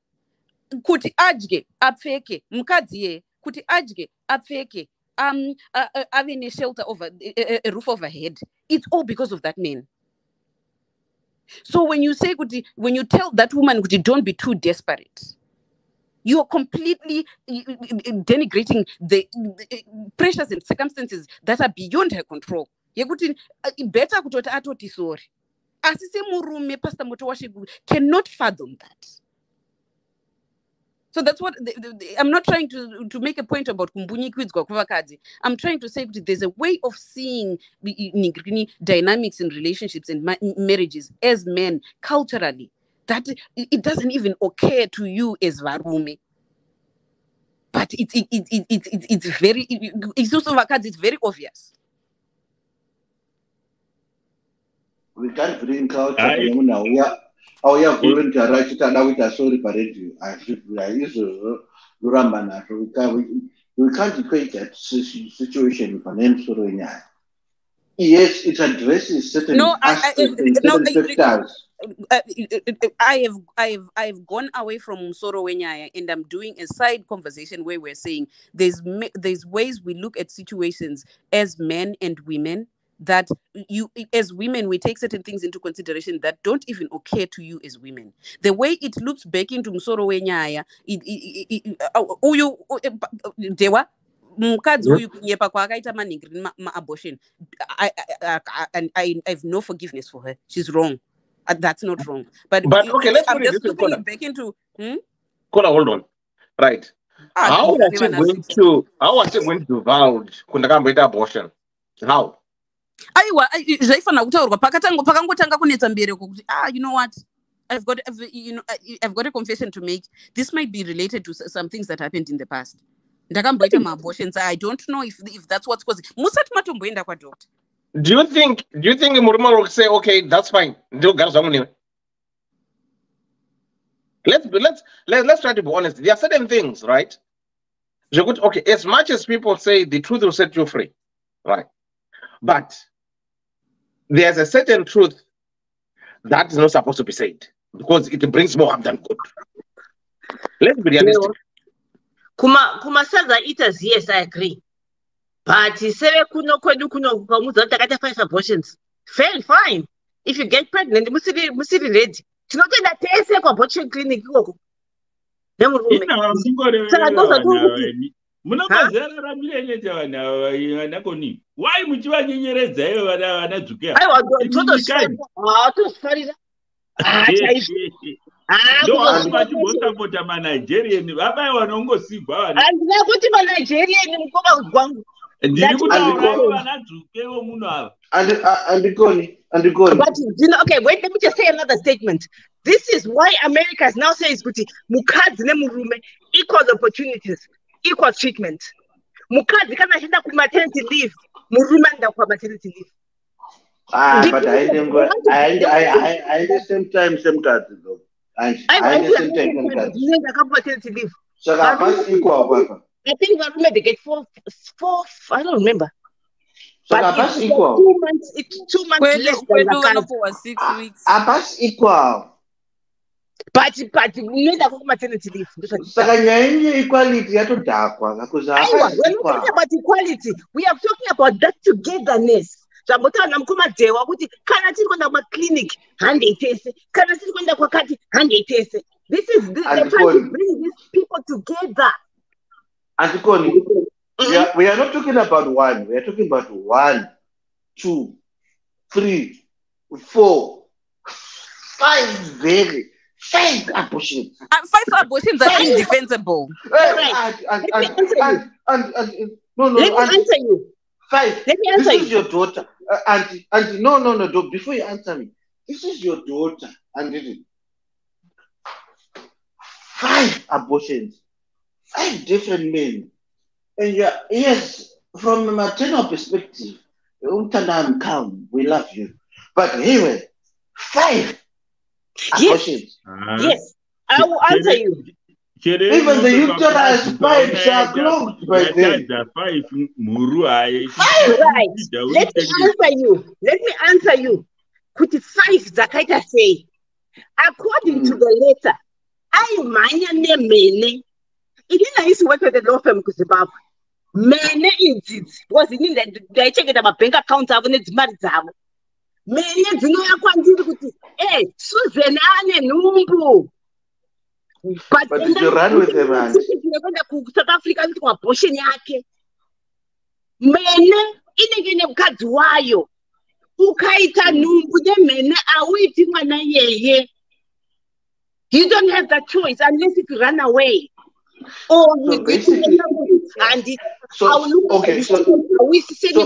kuti adye, apfeke, mukadzi yeye, kuti adye, apfeke, ave ne-shelter over, a roof over head. It's all because of that man. So when you say, when you tell that woman, don't be too desperate, you are completely denigrating the pressures and circumstances that are beyond her control. Better kutota atoti sorry. Asise murume Pastor Motowashi cannot fathom that. So that's what I'm not trying to make a point about kumbunyi quids kwa kuvakadzi. I'm trying to say that there's a way of seeing dynamics in relationships and marriages as men culturally that it doesn't even occur to you as varume. But it's very, it's also vakadzi, it's very obvious. We can't bring culture. Oh yeah, volunteer right to now with a sorry parenting. I use Ramba natural. We can't equate that situation with an end story. Yes, it addresses certain aspects and certain factors. I've gone away from Msoro Wenyaya and I'm doing a side conversation where we're saying there's ways we look at situations as men and women that you as women we take certain things into consideration that don't even occur to you as women. The way it looks back into Msoro Wenyaya, dewa mukadzi uyu kunyepa kwakaita maningiri ma-abortion, I have no forgiveness for her. She's wrong. That's not wrong. But okay, let's I'm put just looking it back into. Kola, hold on. Right. How was she going to divulge kundakamboita abortion? How? Aiwa, zvaifana kutaurwa pakangotanga kunetsa mbereko kuti you know what, I've got a confession to make. This might be related to some things that happened in the past. Ndakamboita ma-abortions. I don't know if that's what's causing. Musati matomboenda kwa doctor. Do you think Muruma will say, okay, that's fine? Let's try to be honest. There are certain things, right? Okay, as much as people say the truth will set you free, right? But there's a certain truth that is not supposed to be said because it brings more harm than good. Let's be realistic. Kuma saza eaters, yes, I agree. But seve kuno kwedu kuno kamuza takata 5 abortions. Fair, fine. If you get pregnant, musiri ready. Tinotenda tese kwa abortion clinic ikoko. Munokozera mirenje vana koni. Why muchivanyenyeredza ivo vana dzuke? Aiwa tofarira. Ndovachibosapota maNigerian vabaiwa nongosigwa vana. Andina kuti maNigerian mukoma gwangu. Ndiri kutaura vana dzukewo muno ava. Andikoni. But okay, wait, let me just say another statement. This is why America now says kuti mukadzi nemurume equal opportunities, equal treatment. Mukadzi kana achienda ku maternity leave, murume anda ku maternity leave. But I understand time same cards though. I understand time maternity leave. So that's equal. I think varume they get four. I don't remember. So that's equal. 2 months. It's 2 months less than the 6 weeks. That's equal. But unoenda kwa maternity leave. Saka nyaya equality yatodhakwa because we're not talking about equality. We are talking about that togetherness. Zvambotana mukoma dewa kuti kana tiri kuenda kwa clinic hande itese, kana tiri kuenda kwa kati hande itese. This is they're trying to bring these people together. Antikoni, we are not talking about one. We are talking about 1, 2, 3, 4, 5 5 abortions. 5 abortions are indefensible. Right. No. Let me answer you. 5. Let me answer you. This is your daughter. Auntie, no. Before you answer me, this is your daughter. And 5 abortions. 5 different men. And yes, from a maternal perspective, calm, we love you. But anyway, 5 Yes. abortions. Yes. I will answer you. Even the uterus pipes are clogged by then. 5, right. Let me answer you. Let me answer you. Kuti 5 dzakaita sei? According to the letter, aimhanya nemene. Inini used to work with the law firm kuZimbabwe. Mene idzidzi because inini ndaichengeta mabank accounts avo nedzimari dzavo. Mene dzinouya kwandiri kuti Susan ane nhumbu. But did you run with them, man? South Africa into abortion yake. Mene inenge nemukadzi wayo. Ukaita nhumbu nemene awiti mwana yeye. You don't have that choice unless you run away. Or So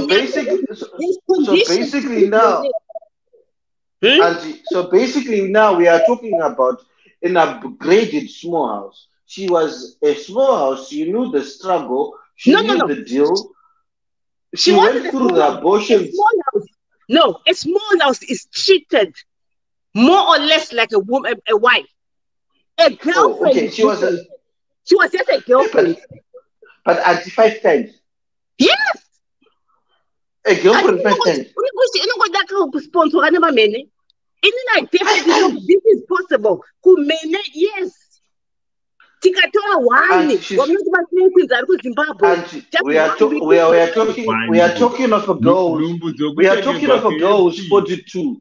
basically, so basically now we are talking about an upgraded small house. She was a small house. She knew the struggle. She knew the deal. She went through the abortions. No, a small house is treated more or less like a woman, a wife. A girlfriend. Okay, she was just a girlfriend. But at 5 times. Yes. A girlfriend 5 times. This is possible. Yes. Tikatoa wani. We are talking of a girl. We are talking of a girl who's 42.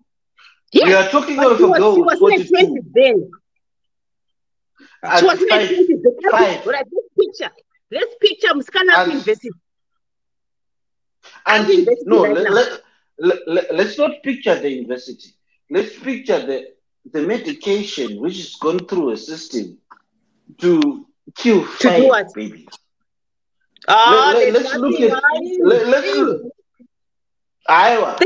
Yes, we are talking of a girl who's 42. She was in the 20s. Let's picture Mskana University. And no, let's not picture the university. Let's picture the medication which has gone through a system to kill 5 babies. Let's look at. Iowa.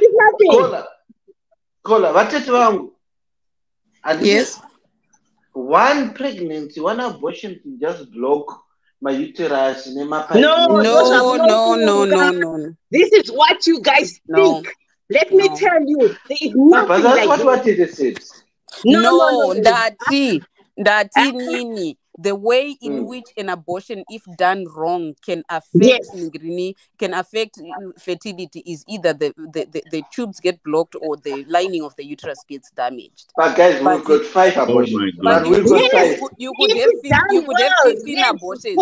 Kola, vatete vangu. Yes. One pregnancy, one abortion can just block my uterus. No. This is what you guys think. Let me tell you, there is nothing but that's like what it is. No, Nini. The way in which an abortion, if done wrong, can affect fertility is either the tubes get blocked or the lining of the uterus gets damaged. But guys, we've got 5 abortions. You could have 15 abortions.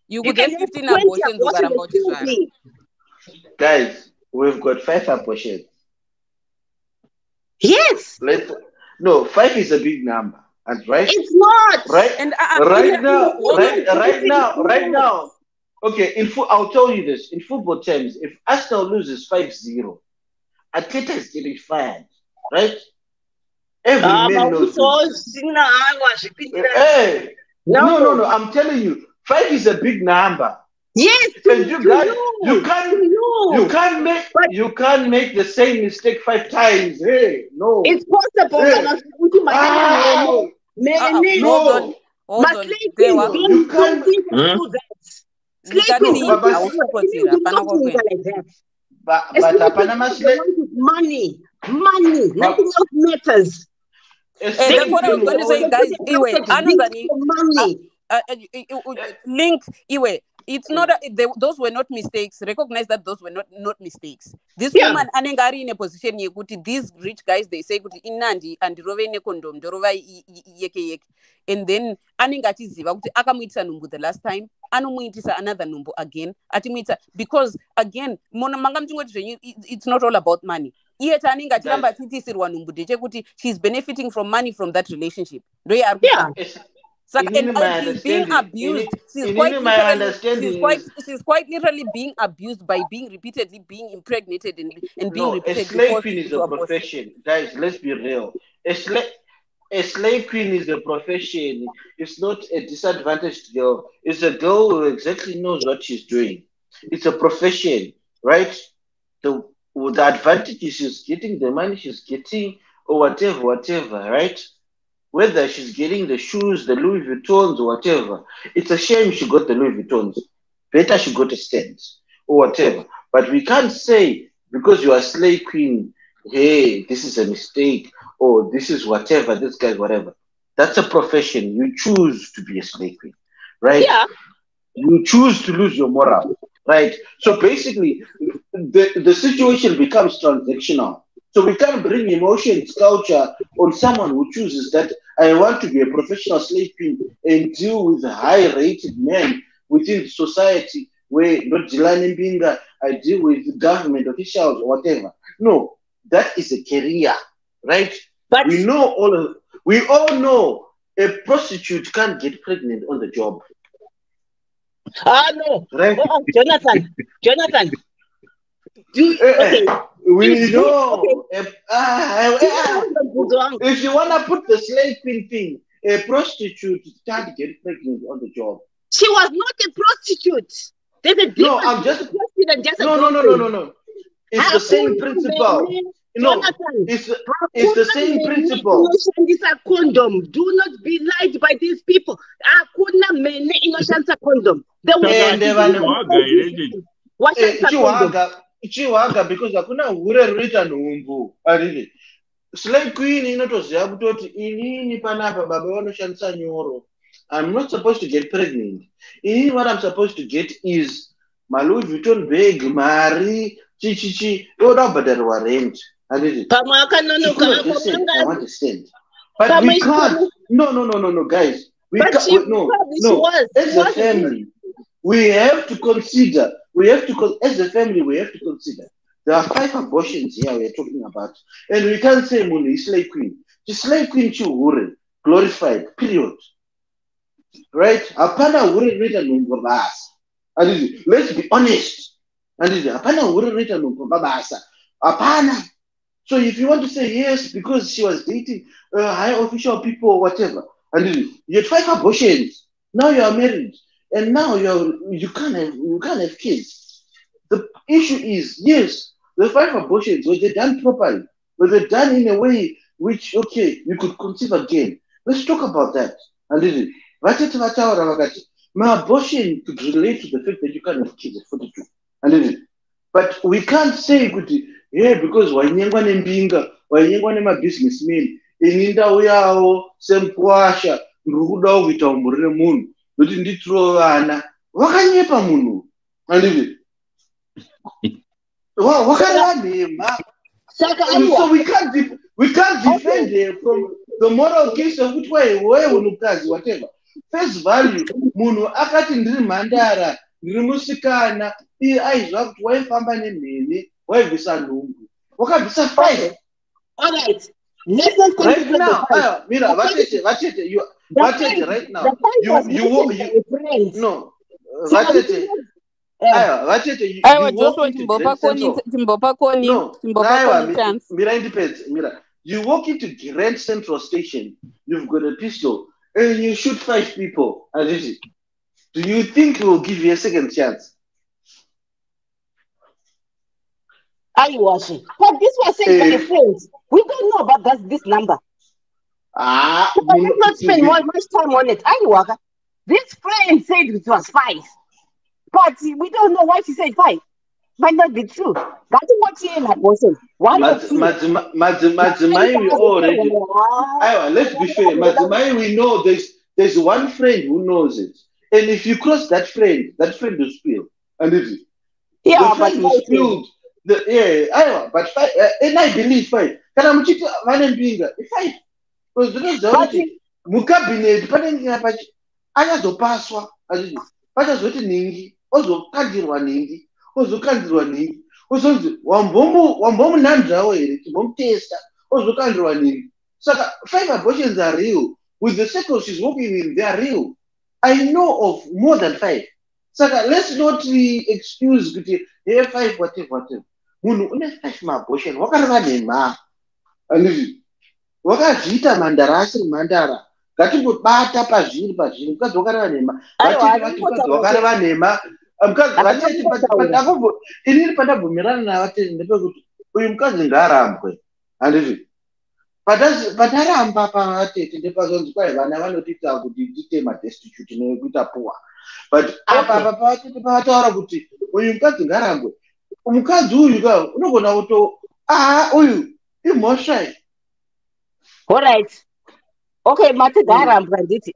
You could have 15 abortions. Guys, we've got 5 abortions. Yes. 5 is a big number. And right? It's not. Right? And right now. Okay, I'll tell you this. In football terms, if Arsenal loses 5-0, Arteta is getting fired. Right? Every man knows. No. I'm telling you, 5 is a big number. Yes. And you guys, you can't make the same mistake 5 times. Hey, no. It's possible. Hey. Hold on. You can't do that. Money. Nothing else matters. That's what I was going to say, guys. Link. It's not those were not mistakes. Recognize that those were not mistakes. This woman anengari in a position yekuti these rich guys, they say kuti inandi and rove ne condom dorova yeke and then anengati ziva kuti akamuitisa numbu the last time anomuitisa another numbu again atimuitisa because again manga mchingoti it's not all about money. Iye tanengati ramba titisirwa numbu kuti she's benefiting from money from that relationship. And she's being abused. She's quite literally being abused by being repeatedly being impregnated and being repeatedly forced into abortion. A slave queen is a profession. Guys, let's be real. A slave queen is a profession. It's not a disadvantaged girl. It's a girl who exactly knows what she's doing. It's a profession, right? The advantage is she's getting the money she's getting or whatever, right? Whether she's getting the shoes, the Louis Vuittons, or whatever. It's a shame she got the Louis Vuittons. Better she got a stand or whatever. But we can't say because you are a slave queen, hey, this is a mistake oh, this is whatever, this guy's whatever. That's a profession. You choose to be a slave queen, right? Yeah. You choose to lose your moral, right? So basically, the situation becomes transactional. So we can't bring emotions, culture on someone who chooses that I want to be a professional slave queen and deal with high-rated men within society where not Jilani Binga, I deal with government officials or whatever. No, that is a career, right? But we all know a prostitute can't get pregnant on the job. No. Right? Jonathan. Okay. We know. Okay. If you want to put the slave queen thing, a prostitute can't get pregnant on the job. She was not a prostitute. There's a difference. No, I'm just. No. It's the same principle. No, it's the same principle. Condom. Do not be lied by these people. Hakuna mene inoshandisa condom. Chiwaga because hakuna hure rinoita nhumbu. Slave queen inotoziva kutoti inini panapa baba vanoshandisa nyoro. I'm not supposed to get pregnant. What I'm supposed to get is my Louis Vuitton bag, Mari, Chichichi, oda badalwa rent. I understand. But we can't. No, guys. We can't. No. As a family, we have to consider. As a family, we have to consider. There are 5 abortions here we are talking about, and we can't say Muni is slave queen. The slave queen chu glorified. Period. Right? Apana hure rita numbabasa. Let's be honest. Apana hure rita numbabasa. Apana. So if you want to say yes, because she was dating high official people or whatever, and you had 5 abortions, now you are married, and now you can't have kids. The issue is, yes, the 5 abortions, were they done properly? Were they done in a way which, okay, you could conceive again? Let's talk about that. And my abortion could relate to the fact that you can't have kids at 42. But we can't say, yeah, because wainyengwa nembinga, wainyengwa nemabusinessmen, inindau yawo semkwasha, ndikuda kuita umurire munhu, kuti nditiro vana, wakanyepa munhu. Wakanyepa. So we can't defend her from the moral case of which way unukazi, whatever. Face value, munhu akati ndiri mhandara, ndiri musikana, iye aizva kuti waifamba nemhene, waibvisa nhumbu. Wakabvisa 5. All right. Let's not right now. Mira, vatete right now. You walk into Grand Central Station, you've got a pistol, and you shoot 5 people. Do you think it will give you a second chance? Are you watching? But this was said by friends. We don't know about this number. Let's not spend much time on it. Are you watching? This friend said it was 5. But we don't know why she said 5. Might not be true. That's what she ain't abortion. Let's be fair. Madzimai, we know there's one friend who knows it. And if you cross that friend will spill. And the friend will spill. But 5, and I believe 5. Can I check 5? Because the mukabinet, ayazopaswa, pachazoti ningi, ozokandirwa ningi, wambomunandrawo here, timbomutesta, ozokandirwa ningi. Saka 5 abortions are real. With the circle she's working in, they are real. I know of more than 5. Saka, let's not excuse 5, whatever. Munhu une 5 maabortion, wakareva nema. Wakazviita mandara asiri mandara. Ngatimbobata pazviri, mukadzi wakareva nema. Mukadzi wakareva nema. Inini pandabvumirana navatete ndepekuti uyu mukadzi ngaarambwe. Pataramba pavatete ndepazonzi kwai vana vanotiita kuti tiite madestitute nekuita poor. But apa pavatete pavataura kuti uyu mukadzi ngaarambwe. Mukadzi uyu unogona kuto uyu imhosva. All right. Okay, Matagara Branditi.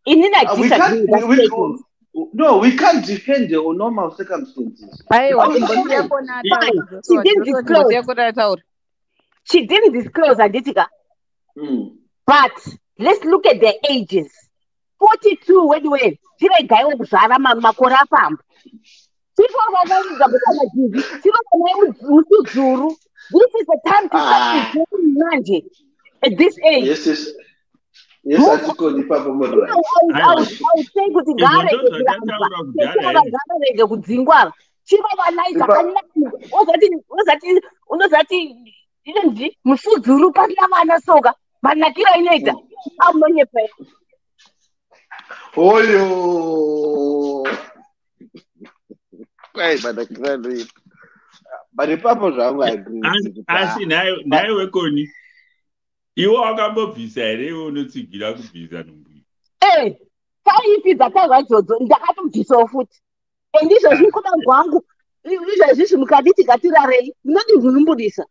Inina We disagree with that statement. no, we can't defend the normal circumstances. Aiwa, Okay, chimbosiya fine. kona Fine. taura. She didn't disclose. Chimbosiya kona taura. She didn't disclose, Aditika. But let's look at their ages. 42 when we tine guy wokuzvara makore apamba. This is the time to start reviewing manje at this age. Yes, I took on the papa model. I would say kuti ngarege kudzingwa chivavanaisa unozati inonzi mufudzuru pasina vana soka manakira inoita amunonyepa oyo kwai manakira inoita but ipapo zvangu asi naye wekoni iwe wakambobvisa here iwe unotsigira kubvisa nombui taipi dzataiva idzodzo ndakatomubvisawo futi endizvozvi kudangu wangu izvozvizvi mukaditi katirarei ndinoti ndinombudisa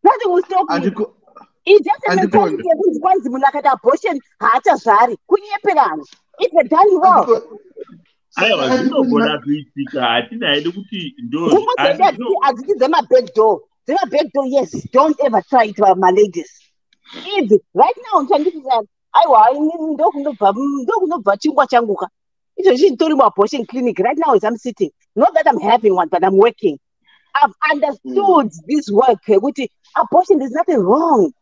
nothing will stop me. It's just a mentality yekuti kwanzi munhu akati abortion haachazvari kunyeperana. If you're done well. aiwa zvinogona kuitika hatina hedu kuti adziti dzemabackdoor dzemabackdoor, yes, don't ever try it, my ladies. If right now ndichanditi aiwa ndokunobva chingwa changuka izvozvi nditori muabortion clinic right now as I'm sitting, not that I'm having one but I'm working. I've understood this work kuti abortion, there's nothing wrong.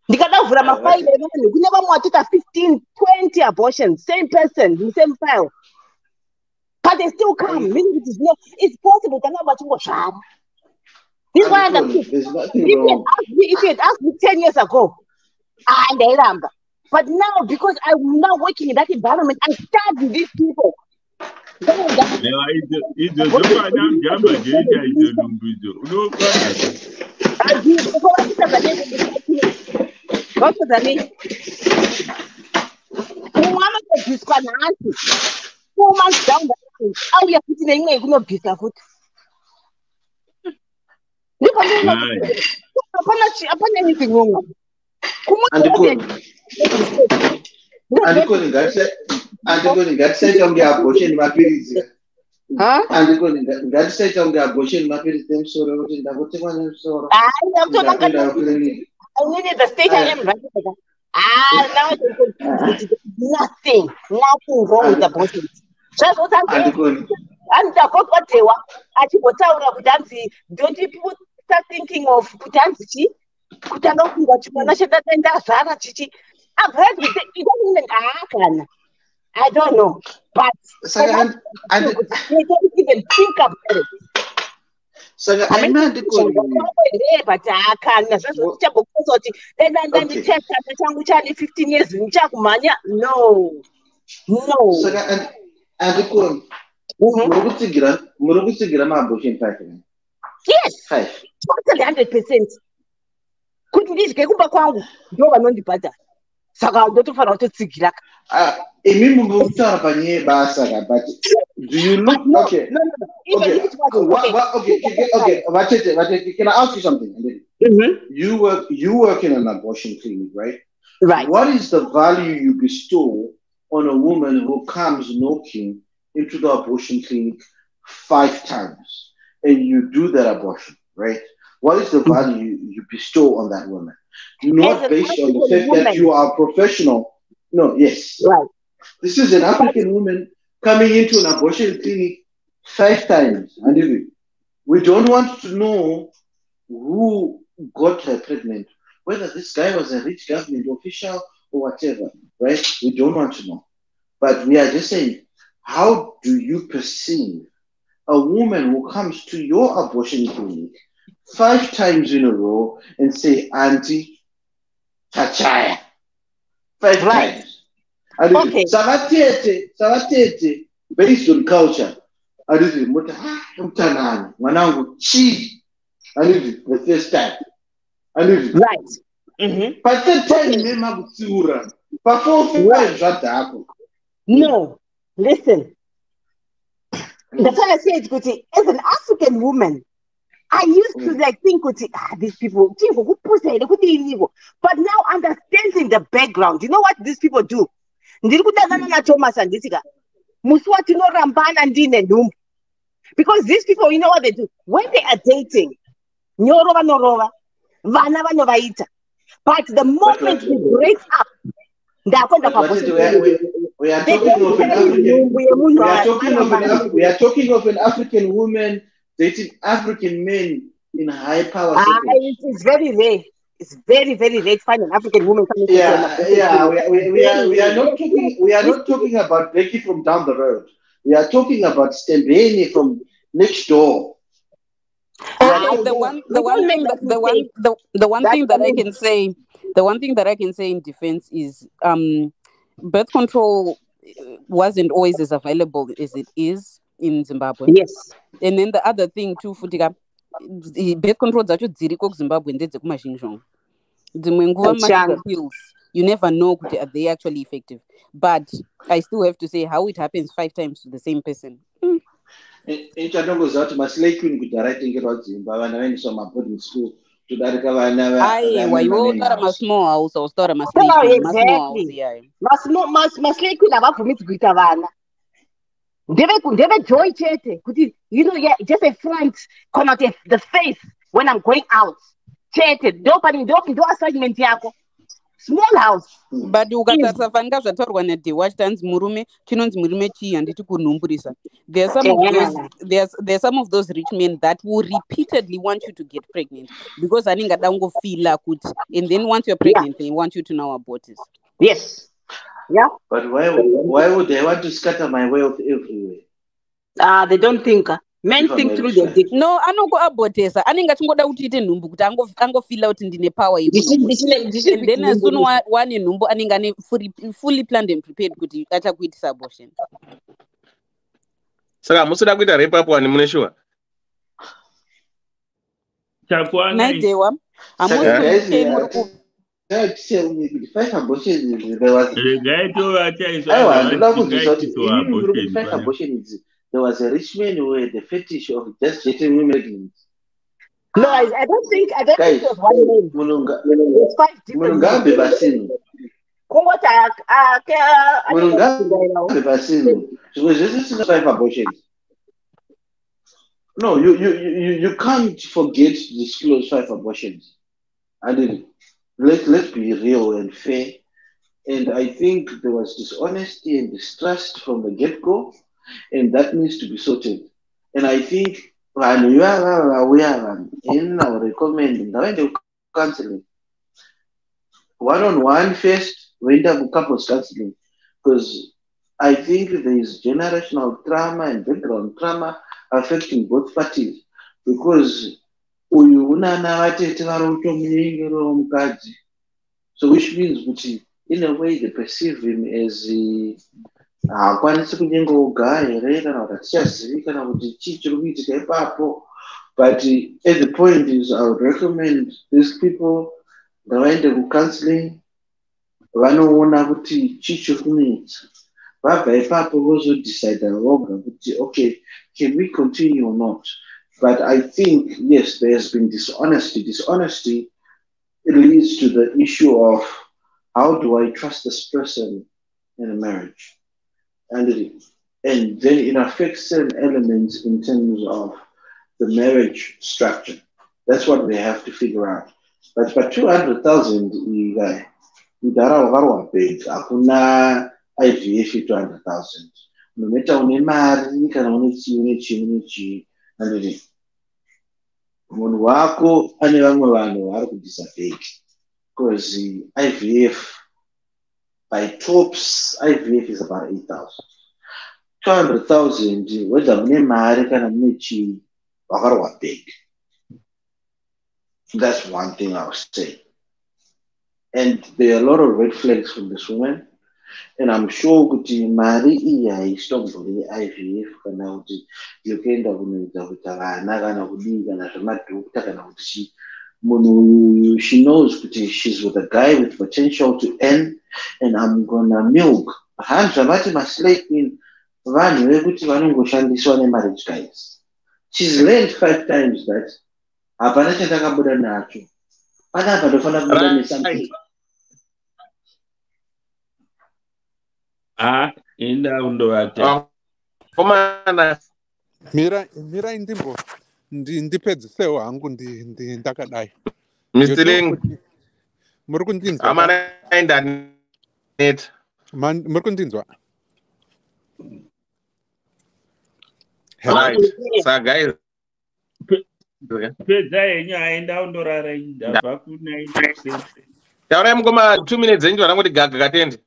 Ndikadavhura mafaili evanhu kune vamwe watita 15 20 abortions, same person, the same file, but they still come, meaning it is it's possible tanga vachingozvara. This is why I understood. If you had asked me 10 years ago, ndairamba. But now, because I'm now working in that environment, I study these people. Andikoni ngatisaita kunge abortion mapirizi. Andikoni ngatisaita kunge abortion mapirizi emusoro kuti ndakutemwa nemusoro. I needed the state I am right now. Now nothing wrong with abortion. That's what I'm saying. And don't people start thinking of I've heard it doesn't even happen. I don't know, but they don't even think about it. I mean, but I can't. 15 years. No. Yes, totally 100%. Couldn't this get back on? No one on the butter. Saka ndotofanira kutotsigira. But do you look okay? Okay. Can I ask you something? You work in an abortion clinic, right? Right. What is the value you bestow on a woman who comes knocking into the abortion clinic 5 times and you do that abortion, right? What is the value you bestow on that woman? Not based on the fact that you are a professional. No, yes. Right. This is an African woman coming into an abortion clinic 5 times. And we don't want to know who got her pregnant, whether this guy was a rich government official or whatever, right? We don't want to know. But we are just saying, how do you perceive a woman who comes to your abortion clinic 5 times in a row and say, Auntie, Tachaya? 5 times. Okay. Savatete, based on culture. Mwanangu, chi. The first time. Right. But that time, no, listen. That's why I say it's good. As an African woman, I used to like think, these people, but now understanding the background, you know what these people do? Because these people, you know what they do? When they are dating, but the moment we break up, we are talking of an African woman dating African men in high power. It's very rare. It's very, very rare to find an African woman coming to we are not talking about Becky from down the road. We are talking about Stembeni from next door. Okay, the one thing that I can say in defense is birth control wasn't always as available as it is in Zimbabwe. Yes. And then the other thing too, Futika, birth control zacho dziriko kuZimbabwe ndedze kumashingisho. Pills, you never know are they actually effective. But I still have to say how it happens 5 times to the same person. Small house or store small joy chete. You know, yeah, just a front corner of the face when I'm going out. Chete, do assignment yako. Small house. But ukatasa fanga zvatorwa neDewa Chitans murume chinonzi murume chi handiti kunhumbirisa. There's some of those rich men that will repeatedly want you to get pregnant because anenge dangofila kuti, and then once you're pregnant they want you to now abort it. Yes. Yeah. But why would they want to scatter my wealth everywhere? They don't think. Men think through their dick. No, anongoabhotesa anenge achingoda kuti ite nhumbu kuti angofila kuti ndine power yeku. And then as soon one nhumbu anenge ane fully planned and prepared kuti achakuitisa abortion. Saka musoda kuita rape up wani mune sure? Naidewa. Tell me, 5 abortions, there was. There was a rich man who had the fetish of just getting women pregnant. No, I don't think it was one man. It's 5 different men. It was just 5 abortions. No, you can't forget to disclose 5 abortions. And let's be real and fair. And I think there was dishonesty and distrust from the get-go, and that needs to be sorted. And I think when you are aware, in our recommending counseling, one-on-one first, we have couples counseling, because I think there is generational trauma and background trauma affecting both parties, because so which means in a way they perceive him as but at the point is I would recommend these people the counseling decide okay, can we continue or not? But I think yes, there has been dishonesty. It leads to the issue of how do I trust this person in a marriage? And then it affects certain elements in terms of the marriage structure. That's what they have to figure out. But for 200,000, akuna IVF 200,000. No matter une mari kana une and munhu wako ane vamwe vanhu vari kudisabheki because IVF by tops IVF is about 8,000. 200,000 whether mune mari kana mune chii vakarwa big. That's one thing I would say. And there are a lot of red flags from this woman. And I'm sure kuti mari iya isitombori IVF kana kuti yokuenda kunoita kuita vana kana kudii kana zvemadhokta kana kuti munhu she knows kuti she's with a guy with potential to earn and I'm gonna milk. Hanzi zvavati maslay queen vanhu vekuti vanongoshandiswa nemarriage guys. She's learned 5 times that hapana chandakabuda nacho. Panapa ndofana kubuda nesomething. Enda undovata. Komana. Mira indimbo ndipedzise hangu ndakadai. Mr. Muri kundinzwa? Amana enda net. Muri kundinzwa? Right. So guys. Pedza yenyu aenda undorara ndabva ku90%. Taura mukoma 2 minutes enyu varangoti gaga katende.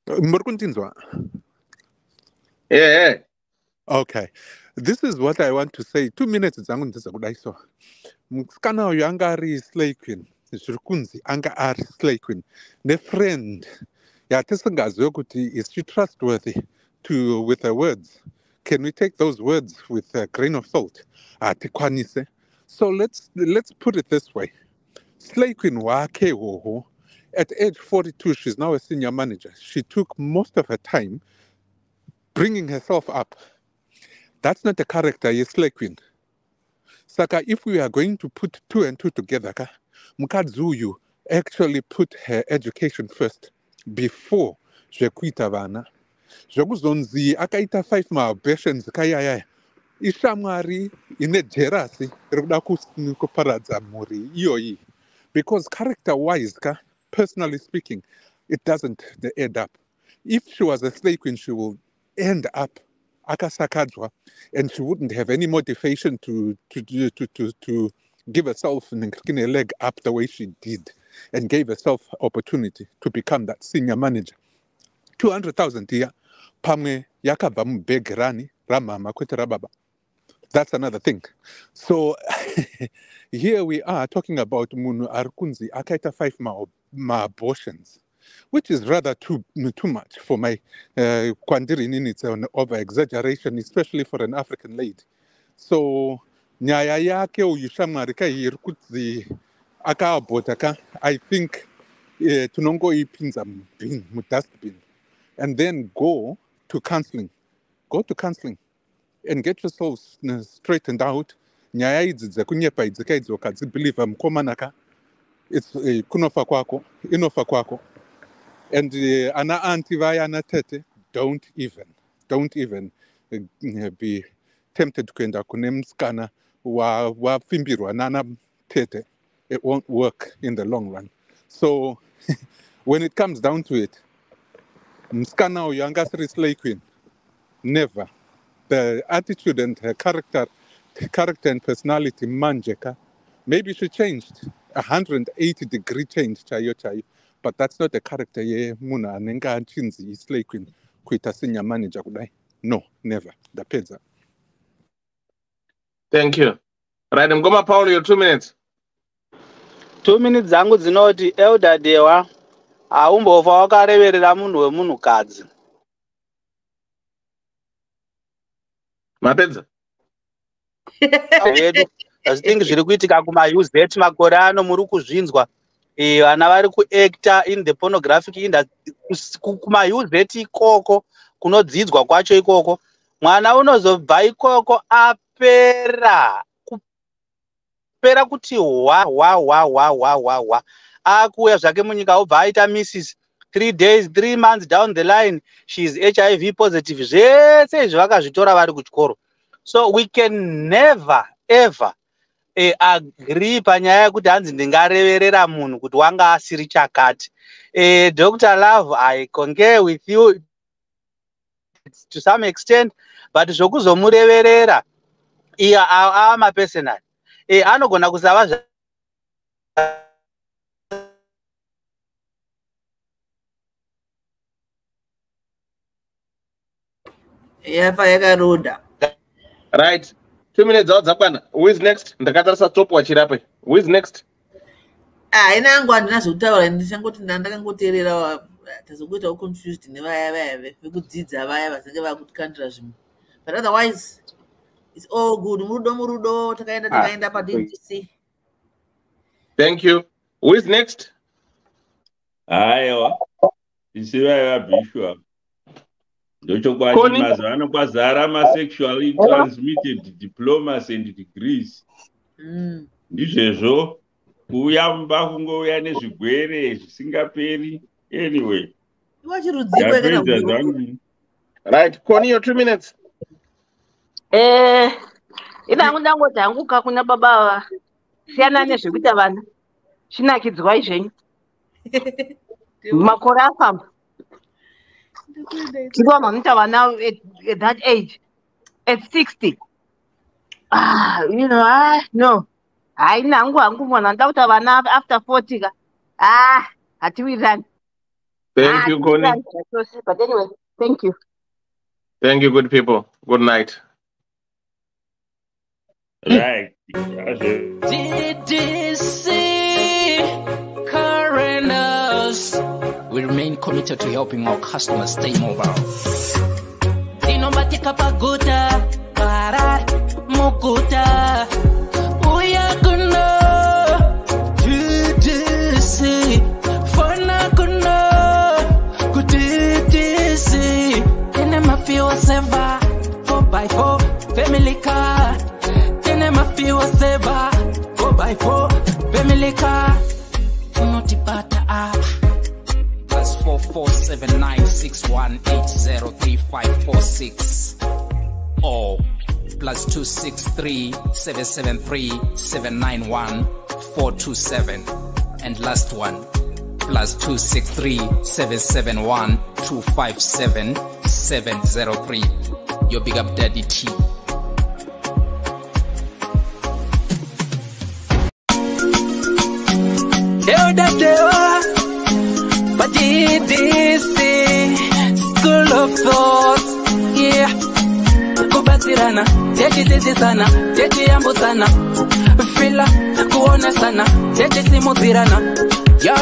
Muri kundinzwa? Yeah. Okay. This is what I want to say. 2 minutes dzangu ndiza kudai so. Musikana uyu anga ari slay queen. Zviri kunzi anga ari slay queen. Nefriend yatisingazive kuti is she trustworthy with her words? Can we take those words with a grain of salt? Hatikwanise. So let's put it this way. Slay queen wake hoho. At age 42, she's now a senior manager. She took most of her time bringing herself up. That's not the character, yes, slay queen. Saka, if we are going to put 2 and 2 together, Mukadzuyu actually put her education first before Zvekuita vana. Zvekuzonzi akaita 5 maobessions kayaya. Ishamwari ine jerasi rikuda kuparadza mhuri iyoyi. Because character-wise, personally speaking, it doesn't add up. If she was a slay queen, she will end up akasakadzwa, and she wouldn't have any motivation to give herself a leg up the way she did, and gave herself opportunity to become that senior manager. 200,000 here, pamwe yakabva mubhegi rani ramama kwete rababa. That's another thing. So here we are talking about Munu Arkunzi akaita 5 abortions, which is rather too much for my Kwandiri in its own over exaggeration, especially for an African lady. So nyaya yake uyushamarika irkutzi akaabotaka, I think tunongo ipinza mu dustbin, and then go to counseling. Go to counseling and get yourself straightened out. Nyaya idzi dzekunyepa idzika idzi wakadzibhiliva mukomanaka, it's kunofa kwako, inofa kwako. And ana auntie vaya ana tete, don't even be tempted kuenda kune musikana wafimbirwa nana tete. It won't work in the long run. So when it comes down to it, musikana uyu angasiri slay queen. Never. The attitude and her character and personality manjeka, maybe she changed 180-degree change chayo, but that's not the character ye muna anenga chinzi slay queen kuita senior manager kudai. No, never. The pizza. Thank you. Right, Mgoma Paul, your 2 minutes. 2 minutes zangu dzinoti elder dewa aumbova wakareverera munhu wemunhukadzi. Mapedza. Vedu zvitingi zviri kuitika kumauzet makore ano muri kuzvinzwa vana vari kuacta in the pornographic industry kumauzet ikoko kunodzidzwa kwacho ikoko mwana unozobva ikoko apera kuti wa akuuya zvake munyika obva aita mrs 3 months down the line she is HIV positive. Zvese izvi vakazvitora vari kuchikoro. So we can never ever agree panyaya yekuti hanzi ndingareverera munhu kuti wanga asiri chakati. Dr. Love, I concur with you to some extent, but zvokuzomureverera ava mapersonal anogona kusava yafa yakaroda. Right. 2 minutes out zakwana. Who is next? Ndakatarisa stopwatch irape. Who is next? Ina angu andinazotaura ndichangoti ndakangoteerera tazokuitawo confused nevaya vekudzidza vaya vasenge vakutokandira zvinhu. But otherwise it's all good. Murudo takaenda paDC. Thank you. Who is next? Aiwa. Isivaiva bishwa. Ndochokwadi mazano kwazara sexually transmitted diplomas and degrees. ndizvezvo kuuya mumba kungouya nezvigwere zvisingaperi. Anyway, ndapedza zvangu. Right, Connie, your 2 minutes. Ina ngoti hanguka kuna baba siyana nezvekuita vana chinakidzwa izvenyu makore afamba ndiwa mamuita vana at that age at 60 you know no haina hangu mwana ndauta vana after 40 ka hatiwirirani. Thank you, Connie. But anyway, thank you. Thank you, good people. Good night. Right. Ddc Currenters. We remain committed to helping our customers stay mobile. Dinomatika paguta, para mukuta. Uyakuna Ddc. Fona kuna ku Ddc. Tenema feel saver 4x4 family car. Tenema feel saver 4x4 family car. Unotipata apa +447961803546 or +263773791 and last one +263771257 your big up daddy T. Ddc Skool of Thoughts, yeah. Kubatirana, techidzidzisana, techiyambutsana, fila kuonesana, techisimudzirana, ya.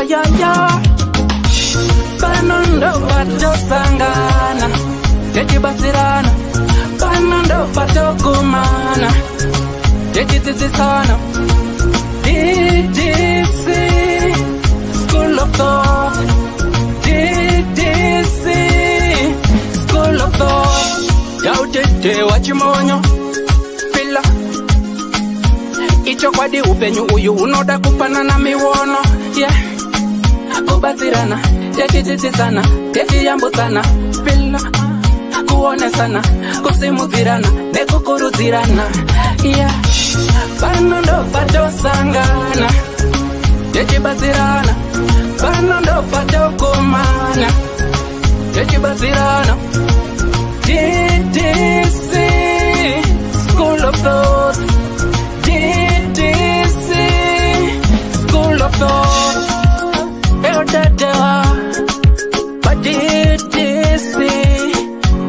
Pano ndo patosangana, techibatsirana, pano ndo patokumana, techidzidzisana. Ddc Skool of Thoughts. Ddc Skool of Thoughts. Yautete wachimonyo pila icho kwadi upenyu uyu unoda kupanana miwono, yeah. Kubatsirana, techidzidzisana, techiyambutsana, pila kuonesana, kusimudzirana, nekukurudzirana, yeah. Pano ndo patosangana, techibatsirana, pano ndo patokumana, techibatsirana. Ddc Skool of Thoughts. Ddc Skool of Thoughts. But Ddc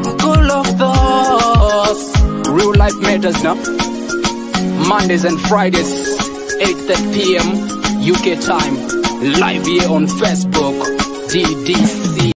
Skool of Thoughts. Real life matters now. Mondays and Fridays, 8:30 p.m. UK time. Live here on Facebook. Ddc.